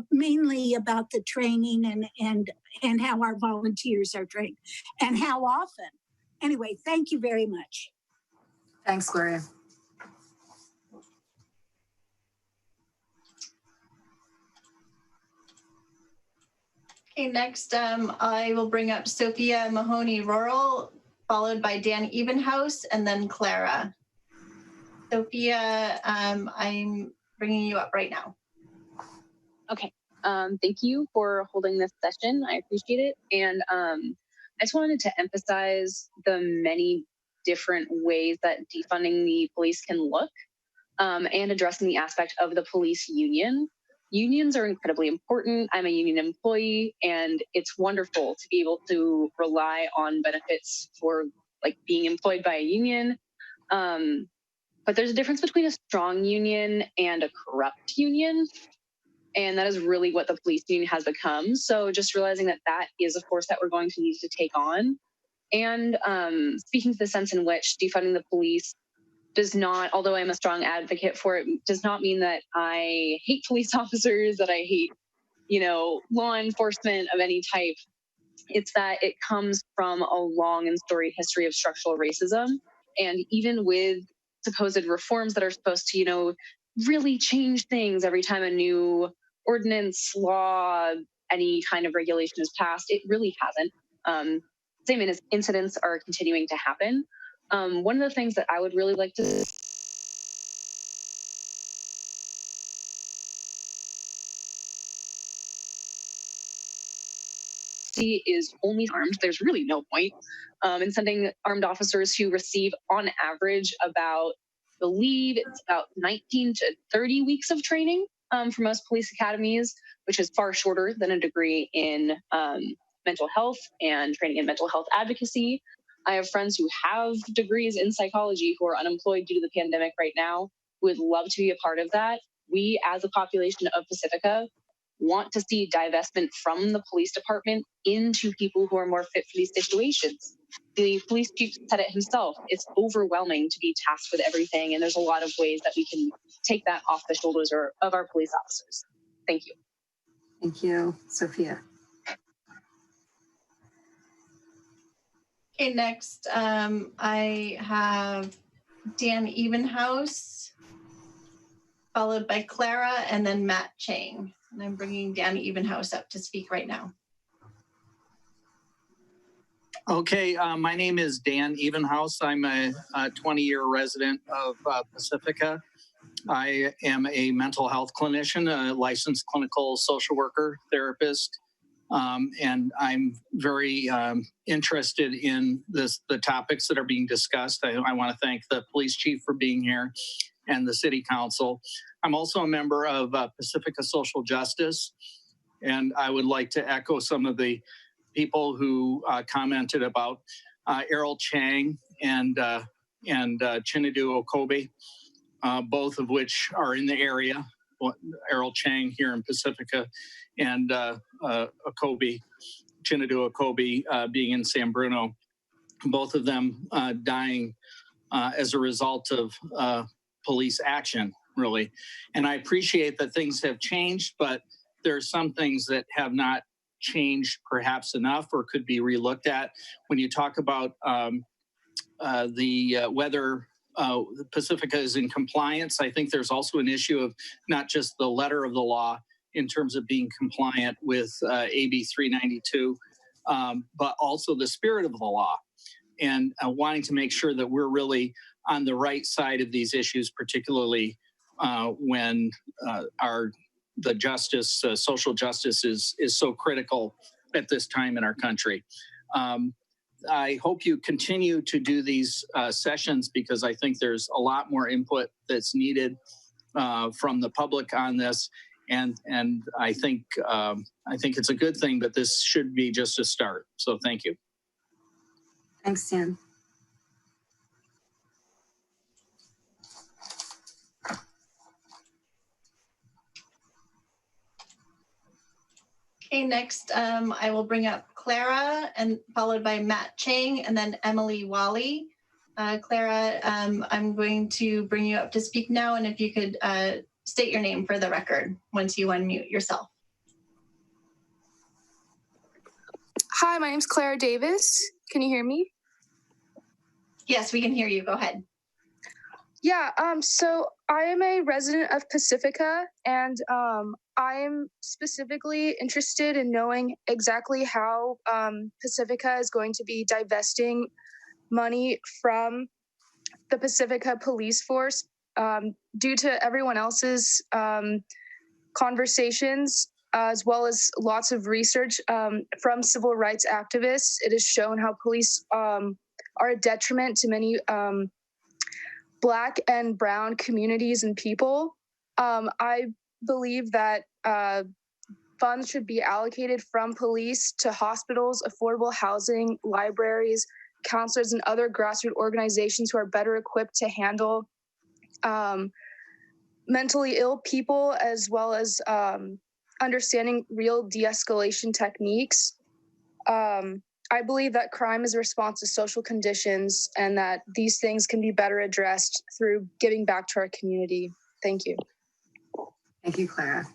mainly about the training and how our volunteers are trained and how often. Anyway, thank you very much. Thanks, Gloria. Okay, next I will bring up Sophia Mahoney Rural, followed by Dan Evenhouse, and then Clara. Sophia, I'm bringing you up right now. Okay. Thank you for holding this session. I appreciate it. And I just wanted to emphasize the many different ways that defunding the police can look and addressing the aspect of the police union. Unions are incredibly important. I'm a union employee, and it's wonderful to be able to rely on benefits for like being employed by a union. But there's a difference between a strong union and a corrupt union. And that is really what the police union has become. So just realizing that that is a force that we're going to need to take on. And speaking to the sense in which defunding the police does not, although I'm a strong advocate for it, does not mean that I hate police officers, that I hate, law enforcement of any type. It's that it comes from a long and storied history of structural racism. And even with supposed reforms that are supposed to, really change things every time a new ordinance, law, any kind of regulation is passed, it really hasn't. Same incidents are continuing to happen. One of the things that I would really like to see is only armed. There's really no point in sending armed officers who receive, on average, I believe it's about 19 to 30 weeks of training for most police academies, which is far shorter than a degree in mental health and training in mental health advocacy. I have friends who have degrees in psychology who are unemployed due to the pandemic right now, who would love to be a part of that. We, as a population of Pacifica, want to see divestment from the police department into people who are more fit for these situations. The police chief said it himself. It's overwhelming to be tasked with everything, and there's a lot of ways that we can take that off the shoulders of our police officers. Thank you. Thank you, Sophia. Okay, next I have Dan Evenhouse, followed by Clara, and then Matt Chang. And I'm bringing Dan Evenhouse up to speak right now. Okay, my name is Dan Evenhouse. I'm a 20-year resident of Pacifica. I am a mental health clinician, a licensed clinical social worker, therapist, and I'm very interested in the topics that are being discussed. I want to thank the police chief for being here and the city council. I'm also a member of Pacifica Social Justice, and I would like to echo some of the people who commented about Errol Chang and Chinadu Okobe. both of which are in the area. Errol Chang here in Pacifica, and Chinadu Okobi being in San Bruno. Both of them dying as a result of police action, really. And I appreciate that things have changed, but there are some things that have not changed perhaps enough or could be relooked at. When you talk about whether Pacifica is in compliance, I think there's also an issue of not just the letter of the law in terms of being compliant with AB 392, but also the spirit of the law, and wanting to make sure that we're really on the right side of these issues, particularly when the justice, social justice is so critical at this time in our country. I hope you continue to do these sessions, because I think there's a lot more input that's needed from the public on this, and I think it's a good thing, but this should be just a start. So thank you. Thanks, Dan. Okay, next I will bring up Clara, and followed by Matt Chang, and then Emily Wally. Clara, I'm going to bring you up to speak now, and if you could state your name for the record once you unmute yourself. Hi, my name's Clara Davis. Can you hear me? Yes, we can hear you. Go ahead. Yeah, so I am a resident of Pacifica, and I am specifically interested in knowing exactly how Pacifica is going to be divesting money from the Pacifica police force due to everyone else's conversations, as well as lots of research from civil rights activists. It has shown how police are a detriment to many Black and brown communities and people. I believe that funds should be allocated from police to hospitals, affordable housing, libraries, counselors, and other grassroots organizations who are better equipped to handle mentally ill people, as well as understanding real de-escalation techniques. I believe that crime is a response to social conditions, and that these things can be better addressed through giving back to our community. Thank you. Thank you, Clara.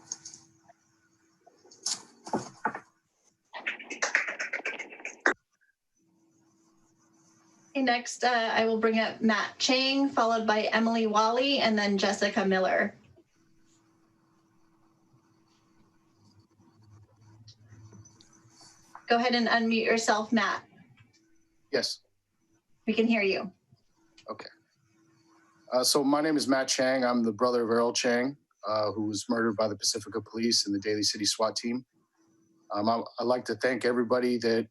Okay, next I will bring up Matt Chang, followed by Emily Wally, and then Jessica Miller. Go ahead and unmute yourself, Matt. Yes. We can hear you. Okay. So my name is Matt Chang. I'm the brother of Errol Chang, who was murdered by the Pacifica Police and the Daly City SWAT team. I'd like to thank everybody that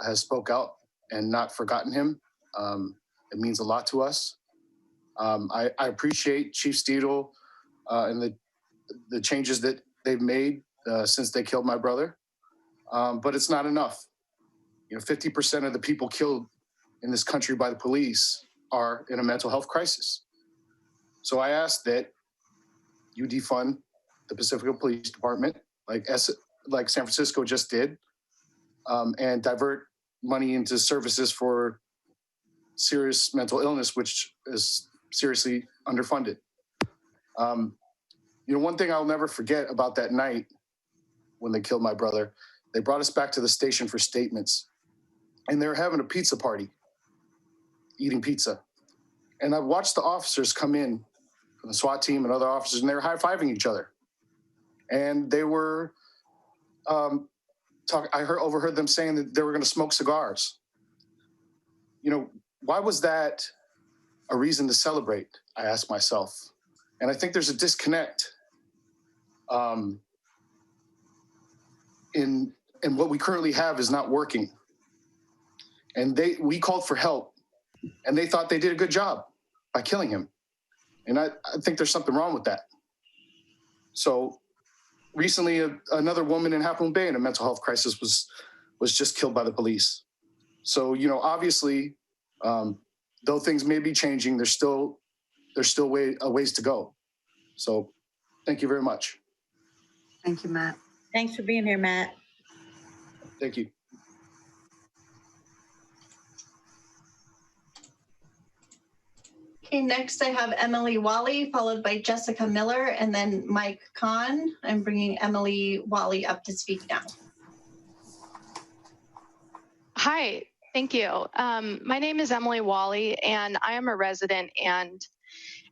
has spoke out and not forgotten him. It means a lot to us. I appreciate Chief Steedle and the changes that they've made since they killed my brother. But it's not enough. 50% of the people killed in this country by the police are in a mental health crisis. So I ask that you defund the Pacifica Police Department, like San Francisco just did, and divert money into services for serious mental illness, which is seriously underfunded. One thing I'll never forget about that night when they killed my brother, they brought us back to the station for statements, and they were having a pizza party, eating pizza. And I watched the officers come in from the SWAT team and other officers, and they were high-fiving each other. And they were, I overheard them saying that they were going to smoke cigars. Why was that a reason to celebrate? I asked myself. And I think there's a disconnect in what we currently have is not working. And we called for help, and they thought they did a good job by killing him. And I think there's something wrong with that. So recently, another woman in Half Moon Bay in a mental health crisis was just killed by the police. So, obviously, though things may be changing, there's still there's still a ways to go. So thank you very much. Thank you, Matt. Thanks for being here, Matt. Thank you. Okay, next I have Emily Wally, followed by Jessica Miller, and then Mike Kahn. I'm bringing Emily Wally up to speak now. Hi, thank you. My name is Emily Wally, and I am a resident and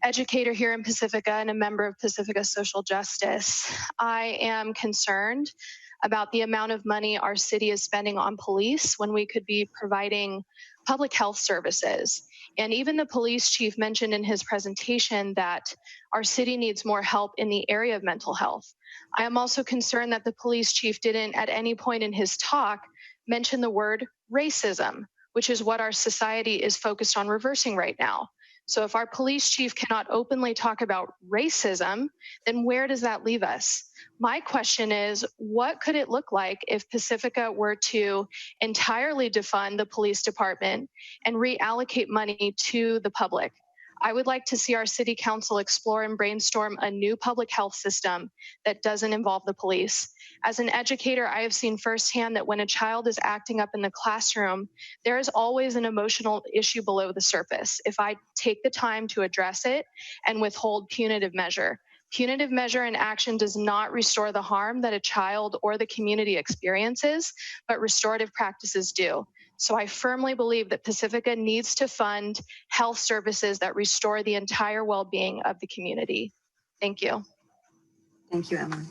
educator here in Pacifica and a member of Pacifica Social Justice. I am concerned about the amount of money our city is spending on police when we could be providing public health services. And even the police chief mentioned in his presentation that our city needs more help in the area of mental health. I am also concerned that the police chief didn't at any point in his talk mention the word racism, which is what our society is focused on reversing right now. So if our police chief cannot openly talk about racism, then where does that leave us? My question is, what could it look like if Pacifica were to entirely defund the police department and reallocate money to the public? I would like to see our city council explore and brainstorm a new public health system that doesn't involve the police. As an educator, I have seen firsthand that when a child is acting up in the classroom, there is always an emotional issue below the surface if I take the time to address it and withhold punitive measure. Punitive measure and action does not restore the harm that a child or the community experiences, but restorative practices do. So I firmly believe that Pacifica needs to fund health services that restore the entire well-being of the community. Thank you. Thank you, Emily.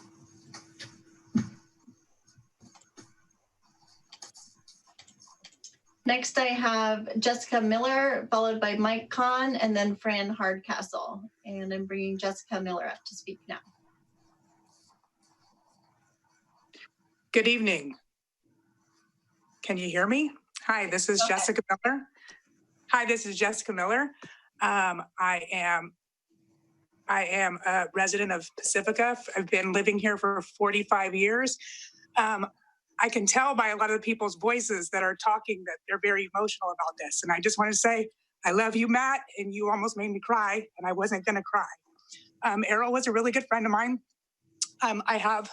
Next, I have Jessica Miller, followed by Mike Kahn, and then Fran Hardcastle. And I'm bringing Jessica Miller up to speak now. Good evening. Can you hear me? Hi, this is Jessica Miller. Hi, this is Jessica Miller. I am a resident of Pacifica. I've been living here for 45 years. I can tell by a lot of the people's voices that are talking that they're very emotional about this. And I just want to say, I love you, Matt, and you almost made me cry, and I wasn't going to cry. Errol was a really good friend of mine. I have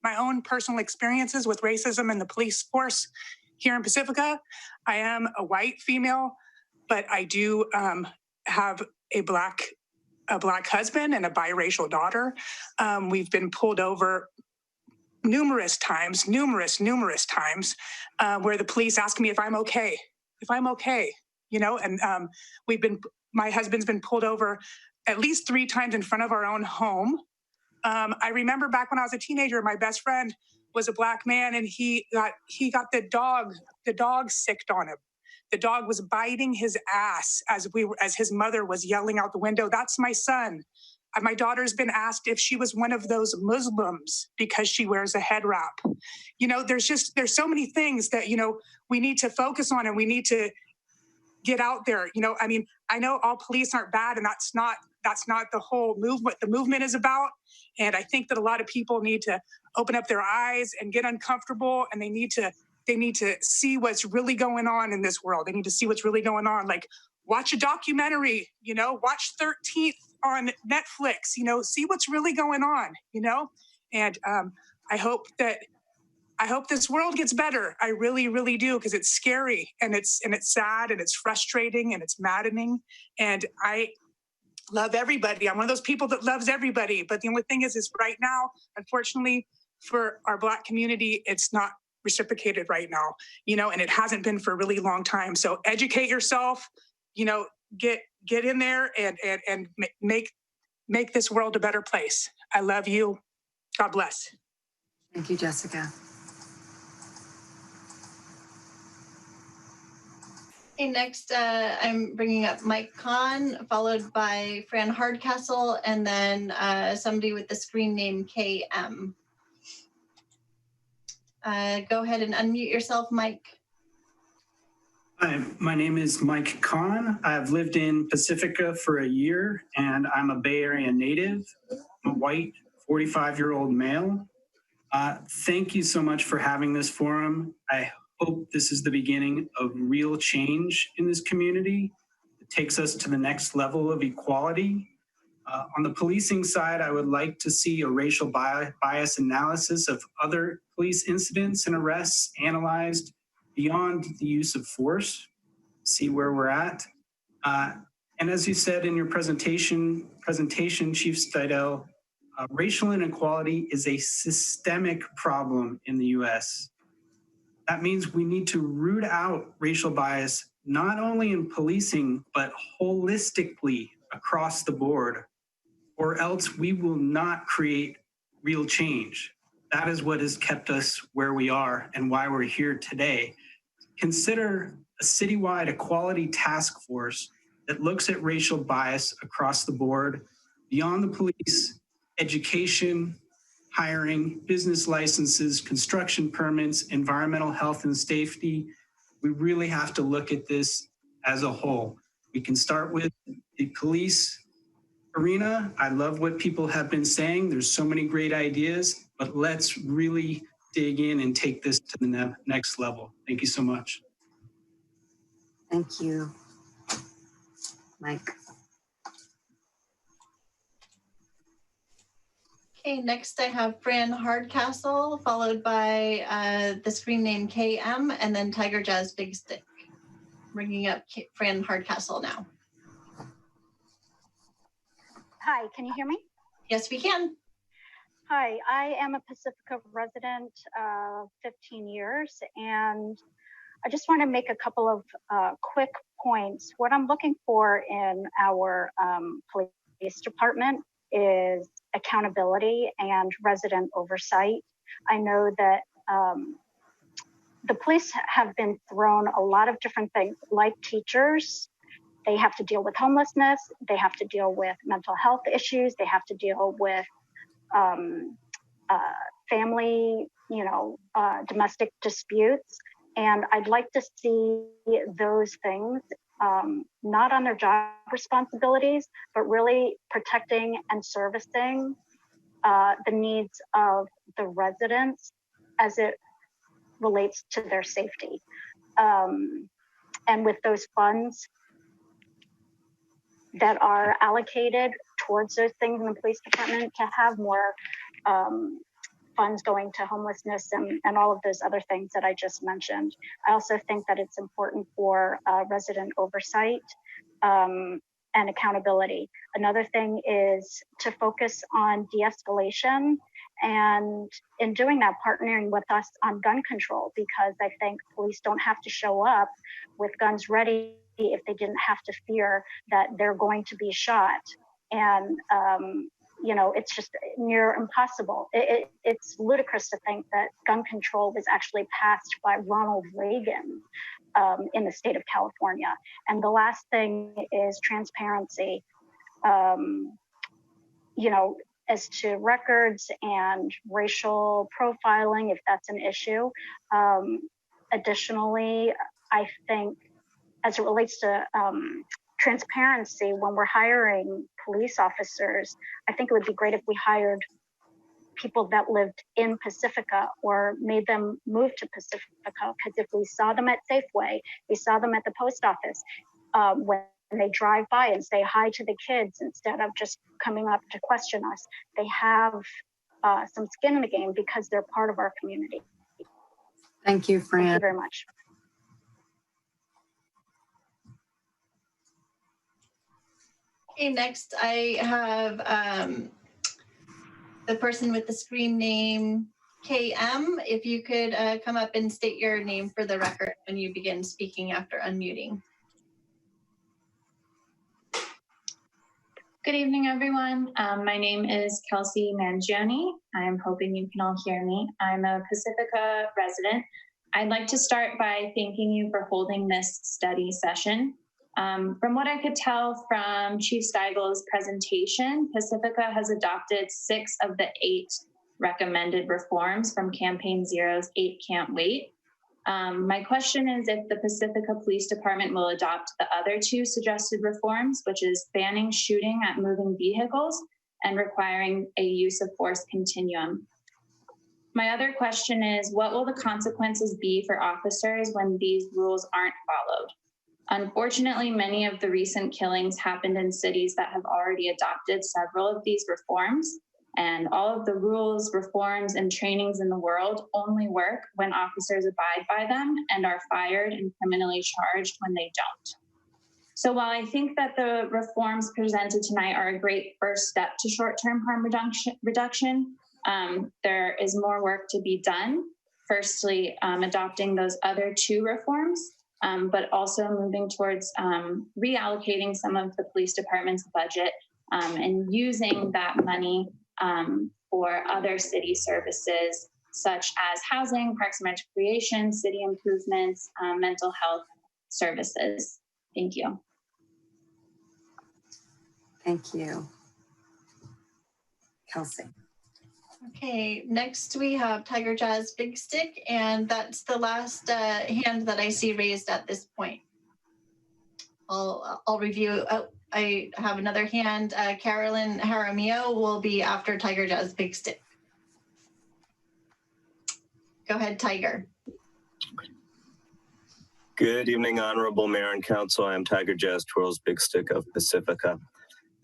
my own personal experiences with racism in the police force here in Pacifica. I am a white female, but I do have a black husband and a biracial daughter. We've been pulled over numerous times, where the police ask me if I'm okay, you know, and my husband's been pulled over at least 3 times in front of our own home. I remember back when I was a teenager, my best friend was a black man, and he got the dog sicked on him. The dog was biting his ass as his mother was yelling out the window, "That's my son." My daughter's been asked if she was one of those Muslims because she wears a head wrap. You know, there's so many things that, you know, we need to focus on, and we need to get out there. You know, I mean, I know all police aren't bad, and that's not the whole movement. The movement is about. And I think that a lot of people need to open up their eyes and get uncomfortable, and they need to see what's really going on in this world. They need to see what's really going on. Like, watch a documentary, you know, watch 13th on Netflix, you know, see what's really going on, you know? And I hope this world gets better. I really, really do, because it's scary, and it's sad, and it's frustrating, and it's maddening. And I love everybody. I'm one of those people that loves everybody. But the only thing is right now, unfortunately, for our Black community, it's not reciprocated right now, you know, and it hasn't been for a really long time. So educate yourself, you know, get in there and make this world a better place. I love you. God bless. Thank you, Jessica. Okay, next I'm bringing up Mike Kahn, followed by Fran Hardcastle, and then somebody with the screen name KM. Go ahead and unmute yourself, Mike. Hi, my name is Mike Kahn. I've lived in Pacifica for a year, and I'm a Bay Area native. I'm a white 45-year-old male. Thank you so much for having this forum. I hope this is the beginning of real change in this community. It takes us to the next level of equality. On the policing side, I would like to see a racial bias analysis of other police incidents and arrests analyzed beyond the use of force, see where we're at. And as you said in your presentation, Chief Steidel, racial inequality is a systemic problem in the US. That means we need to root out racial bias, not only in policing, but holistically across the board, or else we will not create real change. That is what has kept us where we are and why we're here today. Consider a citywide equality task force that looks at racial bias across the board, beyond the police, education, hiring, business licenses, construction permits, environmental health and safety. We really have to look at this as a whole. We can start with the police arena. I love what people have been saying. There's so many great ideas, but let's really dig in and take this to the next level. Thank you so much. Thank you, Mike. Okay, next I have Fran Hardcastle, followed by the screen name KM, and then Tiger Jazz Big Stick. Bringing up Fran Hardcastle now. Hi, can you hear me? Yes, we can. Hi, I am a Pacifica resident of 15 years, and I just want to make a couple of quick points. What I'm looking for in our police department is accountability and resident oversight. I know that the police have been thrown a lot of different things, like teachers. They have to deal with homelessness. They have to deal with mental health issues. They have to deal with family, domestic disputes. And I'd like to see those things not on their job responsibilities, but really protecting and servicing the needs of the residents as it relates to their safety. And with those funds that are allocated towards those things in the police department, to have more funds going to homelessness and all of those other things that I just mentioned. I also think that it's important for resident oversight and accountability. Another thing is to focus on de-escalation, and in doing that, partnering with us on gun control, because I think police don't have to show up with guns ready if they didn't have to fear that they're going to be shot. And it's just near impossible. It's ludicrous to think that gun control was actually passed by Ronald Reagan in the state of California. And the last thing is transparency. As to records and racial profiling, if that's an issue. Additionally, I think as it relates to transparency, when we're hiring police officers, I think it would be great if we hired people that lived in Pacifica or made them move to Pacifica, because if we saw them at Safeway, we saw them at the post office, when they drive by and say hi to the kids instead of just coming up to question us, they have some skin in the game because they're part of our community. Thank you, Fran. Thank you very much. Okay, next I have the person with the screen name KM. If you could come up and state your name for the record when you begin speaking after unmuting. Good evening, everyone. My name is Kelsey Mangione. I'm hoping you can all hear me. I'm a Pacifica resident. I'd like to start by thanking you for holding this study session. From what I could tell from Chief Steigel's presentation, Pacifica has adopted 6 of the 8 recommended reforms from Campaign Zero's 8 Can't Wait. My question is if the Pacifica Police Department will adopt the other 2 suggested reforms, which is banning shooting at moving vehicles and requiring a use of force continuum. My other question is, what will the consequences be for officers when these rules aren't followed? Unfortunately, many of the recent killings happened in cities that have already adopted several of these reforms. And all of the rules, reforms, and trainings in the world only work when officers abide by them and are fired and criminally charged when they don't. So while I think that the reforms presented tonight are a great first step to short-term harm reduction, there is more work to be done. Firstly, adopting those other two reforms, but also moving towards reallocating some of the police department's budget and using that money for other city services, such as housing, parks and recreation, city improvements, mental health services. Thank you. Thank you. Kelsey. Okay, next we have Tiger Jazz Big Stick, and that's the last hand that I see raised at this point. I'll review. Oh, I have another hand. Carolyn Jaramillo will be after Tiger Jazz Big Stick. Go ahead, Tiger. Good evening, Honorable Mayor and Council. I am Tiger Jazz Twirls Big Stick of Pacifica.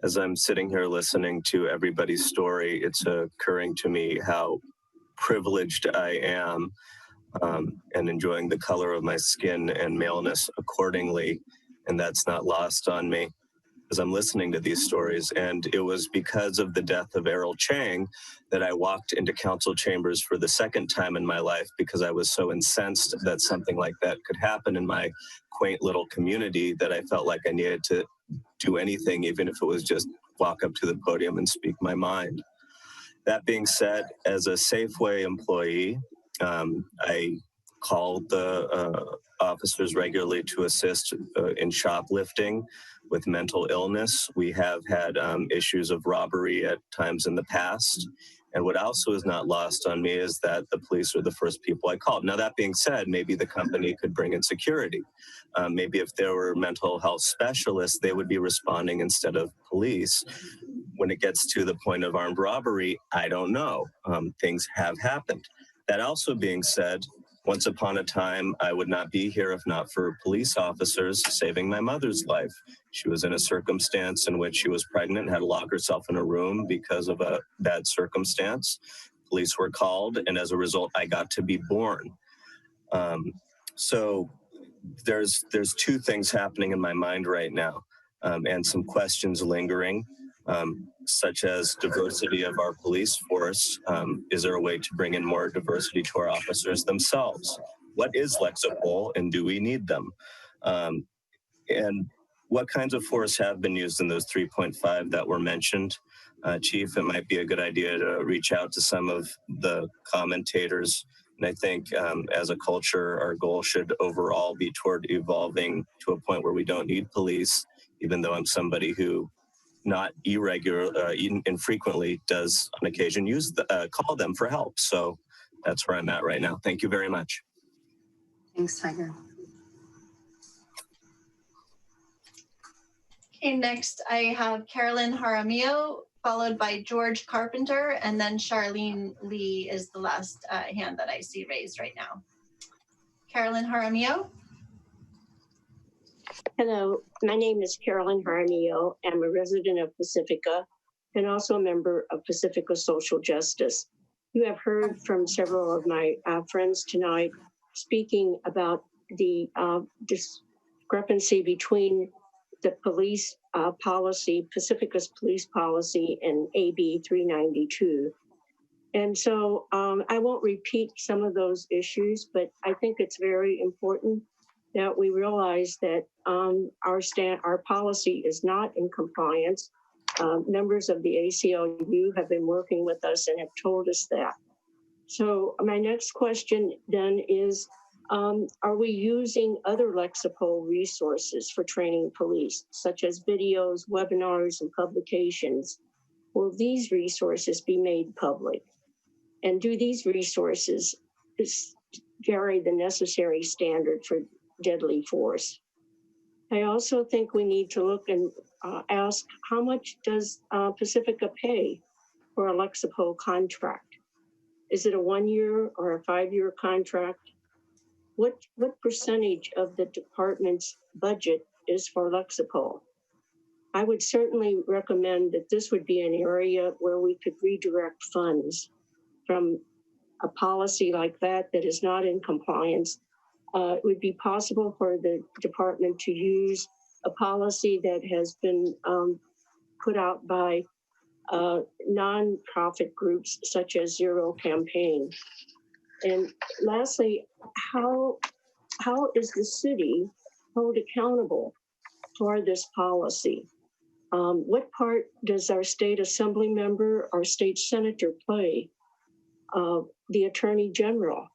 As I'm sitting here listening to everybody's story, it's occurring to me how privileged I am and enjoying the color of my skin and maleness accordingly. And that's not lost on me as I'm listening to these stories. And it was because of the death of Errol Chang that I walked into council chambers for the second time in my life, because I was so incensed that something like that could happen in my quaint little community that I felt like I needed to do anything, even if it was just walk up to the podium and speak my mind. That being said, as a Safeway employee, I called the officers regularly to assist in shoplifting with mental illness. We have had issues of robbery at times in the past. And what also is not lost on me is that the police are the first people I called. Now, that being said, maybe the company could bring in security. Maybe if there were mental health specialists, they would be responding instead of police. When it gets to the point of armed robbery, I don't know. Things have happened. That also being said, once upon a time, I would not be here if not for police officers saving my mother's life. She was in a circumstance in which she was pregnant and had to lock herself in a room because of a bad circumstance. Police were called, and as a result, I got to be born. So there's two things happening in my mind right now, and some questions lingering, such as diversity of our police force. Is there a way to bring in more diversity to our officers themselves? What is Lexipol, and do we need them? And what kinds of force have been used in those 3.5 that were mentioned? Chief, it might be a good idea to reach out to some of the commentators. And I think as a culture, our goal should overall be toward evolving to a point where we don't need police, even though I'm somebody who not infrequently does on occasion call them for help. So that's where I'm at right now. Thank you very much. Thanks, Tiger. Okay, next I have Carolyn Jaramillo, followed by George Carpenter, and then Charlene Lee is the last hand that I see raised right now. Carolyn Jaramillo. Hello, my name is Carolyn Jaramillo. I'm a resident of Pacifica and also a member of Pacifica Social Justice. You have heard from several of my friends tonight speaking about the discrepancy between the police policy, Pacifica's police policy, and AB 392. And so I won't repeat some of those issues, but I think it's very important that we realize that our policy is not in compliance. Members of the ACLU have been working with us and have told us that. So my next question then is, are we using other Lexipol resources for training police, such as videos, webinars, and publications? Will these resources be made public? And do these resources carry the necessary standard for deadly force? I also think we need to look and ask, how much does Pacifica pay for a Lexipol contract? Is it a 1-year or a 5-year contract? what percentage of the department's budget is for Lexipol? I would certainly recommend that this would be an area where we could redirect funds from a policy like that is not in compliance. It would be possible for the department to use a policy that has been put out by non-profit groups such as Zero Campaign. And lastly, how is the city held accountable for this policy? What part does our state assembly member or state senator play? The attorney general,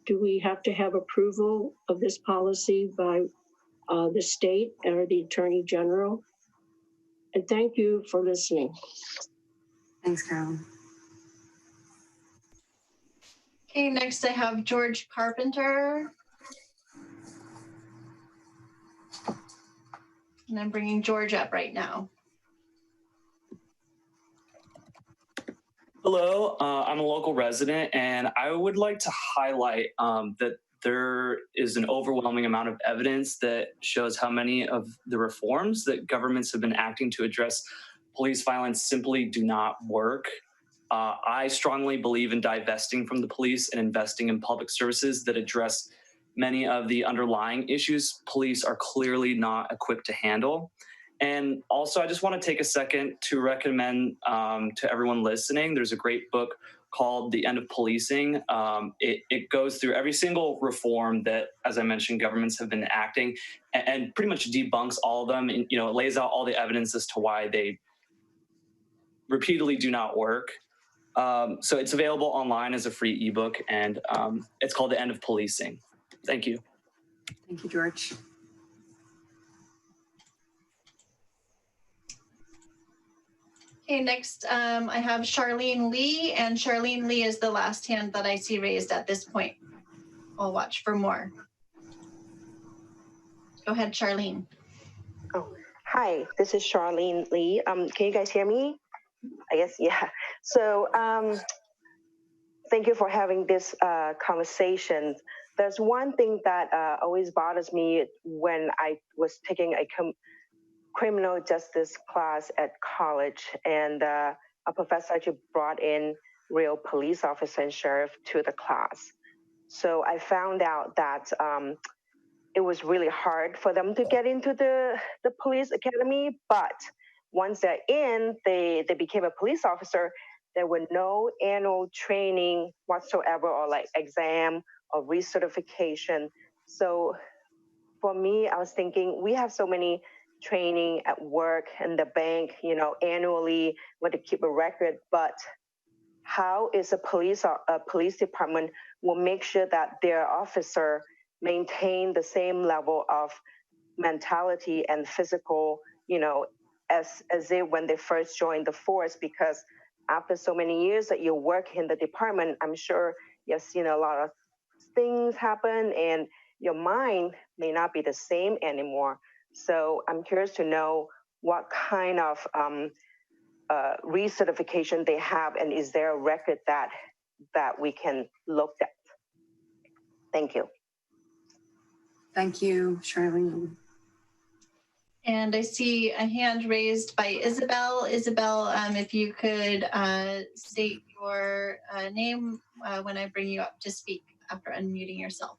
do we have to have approval of this policy by the state or the attorney general? And thank you for listening. Thanks, Carolyn. Okay, next I have George Carpenter. And I'm bringing George up right now. Hello, I'm a local resident, and I would like to highlight that there is an overwhelming amount of evidence that shows how many of the reforms that governments have been acting to address police violence simply do not work. I strongly believe in divesting from the police and investing in public services that address many of the underlying issues police are clearly not equipped to handle. And also, I just want to take a second to recommend to everyone listening, there's a great book called The End of Policing. It goes through every single reform that, as I mentioned, governments have been acting and pretty much debunks all of them. And, it lays out all the evidence as to why they repeatedly do not work. So it's available online as a free ebook, and it's called The End of Policing. Thank you. Thank you, George. Okay, next I have Charlene Lee, and Charlene Lee is the last hand that I see raised at this point. I'll watch for more. Go ahead, Charlene. Oh, hi, this is Charlene Lee. Can you guys hear me? I guess, yeah. So thank you for having this conversation. There's one thing that always bothers me when I was taking a criminal justice class at college, and a professor actually brought in real police officer and sheriff to the class. So I found out that it was really hard for them to get into the police academy, but once they're in, they became a police officer. There were no annual training whatsoever, or like exam or recertification. So for me, I was thinking, we have so many training at work and the bank, annually, want to keep a record, but how is a police department will make sure that their officer maintain the same level of mentality and physical, as they when they first joined the force? Because after so many years that you work in the department, I'm sure you've seen a lot of things happen, and your mind may not be the same anymore. So I'm curious to know what kind of recertification they have, and is there a record that we can look at? Thank you. Thank you, Charlene. And I see a hand raised by Isabel. Isabel, if you could state your name when I bring you up to speak after unmuting yourself.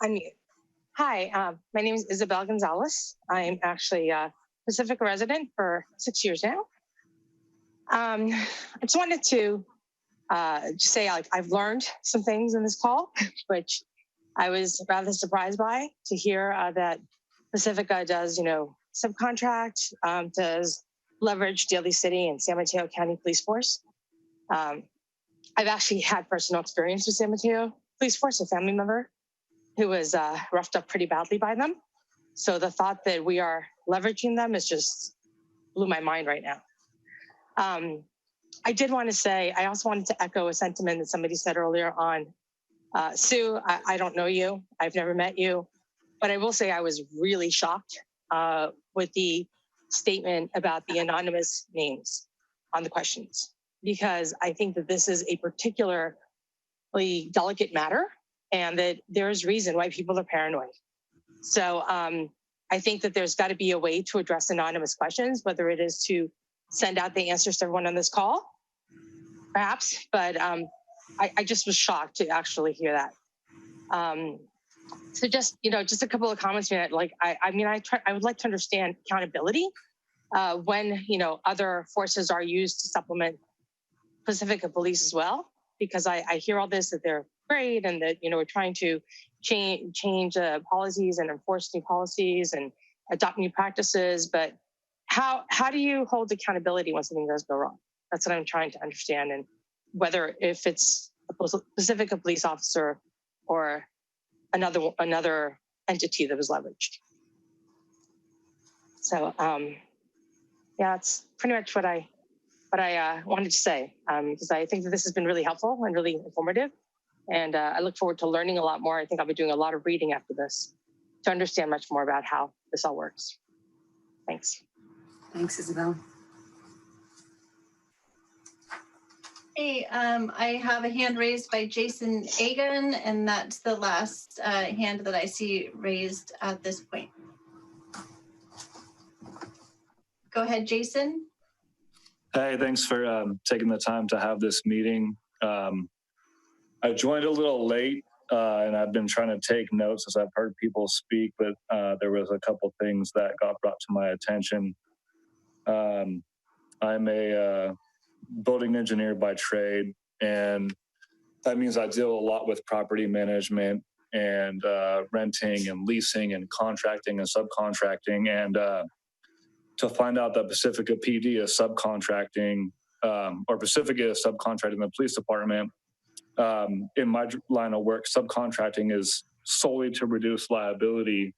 Unmute. Hi, my name is Isabel Gonzalez. I'm actually a Pacifica resident for 6 years now. I just wanted to just say I've learned some things in this call, which I was rather surprised by, to hear that Pacifica does, subcontract, does leverage Daly City and San Mateo County Police Force. I've actually had personal experience with San Mateo Police Force, a family member who was roughed up pretty badly by them. So the thought that we are leveraging them is just blew my mind right now. I did want to say, I also wanted to echo a sentiment that somebody said earlier on. Sue, I don't know you. I've never met you. But I will say I was really shocked with the statement about the anonymous names on the questions, because I think that this is a particular delicate matter, and that there's reason why people are paranoid. So I think that there's got to be a way to address anonymous questions, whether it is to send out the answers to everyone on this call, perhaps, but I just was shocked to actually hear that. So just, just a couple of comments. I would like to understand accountability when, other forces are used to supplement Pacifica Police as well, because I hear all this, that they're great and that, we're trying to change policies and enforce new policies and adopt new practices. But how do you hold accountability when something does go wrong? That's what I'm trying to understand. And whether if it's a Pacifica police officer or another entity that was leveraged. So yeah, it's pretty much what I wanted to say, because I think that this has been really helpful and really informative. And I look forward to learning a lot more. I think I'll be doing a lot of reading after this to understand much more about how this all works. Thanks. Thanks, Isabel. Hey, I have a hand raised by Jason Agan, and that's the last hand that I see raised at this point. Go ahead, Jason. Hey, thanks for taking the time to have this meeting. I joined a little late, and I've been trying to take notes as I've heard people speak, but there was a couple things that got brought to my attention. I'm a building engineer by trade, and that means I deal a lot with property management and renting and leasing and contracting and subcontracting. And to find out that Pacifica PD is subcontracting, or Pacifica is subcontracting the police department, in my line of work, subcontracting is solely to reduce liability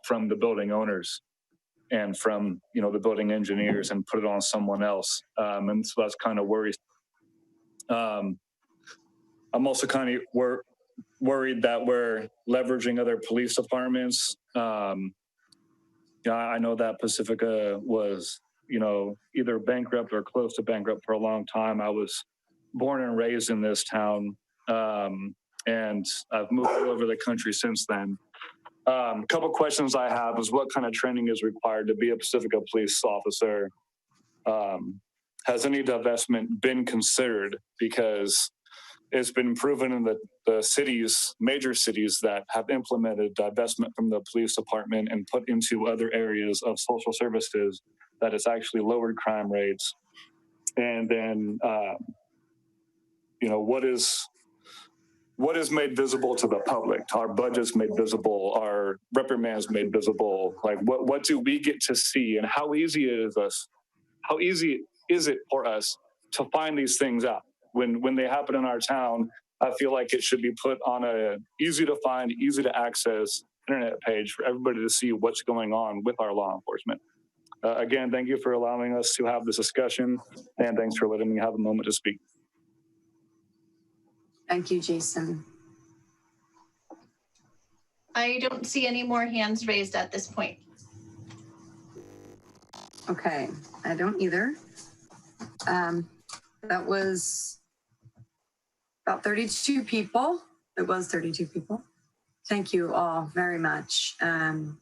from the building owners and from the building engineers and put it on someone else. And so that's kind of worrisome. I'm also kind of worried that we're leveraging other police departments. I know that Pacifica was, either bankrupt or close to bankrupt for a long time. I was born and raised in this town, and I've moved all over the country since then. A couple questions I have is what kind of training is required to be a Pacifica police officer? Has any divestment been considered? Because it's been proven in the cities, major cities that have implemented divestment from the police department and put into other areas of social services that it's actually lowered crime rates. And then, what is made visible to the public? Our budgets made visible, our reprimands made visible. Like what do we get to see, and how easy is it for us to find these things out? When they happen in our town, I feel like it should be put on a easy to find, easy to access internet page for everybody to see what's going on with our law enforcement. Again, thank you for allowing us to have this discussion, and thanks for letting me have a moment to speak. Thank you, Jason. I don't see any more hands raised at this point. Okay, I don't either. That was about 32 people. It was 32 people. Thank you all very much. I'm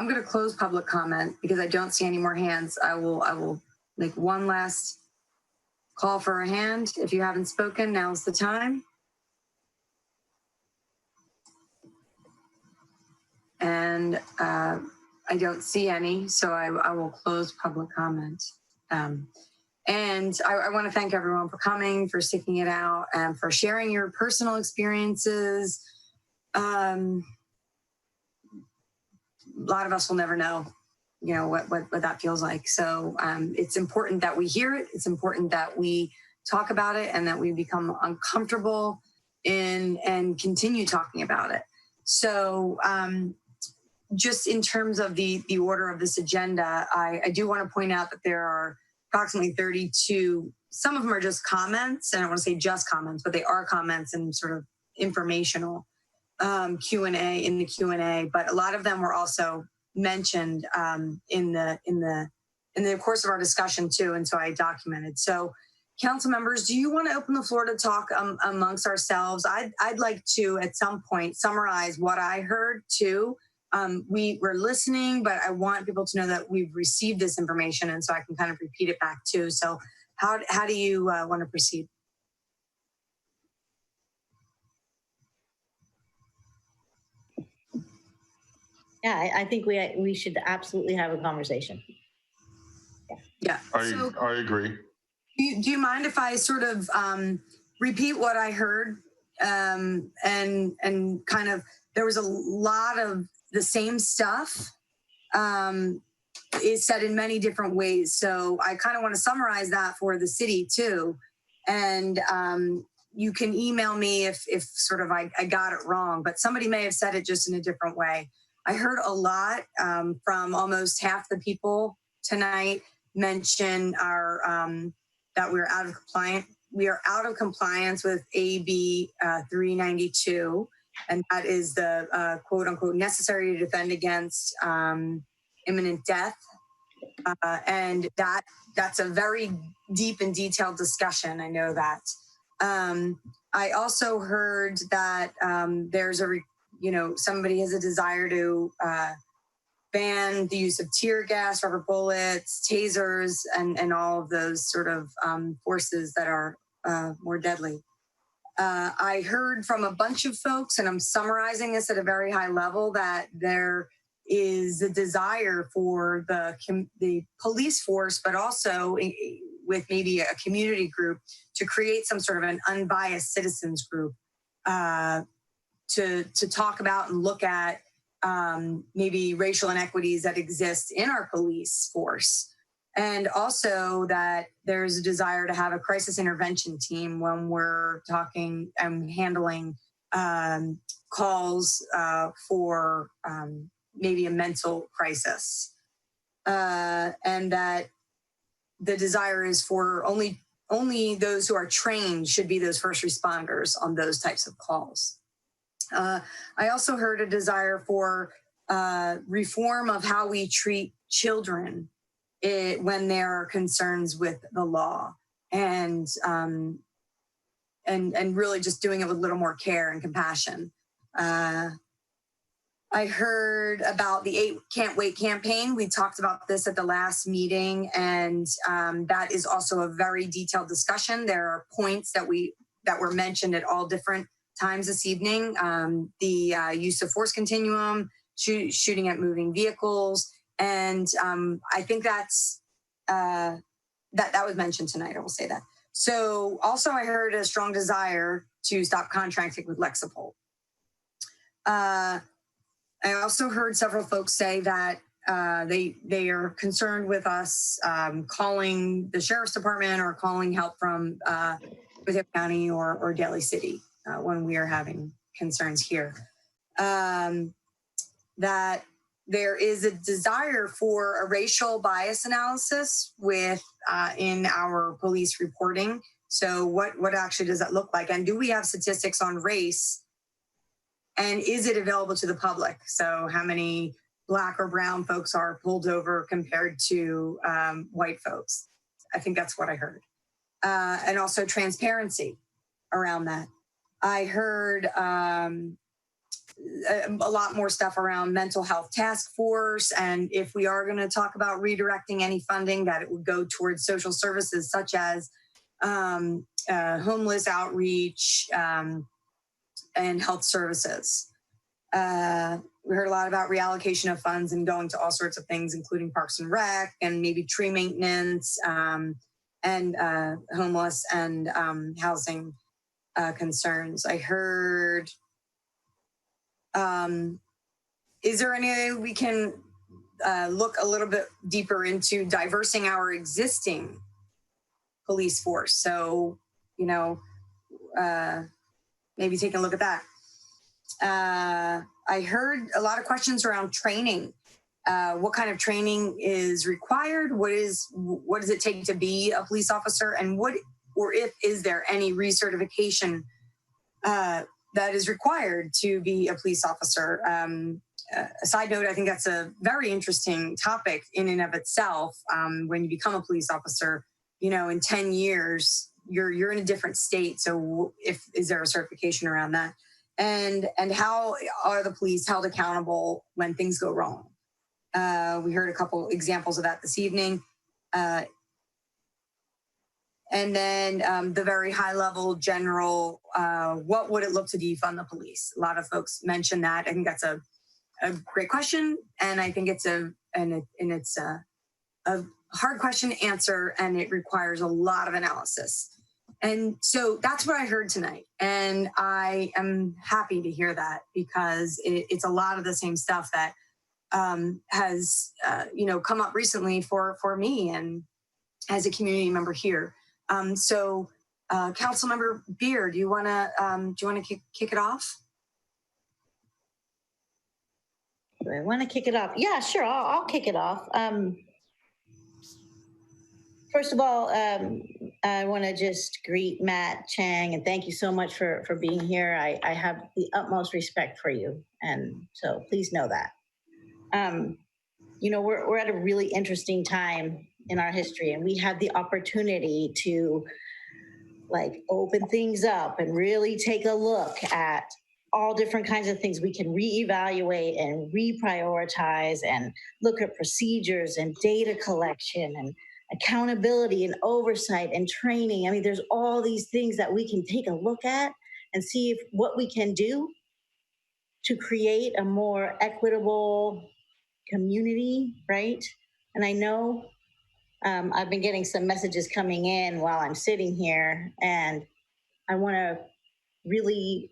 going to close public comment because I don't see any more hands. I will make one last call for a hand. If you haven't spoken, now's the time. And I don't see any, so I will close public comment. And I want to thank everyone for coming, for sticking it out, and for sharing your personal experiences. A lot of us will never know, what that feels like. So it's important that we hear it. It's important that we talk about it and that we become uncomfortable and continue talking about it. So just in terms of the order of this agenda, I do want to point out that there are approximately 32. Some of them are just comments, and I don't want to say just comments, but they are comments and sort of informational Q&A in the Q&A. But a lot of them were also mentioned in the course of our discussion too, and so I documented. So council members, do you want to open the floor to talk amongst ourselves? I'd like to, at some point, summarize what I heard too. We're listening, but I want people to know that we've received this information, and so I can kind of repeat it back too. So how do you want to proceed? Yeah, I think we should absolutely have a conversation. Yeah. I agree. Do you mind if I sort of repeat what I heard? And kind of, there was a lot of the same stuff is said in many different ways. So I kind of want to summarize that for the city too. And you can email me if sort of I got it wrong, but somebody may have said it just in a different way. I heard a lot from almost half the people tonight mention our that we're out of compliance. We are out of compliance with AB 392, and that is the quote unquote necessary to defend against imminent death. And that's a very deep and detailed discussion. I know that. I also heard that there's somebody has a desire to ban the use of tear gas, rubber bullets, tasers, and all of those sort of forces that are more deadly. I heard from a bunch of folks, and I'm summarizing this at a very high level, that there is a desire for the police force, but also with maybe a community group, to create some sort of an unbiased citizens group to talk about and look at maybe racial inequities that exist in our police force. And also that there's a desire to have a crisis intervention team when we're talking and handling calls for maybe a mental crisis. And that the desire is for only those who are trained should be those first responders on those types of calls. I also heard a desire for reform of how we treat children when there are concerns with the law, and really just doing it with a little more care and compassion. I heard about the 8 Can't Wait campaign. We talked about this at the last meeting, and that is also a very detailed discussion. There are points that were mentioned at all different times this evening. The use of force continuum, shooting at moving vehicles, and I think that's that was mentioned tonight. I will say that. So also I heard a strong desire to stop contracting with Lexipol. I also heard several folks say that they are concerned with us calling the sheriff's department or calling help from Pacifica County or Daly City when we are having concerns here. That there is a desire for a racial bias analysis in our police reporting. So what actually does that look like? And do we have statistics on race? And is it available to the public? So how many Black or brown folks are pulled over compared to white folks? I think that's what I heard. And also transparency around that. I heard a lot more stuff around mental health task force. And if we are going to talk about redirecting any funding, that it would go towards social services such as homeless outreach, and health services. We heard a lot about reallocation of funds and going to all sorts of things, including Parks and Rec and maybe tree maintenance and homeless and housing concerns. I heard, is there any way we can look a little bit deeper into diversing our existing police force? So, maybe taking a look at that. I heard a lot of questions around training. What kind of training is required? What does it take to be a police officer? And is there any recertification that is required to be a police officer? A side note, I think that's a very interesting topic in and of itself. When you become a police officer, in 10 years, you're in a different state. So is there a certification around that? And how are the police held accountable when things go wrong? We heard a couple examples of that this evening. And then the very high level general, what would it look to defund the police? A lot of folks mentioned that. I think that's a great question. And I think it's a hard question to answer, and it requires a lot of analysis. And so that's what I heard tonight. And I am happy to hear that, because it's a lot of the same stuff that has, come up recently for me and as a community member here. So Councilmember Beer, do you want to kick it off? Do I want to kick it off? Yeah, sure. I'll kick it off. First of all, I want to just greet Matt Chang and thank you so much for being here. I have the utmost respect for you, and so please know that. We're at a really interesting time in our history, and we have the opportunity to open things up and really take a look at all different kinds of things we can reevaluate and reprioritize and look at procedures and data collection and accountability and oversight and training. I mean, there's all these things that we can take a look at and see what we can do to create a more equitable community, right? And I know I've been getting some messages coming in while I'm sitting here, and I want to really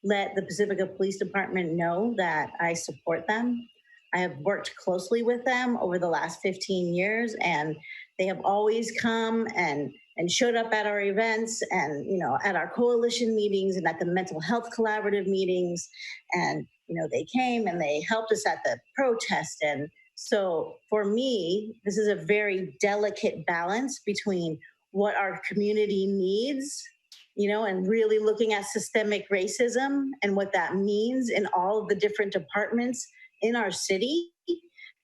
let the Pacifica Police Department know that I support them. I have worked closely with them over the last 15 years, and they have always come and showed up at our events and, at our coalition meetings and at the mental health collaborative meetings. And, they came and they helped us at the protest. And so for me, this is a very delicate balance between what our community needs, and really looking at systemic racism and what that means in all of the different departments in our city.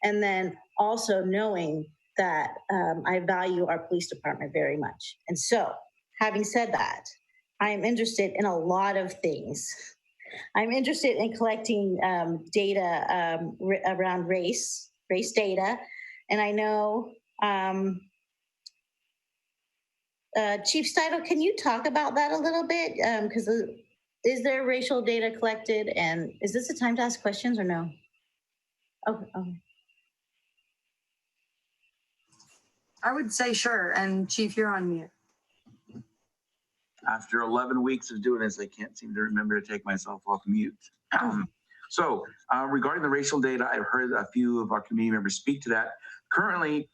And then also knowing that I value our police department very much. And so, having said that, I am interested in a lot of things. I'm interested in collecting data around race data. And I know, Chief Steidel, can you talk about that a little bit? Because is there racial data collected? And is this a time to ask questions or no? Okay. I would say sure. And Chief, you're on mute. After 11 weeks of doing this, I can't seem to remember to take myself off mute. So regarding the racial data, I've heard a few of our community members speak to that. Currently,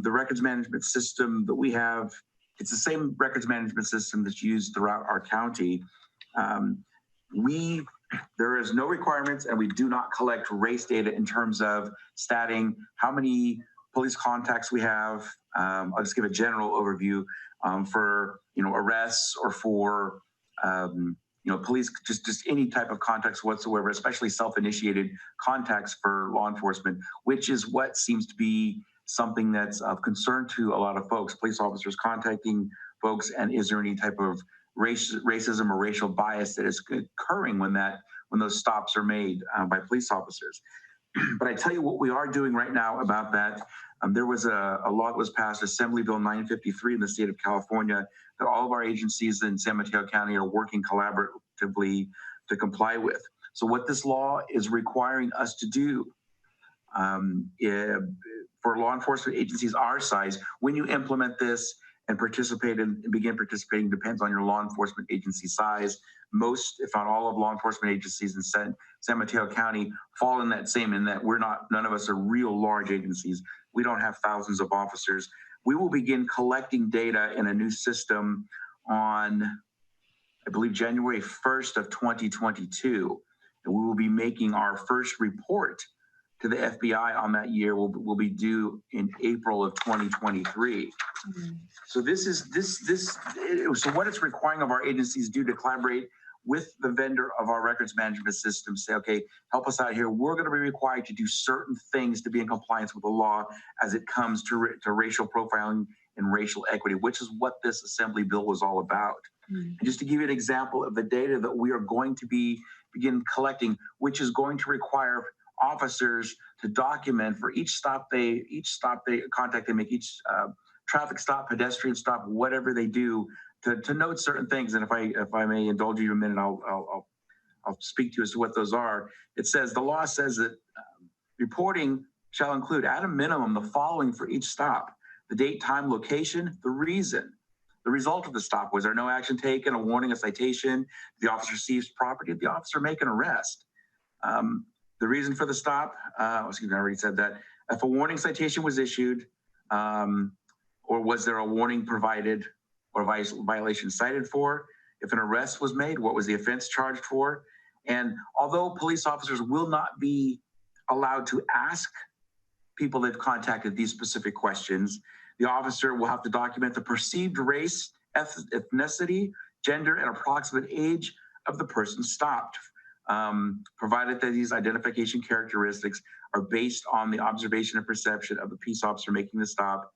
the records management system that we have, it's the same records management system that's used throughout our county. There is no requirements, and we do not collect race data in terms of statting how many police contacts we have. I'll just give a general overview for arrests or for police, just any type of contacts whatsoever, especially self-initiated contacts for law enforcement, which is what seems to be something that's of concern to a lot of folks, police officers contacting folks, and is there any type of racism or racial bias that is occurring when those stops are made by police officers. But I tell you what we are doing right now about that. There was a law that was passed, Assembly Bill 953 in the state of California, that all of our agencies in San Mateo County are working collaboratively to comply with. So what this law is requiring us to do for law enforcement agencies our size, when you implement this and participate and begin participating, depends on your law enforcement agency size. Most, if not all, of law enforcement agencies in San Mateo County fall in that none of us are real large agencies. We don't have thousands of officers. We will begin collecting data in a new system on, I believe, January 1st of 2022. And we will be making our first report to the FBI on that year will be due in April of 2023. Mm-hmm. So so what it's requiring of our agencies to collaborate with the vendor of our records management system, say, okay, help us out here. We're going to be required to do certain things to be in compliance with the law as it comes to racial profiling and racial equity, which is what this assembly bill was all about. And just to give you an example of the data that we are going to begin collecting, which is going to require officers to document for each contact they make, each traffic stop, pedestrian stop, whatever they do, to note certain things. And if I may indulge you a minute, I'll speak to you as to what those are. It says, the law says that reporting shall include at a minimum the following for each stop: the date, time, location, the reason, the result of the stop. Was there no action taken, a warning, a citation? Did the officer seize property? Did the officer make an arrest? The reason for the stop, excuse me, I already said that. If a warning citation was issued, or was there a warning provided or violation cited for? If an arrest was made, what was the offense charged for? And although police officers will not be allowed to ask people they've contacted these specific questions, the officer will have to document the perceived race, ethnicity, gender, and approximate age of the person stopped, provided that these identification characteristics are based on the observation and perception of the peace officer making the stop,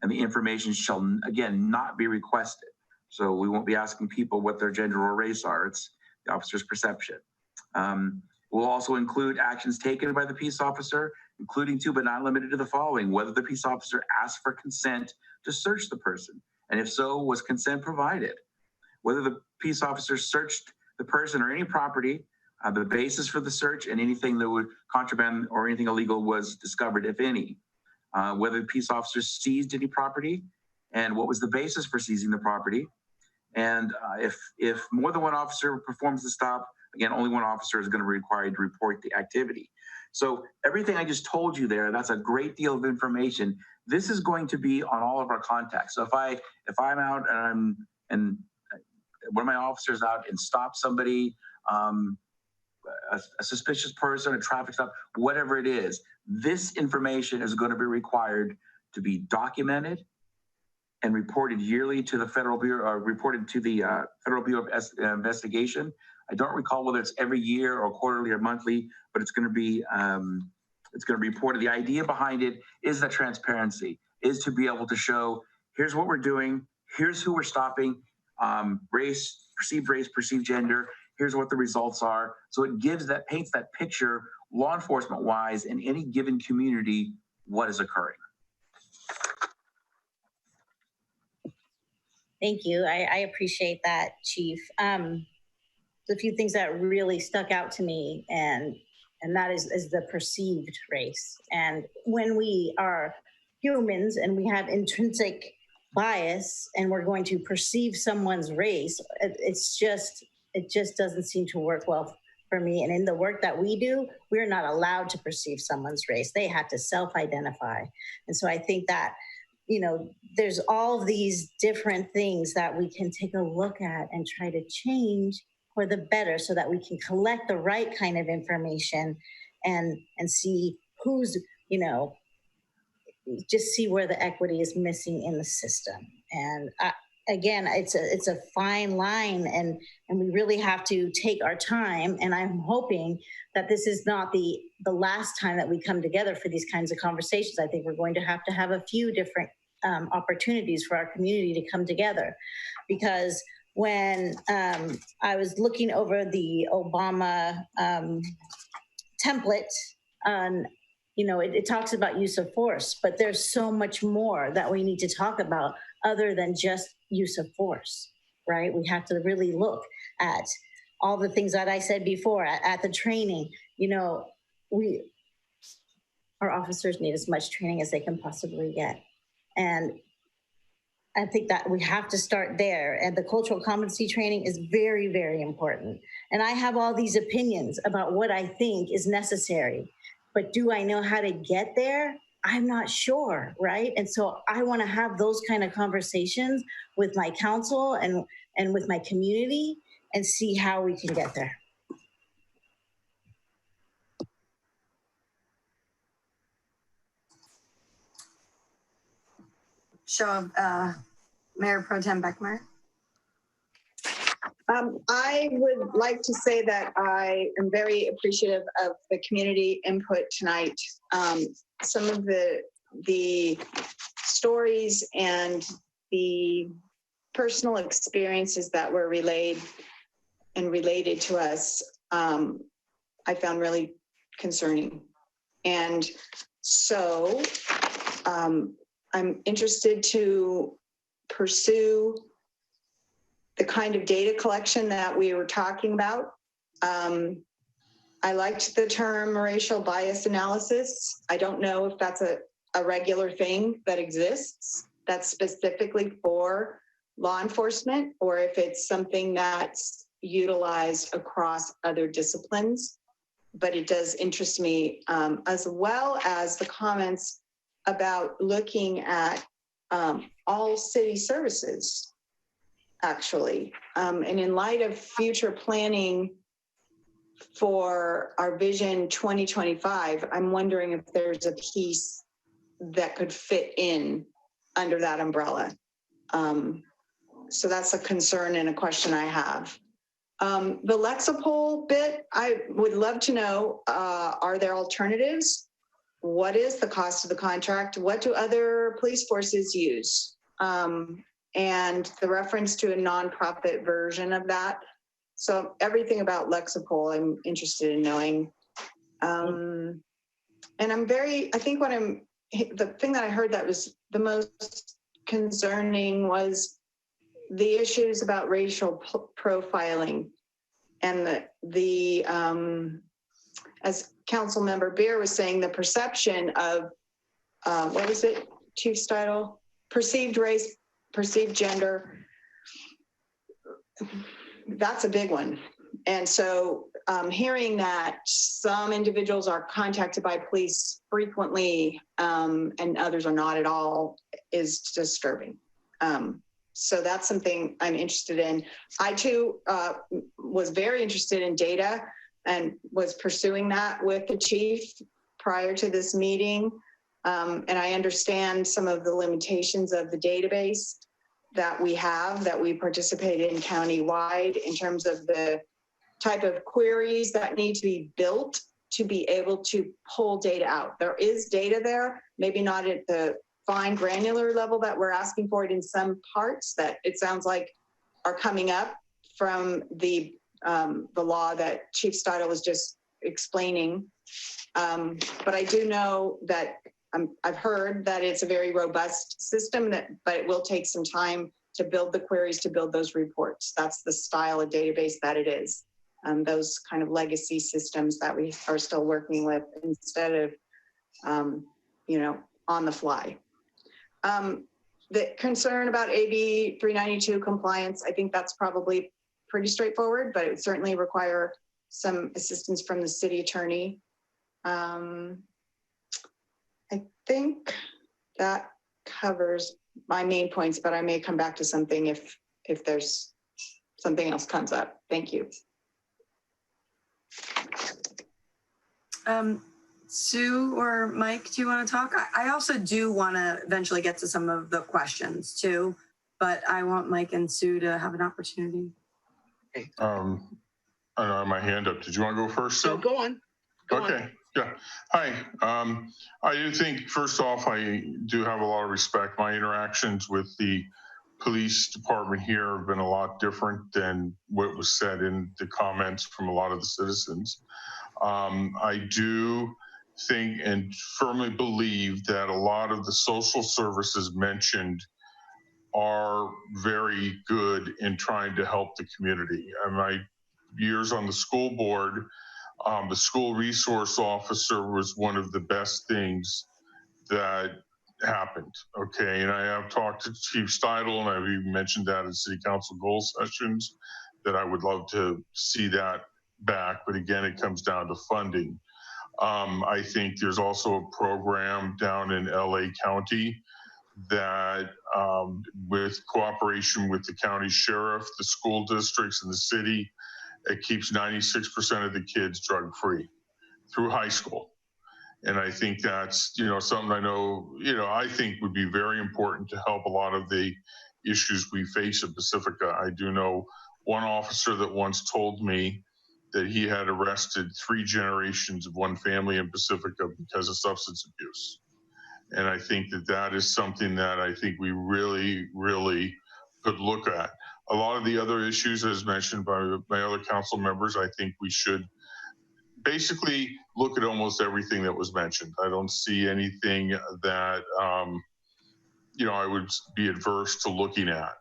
and the information shall, again, not be requested. So we won't be asking people what their gender or race are. It's the officer's perception. We'll also include actions taken by the peace officer, including to but not limited to the following: whether the peace officer asked for consent to search the person, and if so, was consent provided? Whether the peace officer searched the person or any property, the basis for the search, and anything that would contraband or anything illegal was discovered, if any. Whether the peace officer seized any property, and what was the basis for seizing the property. And if more than one officer performs the stop, again, only one officer is going to be required to report the activity. So everything I just told you there, that's a great deal of information. This is going to be on all of our contacts. So if I'm out and one of my officers out and stops somebody, a suspicious person, a traffic stop, whatever it is, this information is going to be required to be documented and reported yearly to the Federal Bureau, reported to the Federal Bureau of Investigation. I don't recall whether it's every year or quarterly or monthly, but it's going to be reported. The idea behind it is the transparency, is to be able to show, here's what we're doing, here's who we're stopping, race, perceived gender, here's what the results are. So it paints that picture, law enforcement wise, in any given community, what is occurring. Thank you. I appreciate that, Chief. The few things that really stuck out to me, and that is the perceived race. And when we are humans and we have intrinsic bias and we're going to perceive someone's race, it just doesn't seem to work well for me. And in the work that we do, we're not allowed to perceive someone's race. They have to self-identify. And so I think that, there's all these different things that we can take a look at and try to change for the better so that we can collect the right kind of information and see who's, just see where the equity is missing in the system. And again, it's a fine line, and we really have to take our time. And I'm hoping that this is not the last time that we come together for these kinds of conversations. I think we're going to have a few different opportunities for our community to come together, because when I was looking over the Obama template on, it talks about use of force, but there's so much more that we need to talk about other than just use of force, right? We have to really look at all the things that I said before, at the training. Our officers need as much training as they can possibly get. And I think that we have to start there. And the cultural competency training is very, very important. And I have all these opinions about what I think is necessary, but do I know how to get there? I'm not sure, right? And so I want to have those kind of conversations with my council and with my community and see how we can get there. Show of Mayor Pro Tem Beckmeyer. I would like to say that I am very appreciative of the community input tonight. Some of the stories and the personal experiences that were relayed and related to us, I found really concerning. And so I'm interested to pursue the kind of data collection that we were talking about. I liked the term racial bias analysis. I don't know if that's a regular thing that exists that's specifically for law enforcement, or if it's something that's utilized across other disciplines. But it does interest me, as well as the comments about looking at all city services, actually. And in light of future planning for our Vision 2025, I'm wondering if there's a piece that could fit in under that umbrella. So that's a concern and a question I have. The Lexipol bit, I would love to know, are there alternatives? What is the cost of the contract? What do other police forces use? And the reference to a nonprofit version of that. So everything about Lexipol, I'm interested in knowing. And I think the thing that I heard that was the most concerning was the issues about racial profiling, and the as Council Member Beer was saying, the perception of what was it, Chief's title? Perceived race, perceived gender. That's a big one. And so hearing that some individuals are contacted by police frequently and others are not at all is disturbing. So that's something I'm interested in. I too was very interested in data and was pursuing that with the chief prior to this meeting. And I understand some of the limitations of the database that we have, that we participate in countywide, in terms of the type of queries that need to be built to be able to pull data out. There is data there, maybe not at the fine granular level that we're asking for it in some parts that it sounds like are coming up from the law that Chief Steidel was just explaining. But I do know that I've heard that it's a very robust system, but it will take some time to build the queries, to build those reports. That's the style of database that it is. Those kind of legacy systems that we are still working with instead of, on the fly. The concern about AB 392 compliance, I think that's probably pretty straightforward, but it would certainly require some assistance from the city attorney. I think that covers my main points, but I may come back to something if there's something else comes up. Thank you. Sue or Mike, do you want to talk? I also do want to eventually get to some of the questions too, but I want Mike and Sue to have an opportunity. I don't have my hand up. Did you want to go first, Sue? No, go on. Okay. Yeah. Hi. I do think, first off, I do have a lot of respect. My interactions with the police department here have been a lot different than what was said in the comments from a lot of the citizens. I do think and firmly believe that a lot of the social services mentioned are very good in trying to help the community. In my years on the school board, the school resource officer was one of the best things that happened. Okay, and I have talked to Chief Steidel, and I've even mentioned that in city council goal sessions, that I would love to see that back. But again, it comes down to funding. I think there's also a program down in LA County that with cooperation with the county sheriff, the school districts, and the city, it keeps 96% of the kids drug-free through high school. And I think that's, something I know, I think would be very important to help a lot of the issues we face in Pacifica. I do know one officer that once told me that he had arrested 3 generations of one family in Pacifica because of substance abuse. And I think that that is something that I think we really, really could look at. A lot of the other issues, as mentioned by my other council members, I think we should basically look at almost everything that was mentioned. I don't see anything that, I would be adverse to looking at.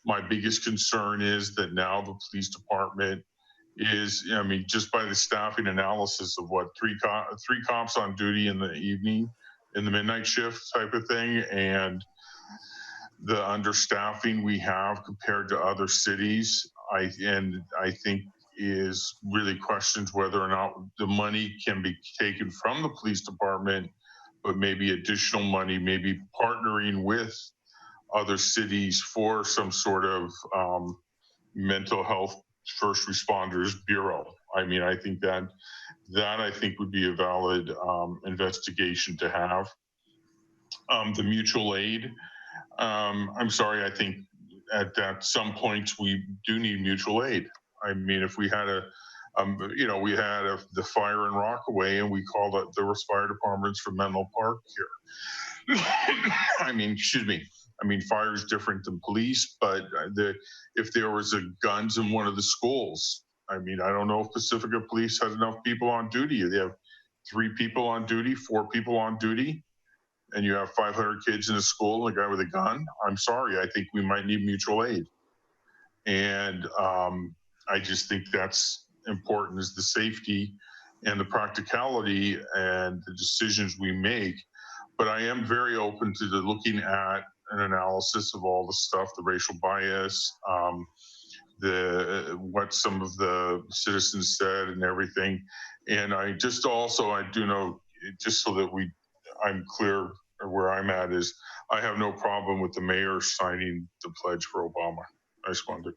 My biggest concern is that now the police department is, just by the staffing analysis of what, three cops on duty in the evening, in the midnight shift type of thing, and the understaffing we have compared to other cities, I think is really questions whether or not the money can be taken from the police department, but maybe additional money, maybe partnering with other cities for some sort of mental health first responders bureau. I think that I think would be a valid investigation to have. The mutual aid, I'm sorry, I think at some points we do need mutual aid. If we had we had the fire in Rockaway and we called it, there was fire departments from Menlo Park here. Excuse me. Fire is different than police, but if there was guns in one of the schools, I don't know if Pacifica Police has enough people on duty. They have 3 people on duty, 4 people on duty, and you have 500 kids in a school and a guy with a gun. I'm sorry, I think we might need mutual aid. And I just think that's important, is the safety and the practicality and the decisions we make. But I am very open to looking at an analysis of all the stuff, the racial bias, what some of the citizens said and everything. And I do know, just so that I'm clear where I'm at, is I have no problem with the mayor signing the pledge for Obama. I just wanted to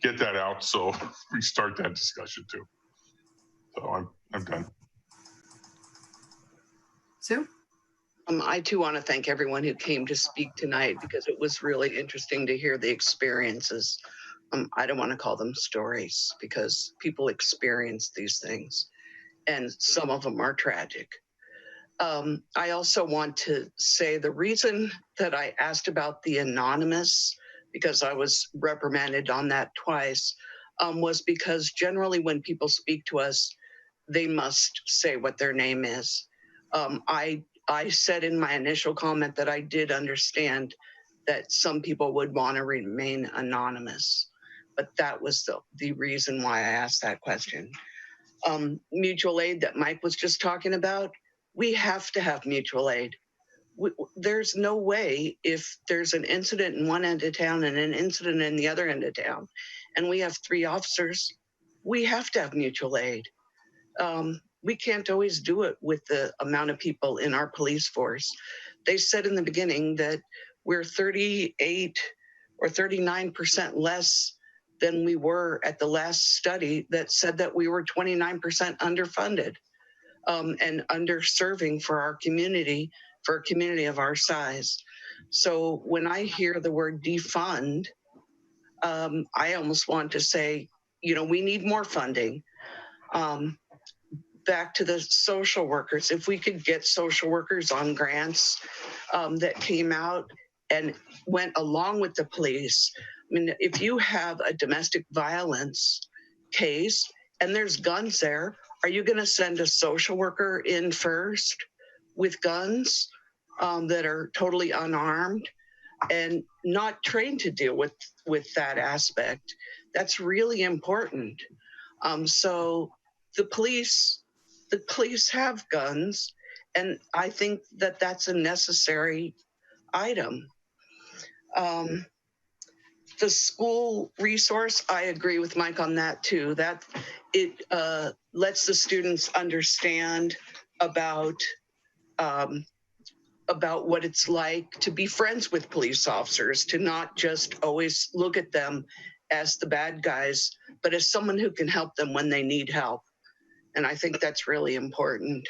get that out so we start that discussion too. So I'm done. Sue? I too want to thank everyone who came to speak tonight, because it was really interesting to hear the experiences. I don't want to call them stories, because people experience these things and some of them are tragic. I also want to say the reason that I asked about the anonymous, because I was reprimanded on that twice, was because generally when people speak to us, they must say what their name is. I said in my initial comment that I did understand that some people would want to remain anonymous, but that was the reason why I asked that question. Mutual aid that Mike was just talking about, we have to have mutual aid. There's no way, if there's an incident in one end of town and an incident in the other end of town, and we have 3 officers, we have to have mutual aid. We can't always do it with the amount of people in our police force. They said in the beginning that we're 38 or 39% less than we were at the last study that said that we were 29% underfunded and underserving for our community, for a community of our size. So when I hear the word defund, I almost want to say, we need more funding. Back to the social workers, if we could get social workers on grants that came out and went along with the police. If you have a domestic violence case and there's guns there, are you going to send a social worker in first with guns that are totally unarmed and not trained to deal with that aspect? That's really important. So the police have guns, and I think that that's a necessary item. The school resource, I agree with Mike on that too. That it lets the students understand about what it's like to be friends with police officers, to not just always look at them as the bad guys, but as someone who can help them when they need help. And I think that's really important.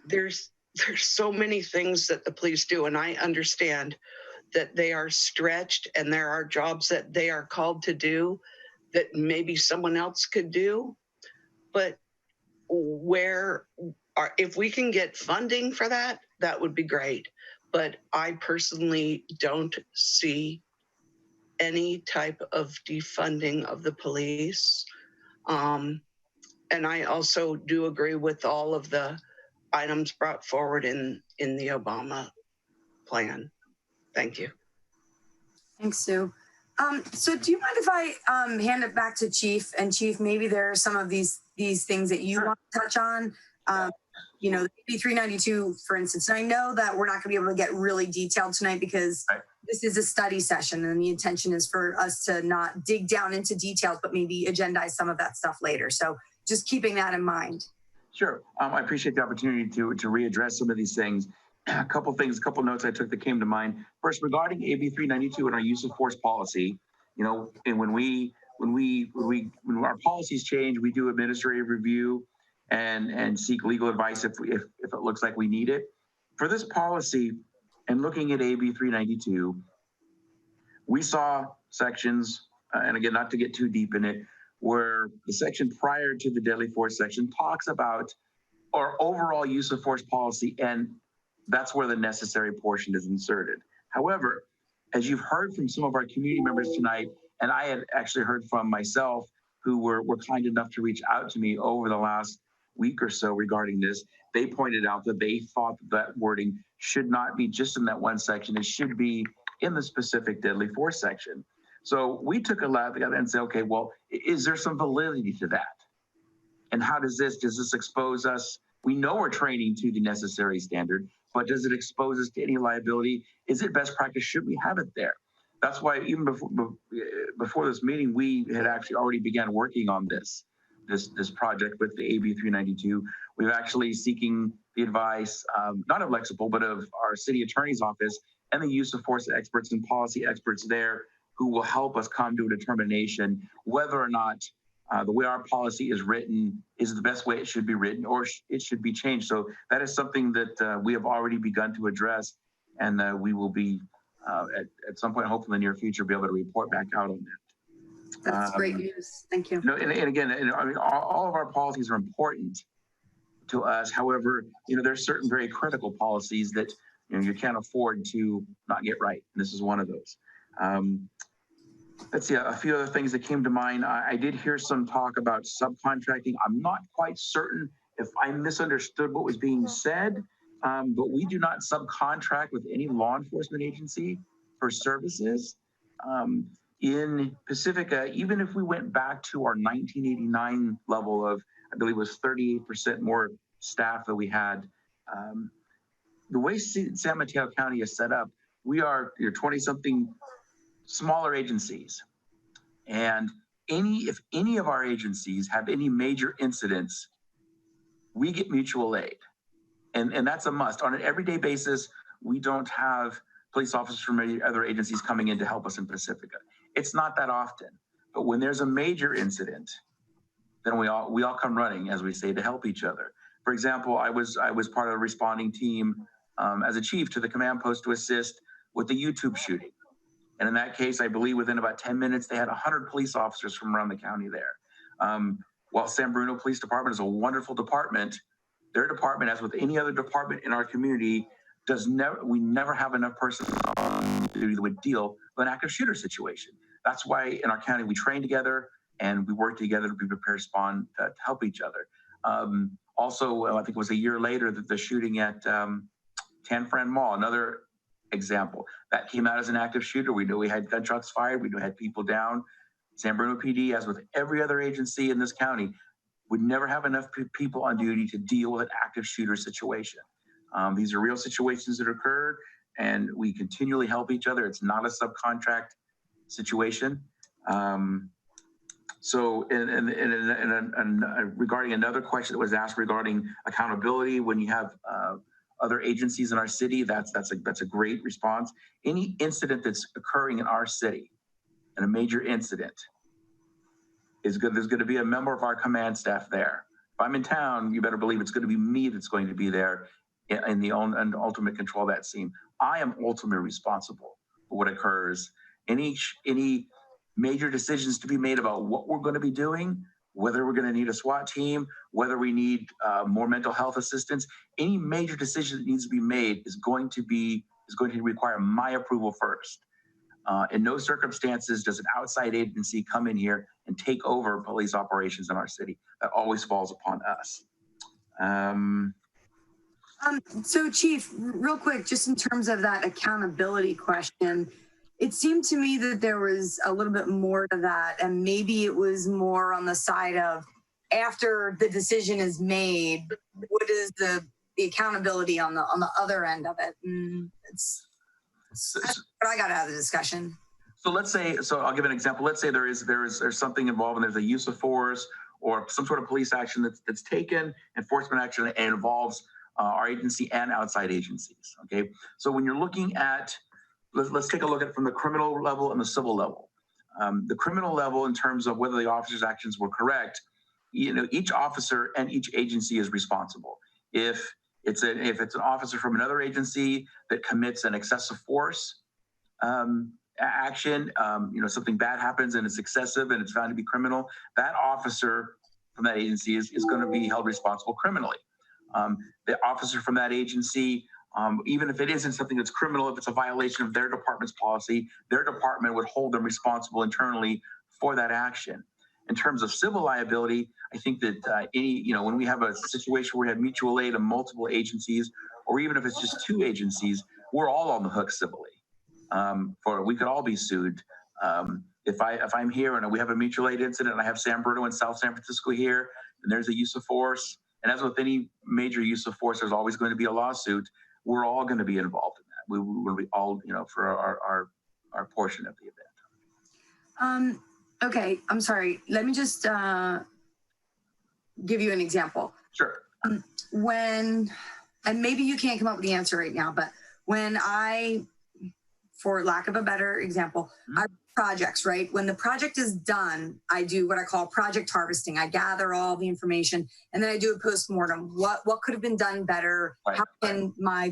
There's so many things that the police do, and I understand that they are stretched and there are jobs that they are called to do that maybe someone else could do. But if we can get funding for that, that would be great. But I personally don't see any type of defunding of the police. And I also do agree with all of the items brought forward in the Obama plan. Thank you. Thanks, Sue. So do you mind if I hand it back to Chief? And Chief, maybe there are some of these things that you want to touch on. You know, the AB 392, for instance. And I know that we're not going to be able to get really detailed tonight because this is a study session and the intention is for us to not dig down into details, but maybe agendize some of that stuff later. So just keeping that in mind. Sure. I appreciate the opportunity to readdress some of these things. A couple notes I took that came to mind. First, regarding AB 392 and our use of force policy, you know, and when our policies change, we do administrative review and seek legal advice if it looks like we need it. For this policy and looking at AB 392, we saw sections, and again, not to get too deep in it, where the section prior to the deadly force section talks about our overall use of force policy, and that's where the necessary portion is inserted. However, as you've heard from some of our community members tonight, and I had actually heard from myself, who were kind enough to reach out to me over the last week or so regarding this, they pointed out that they thought that wording should not be just in that one section. It should be in the specific deadly force section. So we took a lot together and said, okay, well, is there some validity to that? And how does this expose us? We know we're training to the necessary standard, but does it expose us to any liability? Is it best practice? Should we have it there? That's why even before this meeting, we had actually already began working on this project with the AB 392. We're actually seeking the advice, not of Lexipol, but of our city attorney's office and the use of force experts and policy experts there who will help us come to a determination whether or not the way our policy is written is the best way it should be written, or it should be changed. So that is something that we have already begun to address, and we will be at some point, hopefully in the near future, be able to report back out on that. That's great news. Thank you. You know, and again, I mean, all of our policies are important to us. However, you know, there's certain very critical policies that you can't afford to not get right. And this is one of those. Let's see, a few other things that came to mind. I did hear some talk about subcontracting. I'm not quite certain if I misunderstood what was being said, but we do not subcontract with any law enforcement agency for services. In Pacifica, even if we went back to our 1989 level of, I believe it was 38% more staff that we had, the way San Mateo County is set up, we are 20-something smaller agencies. And if any of our agencies have any major incidents, we get mutual aid. And that's a must. On an everyday basis, we don't have police officers from other agencies coming in to help us in Pacifica. It's not that often. But when there's a major incident, then we all come running, as we say, to help each other. For example, I was part of a responding team as a chief to the command post to assist with the YouTube shooting. And in that case, I believe within about 10 minutes, they had 100 police officers from around the county there. While San Bruno Police Department is a wonderful department, their department, as with any other department in our community, we never have enough personnel on duty that would deal with an active shooter situation. That's why in our county, we train together and we work together to be prepared to respond to help each other. Also, I think it was a year later that the shooting at Tan Fran Mall, another example, that came out as an active shooter. We knew we had gunshots fired. We knew we had people down. San Bruno PD, as with every other agency in this county, would never have enough people on duty to deal with an active shooter situation. These are real situations that occur, and we continually help each other. It's not a subcontract situation. So, regarding another question that was asked regarding accountability, when you have other agencies in our city, that's a great response. Any incident that's occurring in our city, and a major incident, is good. There's going to be a member of our command staff there. If I'm in town, you better believe it's going to be me that's going to be there in the ultimate control of that scene. I am ultimately responsible what occurs, any major decisions to be made about what we're going to be doing, whether we're going to need a SWAT team, whether we need more mental health assistance, any major decision that needs to be made is going to require my approval first. In no circumstances does an outside agency come in here and take over police operations in our city. That always falls upon us. So Chief, real quick, just in terms of that accountability question, it seemed to me that there was a little bit more to that, and maybe it was more on the side of after the decision is made, what is the accountability on the other end of it? And that's what I got out of the discussion. So let's say, so I'll give an example. Let's say there's something involved and there's a use of force or some sort of police action that's taken, enforcement action, and involves our agency and outside agencies. Okay, so when you're looking at, let's take a look at it from the criminal level and the civil level. The criminal level, in terms of whether the officer's actions were correct, each officer and each agency is responsible. If it's an officer from another agency that commits an excessive force action, something bad happens and it's excessive and it's found to be criminal, that officer from that agency is going to be held responsible criminally. The officer from that agency, even if it isn't something that's criminal, if it's a violation of their department's policy, their department would hold them responsible internally for that action. In terms of civil liability, I think that when we have a situation where we have mutual aid of multiple agencies, or even if it's just two agencies, we're all on the hook civilly. We could all be sued. If I'm here and we have a mutual aid incident, and I have San Bruno and South San Francisco here, and there's a use of force, and as with any major use of force, there's always going to be a lawsuit. We're all going to be involved in that. We will be all, for our portion of the event. Okay, I'm sorry. Let me just give you an example. Sure. And maybe you can't come up with the answer right now, but when for lack of a better example, I projects, right? When the project is done, I do what I call project harvesting. I gather all the information and then I do a postmortem. What could have been done better? Right. How can my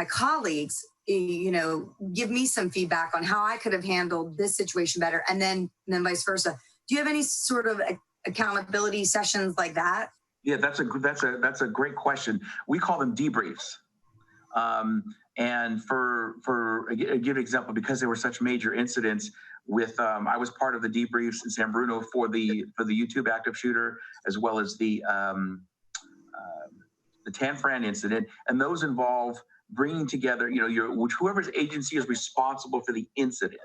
colleagues, give me some feedback on how I could have handled this situation better, and then vice versa. Do you have any sort of accountability sessions like that? Yeah, that's a great question. We call them debriefs. And for a good example, because there were such major incidents with, I was part of the debriefs in San Bruno for the YouTube active shooter, as well as the Tan Fran incident, and those involve bringing together, whoever's agency is responsible for the incident,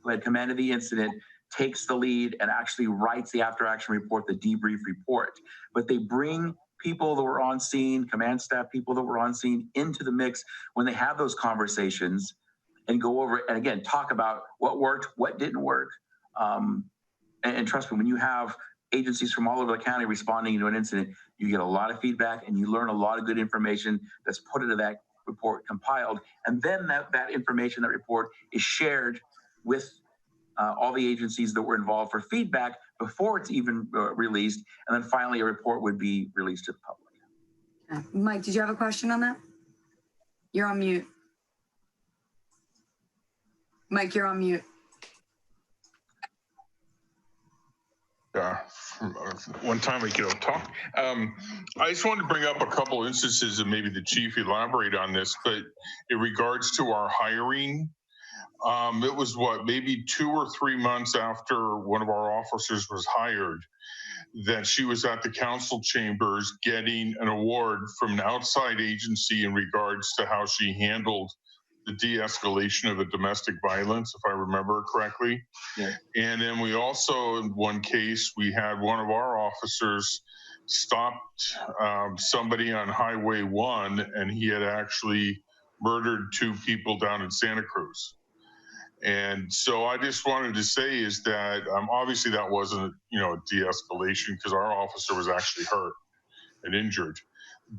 who had commanded the incident, takes the lead and actually writes the after action report, the debrief report. But they bring people that were on scene, command staff people that were on scene into the mix when they have those conversations and go over it and again, talk about what worked, what didn't work. And trust me, when you have agencies from all over the county responding to an incident, you get a lot of feedback and you learn a lot of good information that's put into that report, compiled. And then that information, that report is shared with all the agencies that were involved for feedback before it's even released. And then finally, a report would be released to the public. Mike, did you have a question on that? You're on mute. Mike, you're on mute. One time we could talk. I just wanted to bring up a couple instances, and maybe the chief elaborate on this, but in regards to our hiring, it was maybe 2 or 3 months after one of our officers was hired that she was at the council chambers getting an award from an outside agency in regards to how she handled the de-escalation of a domestic violence, if I remember correctly. Yeah. And then we also, in one case, we had one of our officers stopped somebody on Highway 1, and he had actually murdered 2 people down in Santa Cruz. And so I just wanted to say is that obviously that wasn't, a de-escalation because our officer was actually hurt and injured.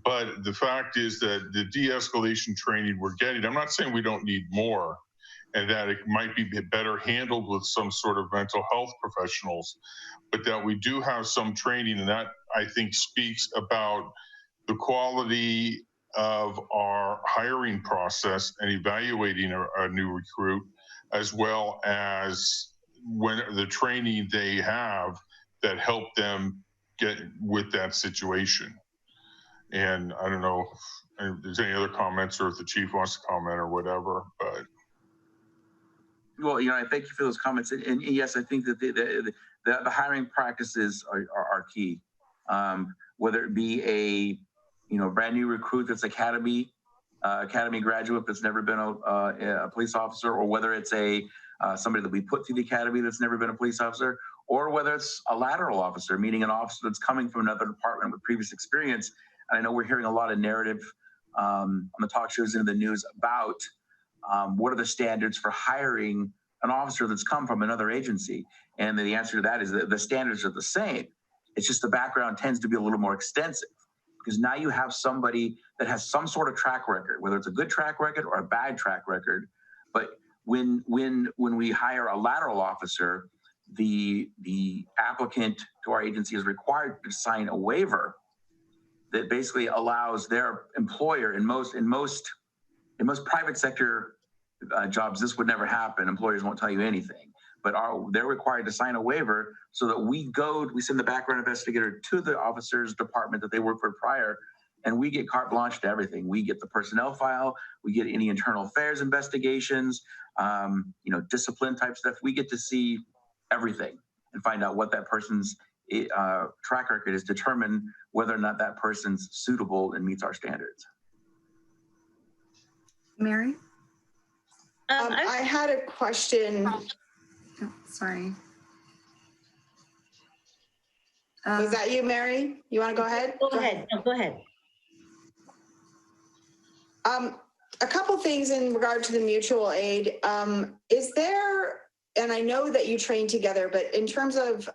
But the fact is that the de-escalation training we're getting, I'm not saying we don't need more and that it might be better handled with some sort of mental health professionals, but that we do have some training, and that I think speaks about the quality of our hiring process and evaluating a new recruit, as well as when the training they have that help them get with that situation. And I don't know if there's any other comments or if the chief wants to comment or whatever, but. Well, I thank you for those comments. And yes, I think that the hiring practices are key. Whether it be a, brand new recruit that's academy graduate that's never been a police officer, or whether it's somebody that we put through the academy that's never been a police officer, or whether it's a lateral officer, meaning an officer that's coming from another department with previous experience. And I know we're hearing a lot of narrative on the talk shows and in the news about what are the standards for hiring an officer that's come from another agency? And the answer to that is that the standards are the same. It's just the background tends to be a little more extensive, because now you have somebody that has some sort of track record, whether it's a good track record or a bad track record. But when we hire a lateral officer, the applicant to our agency is required to sign a waiver that basically allows their employer in most private sector jobs, this would never happen. Employers won't tell you anything, but they're required to sign a waiver so that we send the background investigator to the officer's department that they worked for prior, and we get carte blanche to everything. We get the personnel file, we get any internal affairs investigations, discipline type stuff. We get to see everything and find out what that person's track record is, determine whether or not that person's suitable and meets our standards. Mary? I had a question. Oh, sorry. Was that you, Mary? You want to go ahead? Go ahead. No, go ahead. A couple things in regard to the mutual aid. Is there, and I know that you train together, but in terms of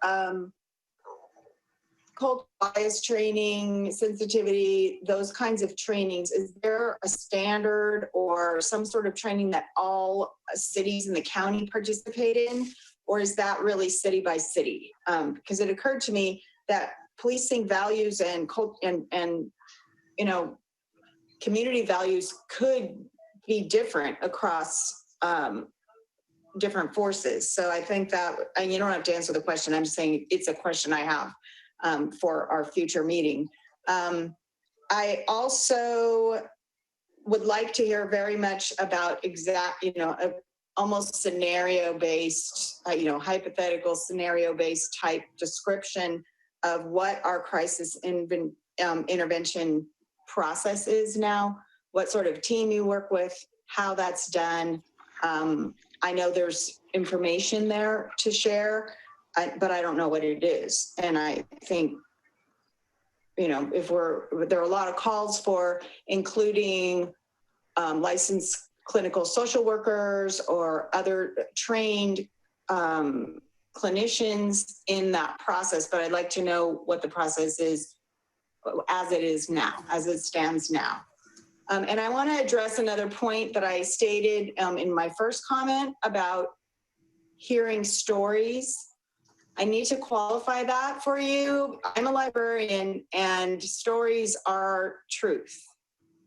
cult bias training, sensitivity, those kinds of trainings, is there a standard or some sort of training that all cities in the county participate in? Or is that really city by city? Because it occurred to me that policing values and community values could be different across different forces. So I think that, and you don't have to answer the question, I'm just saying it's a question I have for our future meeting. I also would like to hear very much about almost scenario-based, hypothetical scenario-based type description of what our crisis intervention process is now, what sort of team you work with, how that's done. I know there's information there to share, but I don't know what it is. And I think, there are a lot of calls for including licensed clinical social workers or other trained clinicians in that process, but I'd like to know what the process is as it is now, as it stands now. And I want to address another point that I stated in my first comment about hearing stories. I need to qualify that for you. I'm a librarian, and stories are truth.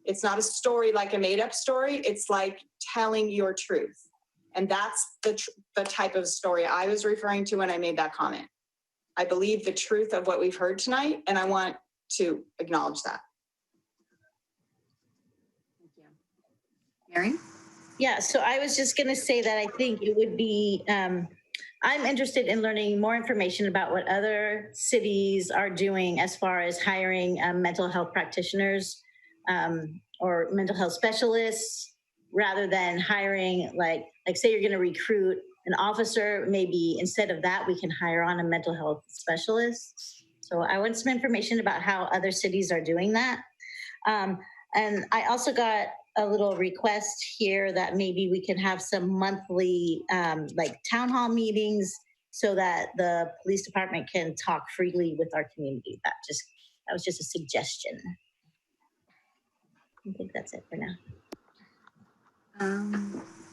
It's not a story like a made-up story. It's like telling your truth. And that's the type of story I was referring to when I made that comment. I believe the truth of what we've heard tonight, and I want to acknowledge that. Thank you. Mary? Yeah, so I was just going to say that I think it would be, I'm interested in learning more information about what other cities are doing as far as hiring mental health practitioners or mental health specialists, rather than hiring, like say you're going to recruit an officer, maybe instead of that, we can hire on a mental health specialist. So I want some information about how other cities are doing that. And I also got a little request here that maybe we can have some monthly town hall meetings so that the police department can talk freely with our community. That was just a suggestion. I think that's it for now.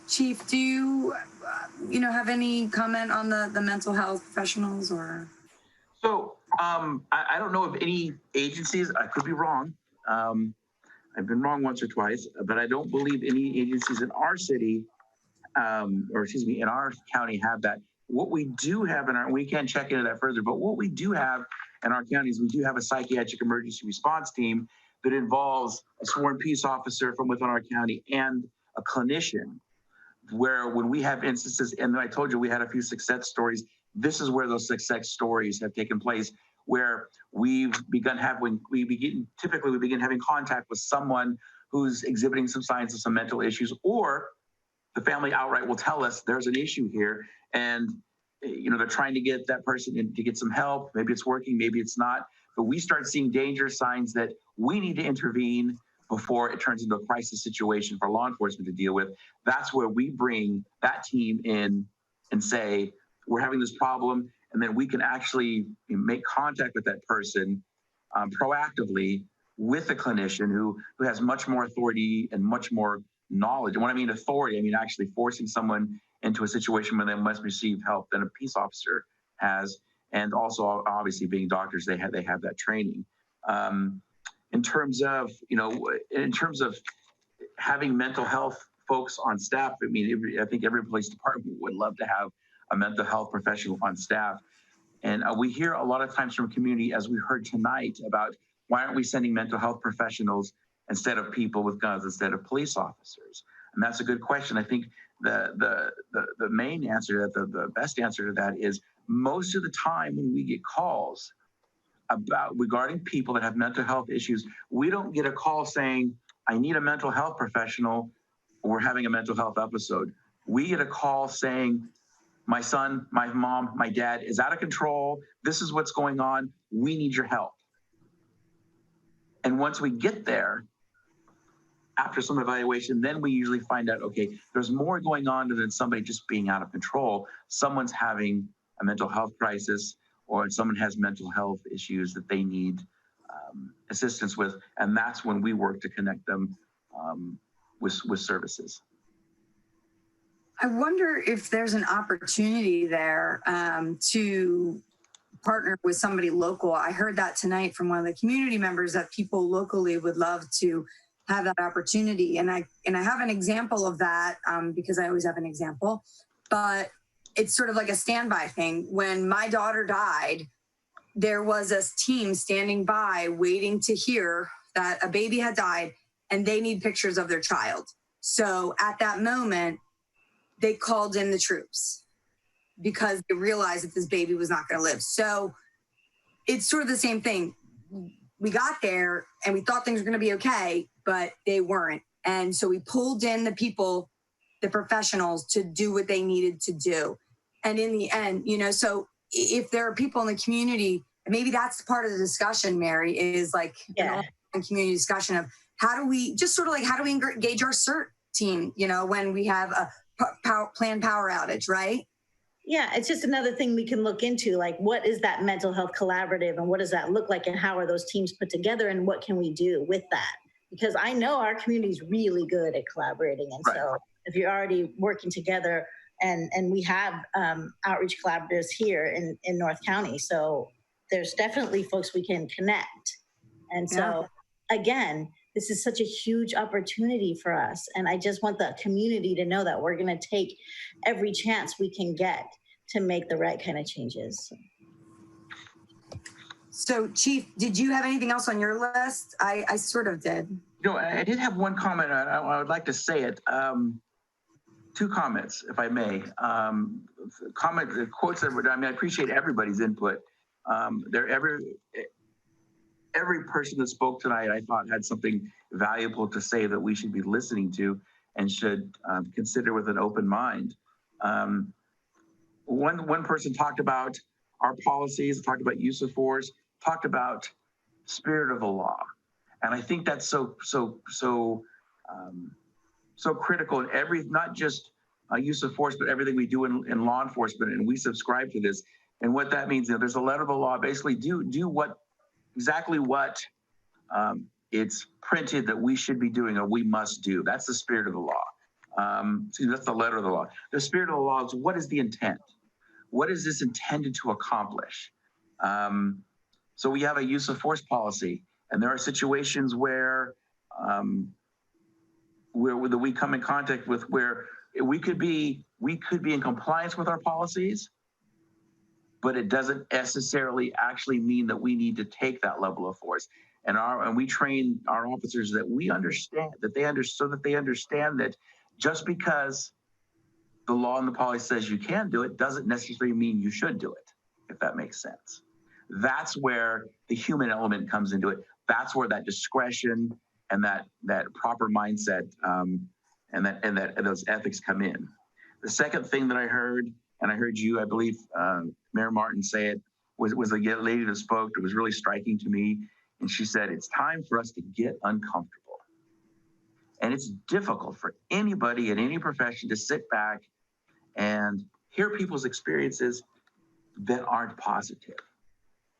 Chief, do you have any comment on the mental health professionals or? So I don't know of any agencies, I could be wrong. I've been wrong once or twice, but I don't believe any agencies in our city, or excuse me, in our county have that. What we do have in our, we can check into that further, but what we do have in our counties, we do have a psychiatric emergency response team that involves a sworn peace officer from within our county and a clinician, where when we have instances, and I told you we had a few success stories, this is where those success stories have taken place, where we've begun having, typically we begin having contact with someone who's exhibiting some signs of some mental issues, or the family outright will tell us there's an issue here, and they're trying to get that person to get some help. Maybe it's working, maybe it's not, but we start seeing danger signs that we need to intervene before it turns into a crisis situation for law enforcement to deal with. That's where we bring that team in and say, we're having this problem, and then we can actually make contact with that person proactively with a clinician who has much more authority and much more knowledge. And when I mean authority, I mean actually forcing someone into a situation where they must receive help than a peace officer has. And also, obviously, being doctors, they have that training. In terms of having mental health folks on staff, I mean, I think every police department would love to have a mental health professional on staff. And we hear a lot of times from community, as we heard tonight, about why aren't we sending mental health professionals instead of people with guns, instead of police officers? And that's a good question. I think the main answer, the best answer to that is most of the time when we get calls regarding people that have mental health issues, we don't get a call saying, I need a mental health professional, or we're having a mental health episode. We get a call saying, my son, my mom, my dad is out of control. This is what's going on. We need your help. And once we get there, after some evaluation, then we usually find out, okay, there's more going on than somebody just being out of control. Someone's having a mental health crisis, or someone has mental health issues that they need assistance with. And that's when we work to connect them with services. I wonder if there's an opportunity there to partner with somebody local. I heard that tonight from one of the community members that people locally would love to have that opportunity. And I have an example of that because I always have an example, but it's sort of like a standby thing. When my daughter died, there was a team standing by waiting to hear that a baby had died and they need pictures of their child. So at that moment, they called in the troops because they realized that this baby was not going to live. So it's sort of the same thing. We got there and we thought things were going to be okay, but they weren't. And so we pulled in the people, the professionals, to do what they needed to do. And in the end, so if there are people in the community, maybe that's part of the discussion, Mary, is like an community discussion of how do we engage our CERT team, when we have a planned power outage, right? Yeah, it's just another thing we can look into, like what is that mental health collaborative and what does that look like and how are those teams put together and what can we do with that? Because I know our community is really good at collaborating. And so if you're already working together and we have outreach collaboratives here in North County, so there's definitely folks we can connect. And so again, this is such a huge opportunity for us. And I just want the community to know that we're going to take every chance we can get to make the right kind of changes. So, Chief, did you have anything else on your list? I sort of did. I did have one comment. I would like to say it. Two comments, if I may. Quotes that I appreciate everybody's input. Every person that spoke tonight, I thought, had something valuable to say that we should be listening to and should consider with an open mind. One person talked about our policies, talked about use of force, talked about spirit of the law, and I think that's so critical in not just use of force, but everything we do in law enforcement, and we subscribe to this. And what that means, there's a letter of the law. Basically, do exactly what it's printed that we should be doing or we must do. That's the spirit of the law. That's the letter of the law. The spirit of the law is, what is the intent? What is this intended to accomplish? So we have a use of force policy, and there are situations where where that we come in contact with, where we could be in compliance with our policies, but it doesn't necessarily actually mean that we need to take that level of force. And we train our officers that we understand that they understand that just because the law and the policy says you can do it doesn't necessarily mean you should do it, if that makes sense. That's where the human element comes into it. That's where that discretion and that proper mindset and those ethics come in. The second thing that I heard, and I heard you, I believe, Mayor Martin say it, was a lady that spoke. It was really striking to me. And she said, it's time for us to get uncomfortable. And it's difficult for anybody in any profession to sit back and hear people's experiences that aren't positive.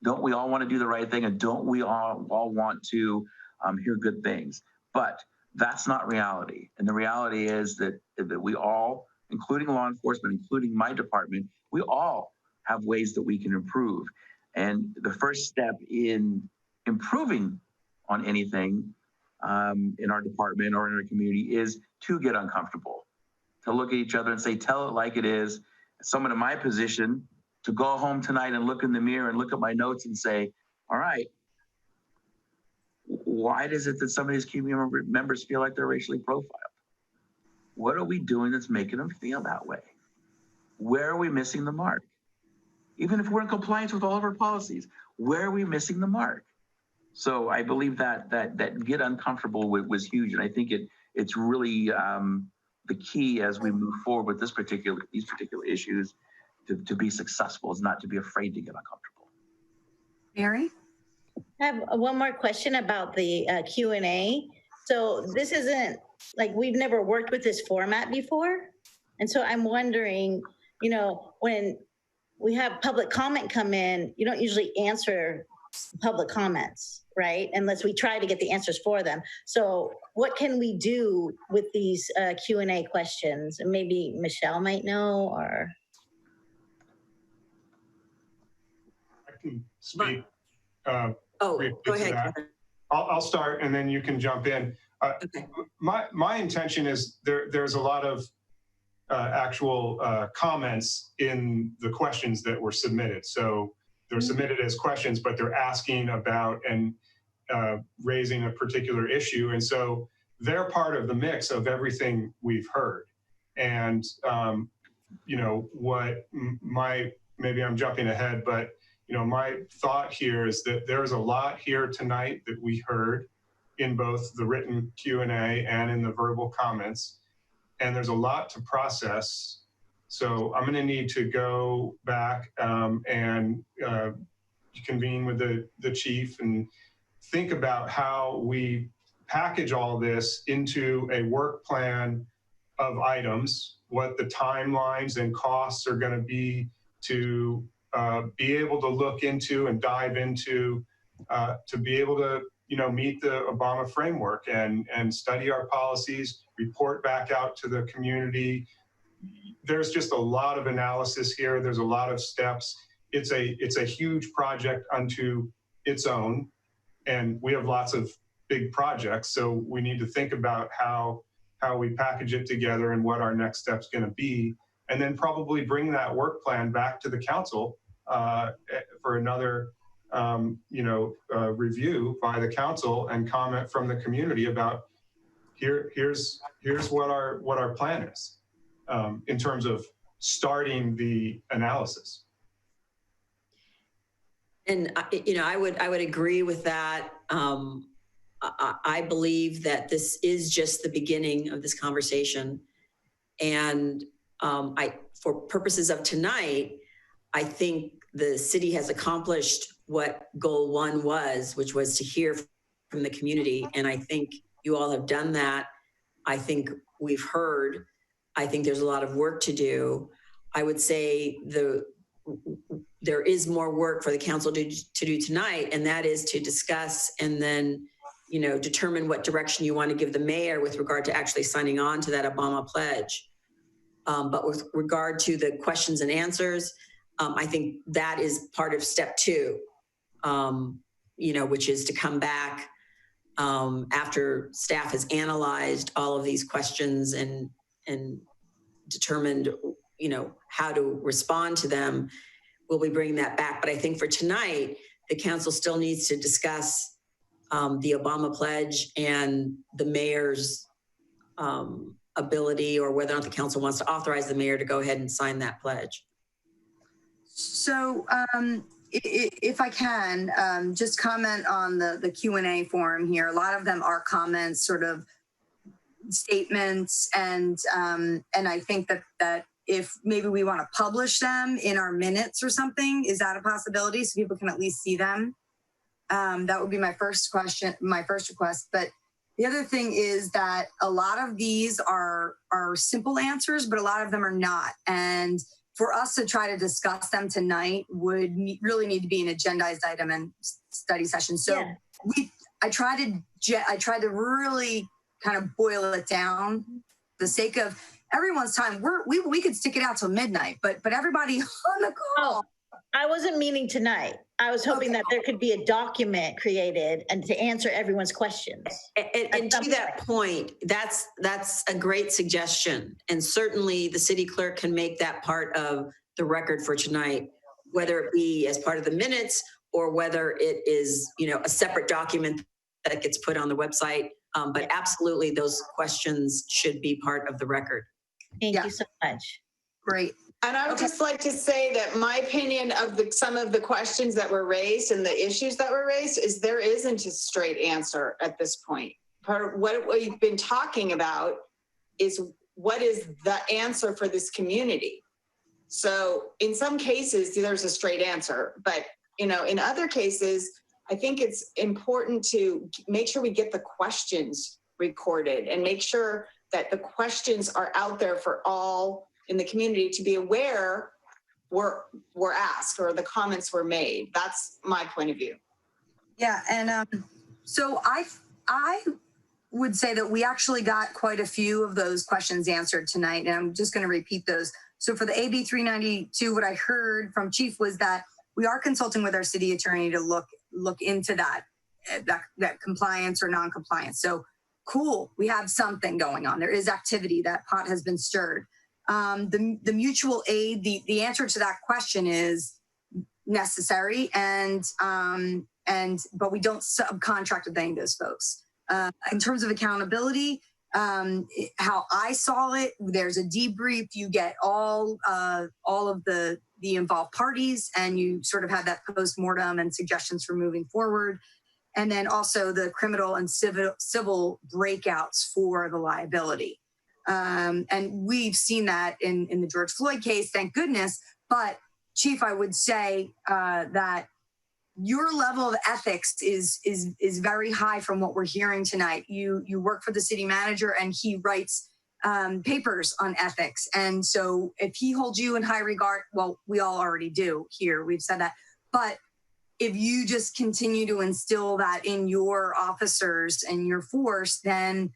Don't we all want to do the right thing? And don't we all want to hear good things? But that's not reality. And the reality is that we all, including law enforcement, including my department, we all have ways that we can improve. And the first step in improving on anything in our department or in our community is to get uncomfortable, to look at each other and say, tell it like it is. Someone in my position, to go home tonight and look in the mirror and look at my notes and say, all right, why is it that some of these community members feel like they're racially profiled? What are we doing that's making them feel that way? Where are we missing the mark? Even if we're in compliance with all of our policies, where are we missing the mark? So I believe that get uncomfortable was huge. And I think it's really the key as we move forward with these particular issues to be successful is not to be afraid to get uncomfortable. Mary? I have one more question about the Q&A. So this isn't, like, we've never worked with this format before. And so I'm wondering, you know, when we have public comment come in, you don't usually answer public comments, right? Unless we try to get the answers for them. So what can we do with these Q&A questions? And maybe Michelle might know, or... I can speak. Go ahead. I'll start, and then you can jump in. Okay. My intention is there's a lot of actual comments in the questions that were submitted. So they're submitted as questions, but they're asking about and raising a particular issue. And so they're part of the mix of everything we've heard. And, you know, maybe I'm jumping ahead, but, you know, my thought here is that there's a lot here tonight that we heard in both the written Q&A and in the verbal comments. And there's a lot to process. So I'm going to need to go back and convene with the chief and think about how we package all this into a work plan of items, what the timelines and costs are going to be to be able to look into and dive into, to be able to, you know, meet the Obama framework and study our policies, report back out to the community. There's just a lot of analysis here. There's a lot of steps. It's a huge project unto its own, and we have lots of big projects. So we need to think about how we package it together and what our next step's going to be, and then probably bring that work plan back to the council for another review by the council and comment from the community about here's what our plan is in terms of starting the analysis. And I would agree with that. I believe that this is just the beginning of this conversation, and for purposes of tonight, I think the city has accomplished what goal one was, which was to hear from the community. And I think you all have done that. I think we've heard. I think there's a lot of work to do. I would say there is more work for the council to do tonight, and that is to discuss and then, you know, determine what direction you want to give the mayor with regard to actually signing on to that Obama pledge. But with regard to the questions and answers, I think that is part of step two, which is to come back after staff has analyzed all of these questions and determined, how to respond to them, we'll be bringing that back. But I think for tonight, the council still needs to discuss the Obama pledge and the mayor's ability, or whether or not the council wants to authorize the mayor to go ahead and sign that pledge. So if I can, just comment on the Q&A forum here. A lot of them are comments, sort of statements, and I think that if maybe we want to publish them in our minutes or something, is that a possibility so people can at least see them? That would be my first question, my first request. But the other thing is that a lot of these are simple answers, but a lot of them are not. And for us to try to discuss them tonight would really need to be an agendized item and study session. So I tried to really kind of boil it down for the sake of everyone's time. We could stick it out till midnight, but everybody on the call. Oh, I wasn't meaning tonight. I was hoping that there could be a document created and to answer everyone's questions. And to that point, that's a great suggestion. And certainly the city clerk can make that part of the record for tonight, whether it be as part of the minutes or whether it is, a separate document that gets put on the website. But absolutely, those questions should be part of the record. Thank you so much. Great. And I would just like to say that my opinion of some of the questions that were raised and the issues that were raised is there isn't a straight answer at this point. Part of what we've been talking about is what is the answer for this community. So in some cases, there's a straight answer, but in other cases, I think it's important to make sure we get the questions recorded and make sure that the questions are out there for all in the community to be aware were asked or the comments were made. That's my point of view. Yeah, and so I would say that we actually got quite a few of those questions answered tonight, and I'm just going to repeat those. So for the AB 392, what I heard from Chief was that we are consulting with our city attorney to look into that compliance or non-compliance. So cool, we have something going on. There is activity. That pot has been stirred. The mutual aid, the answer to that question is necessary, but we don't subcontract with any of those folks. In terms of accountability, how I saw it, there's a debrief. You get all of the involved parties, and you sort of have that post-mortem and suggestions for moving forward. And then also the criminal and civil breakouts for the liability. And we've seen that in the George Floyd case, thank goodness. But Chief, I would say that your level of ethics is very high from what we're hearing tonight. You work for the city manager, and he writes papers on ethics. And so if he holds you in high regard, well, we all already do here. We've said that. But if you just continue to instill that in your officers and your force, then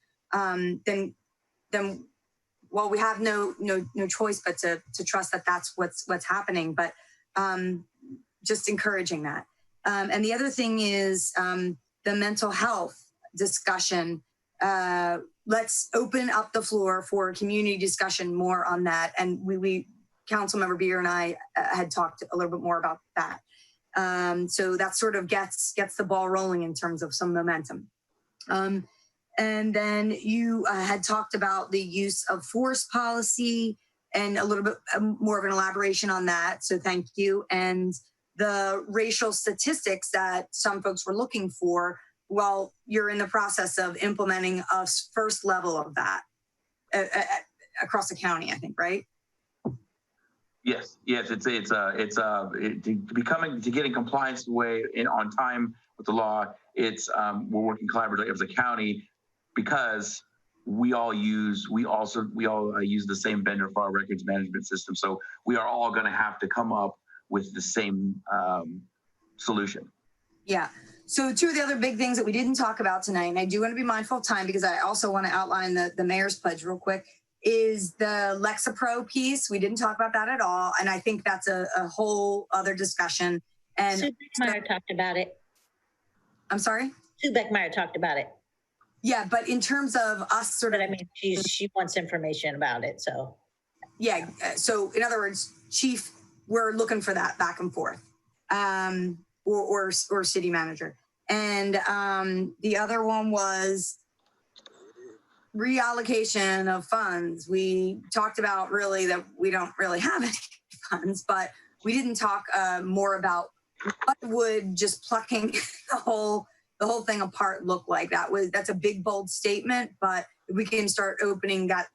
well, we have no choice but to trust that that's what's happening. But just encouraging that. And the other thing is the mental health discussion. Let's open up the floor for a community discussion more on that. And we Councilmember Beer and I had talked a little bit more about that. So that sort of gets the ball rolling in terms of some momentum. And then you had talked about the use of force policy and a little bit more of an elaboration on that. So thank you. And the racial statistics that some folks were looking for, well, you're in the process of implementing a first level of that across the county, I think, right? Yes, it's to getting compliance on time with the law. It's we're working collaboratively as a county because we all use the same vendor for our records management system. So we are all going to have to come up with the same solution. Yeah. So two of the other big things that we didn't talk about tonight, and I do want to be mindful of time because I also want to outline the mayor's pledge real quick, is the Lexipol piece. We didn't talk about that at all. And I think that's a whole other discussion. And Supermeyer talked about it. I'm sorry? Sue Beckmeyer talked about it. Yeah, but in terms of us sort of, But I mean, she wants information about it, so. Yeah, so in other words, Chief, we're looking for that back and forth, or city manager. And the other one was reallocation of funds. We talked about really that we don't really have any funds, but we didn't talk more about what would just plucking the whole thing apart look like. That's a big, bold statement, but we can start opening that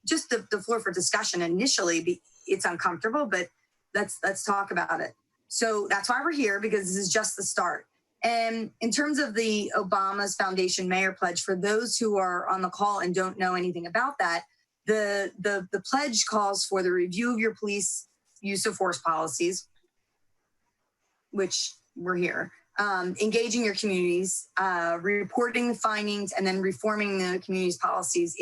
just the floor for discussion. Initially, it's uncomfortable, but let's talk about it. So that's why we're here, because this is just the start. And in terms of the Obama's Foundation Mayor Pledge, for those who are on the call and don't know anything about that, the pledge calls for the review of your police use of force policies, which we're here, engaging your communities, reporting findings, and then reforming the community's policies.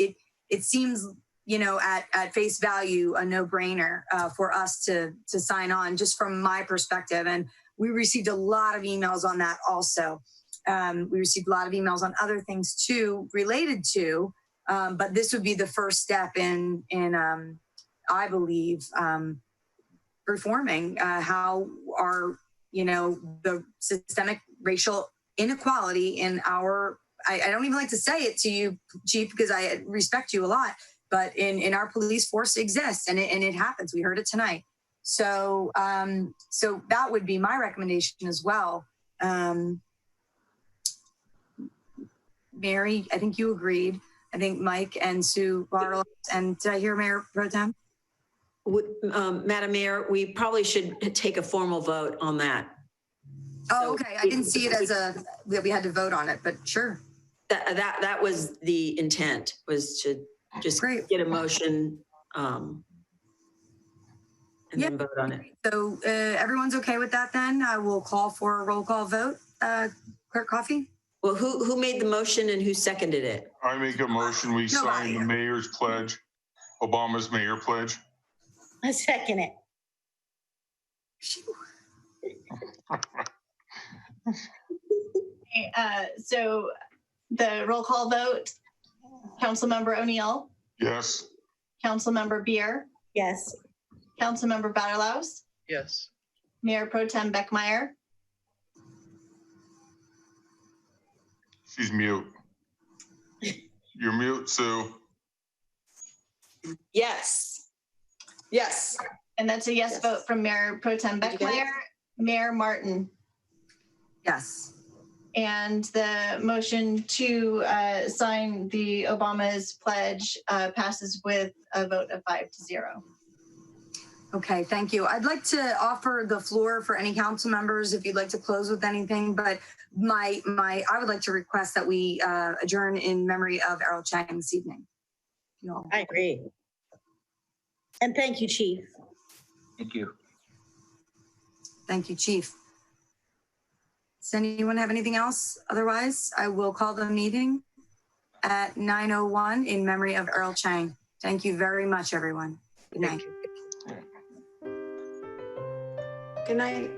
It seems, at face value, a no-brainer for us to sign on, just from my perspective. And we received a lot of emails on that also. We received a lot of emails on other things too, related to, but this would be the first step in I believe, reforming how our, the systemic racial inequality in our, I don't even like to say it to you, Chief, because I respect you a lot, but in our police force exists, and it happens. We heard it tonight. So so that would be my recommendation as well. Mary, I think you agreed. I think Mike and Sue Bartles, and did I hear Mayor Pro Tem? Madam Mayor, we probably should take a formal vote on that. Oh, okay. I didn't see it as that we had to vote on it, but sure. That was the intent, was to just get a motion and then vote on it. So everyone's okay with that then? I will call for a roll call vote. Clerk Coffey? Well, who made the motion and who seconded it? I make a motion, we sign the mayor's pledge, Obama's mayor pledge. I second it. So the roll call vote, Councilmember O'Neill. Yes. Councilmember Beer. Yes. Councilmember Batterlaus. Yes. Mayor Pro Tem Beckmeyer. She's mute. You're mute, Sue. Yes. Yes. And that's a yes vote from Mayor Pro Tem Beckmeyer. Mayor Martin. Yes. And the motion to sign the Obama's pledge passes with a vote of 5-0. Okay, thank you. I'd like to offer the floor for any council members if you'd like to close with anything, but I would like to request that we adjourn in memory of Errol Chang this evening. I agree. And thank you, Chief. Thank you. Thank you, Chief. Does anyone have anything else? Otherwise, I will call the meeting at 9:01 in memory of Errol Chang. Thank you very much, everyone. Good night. Good night.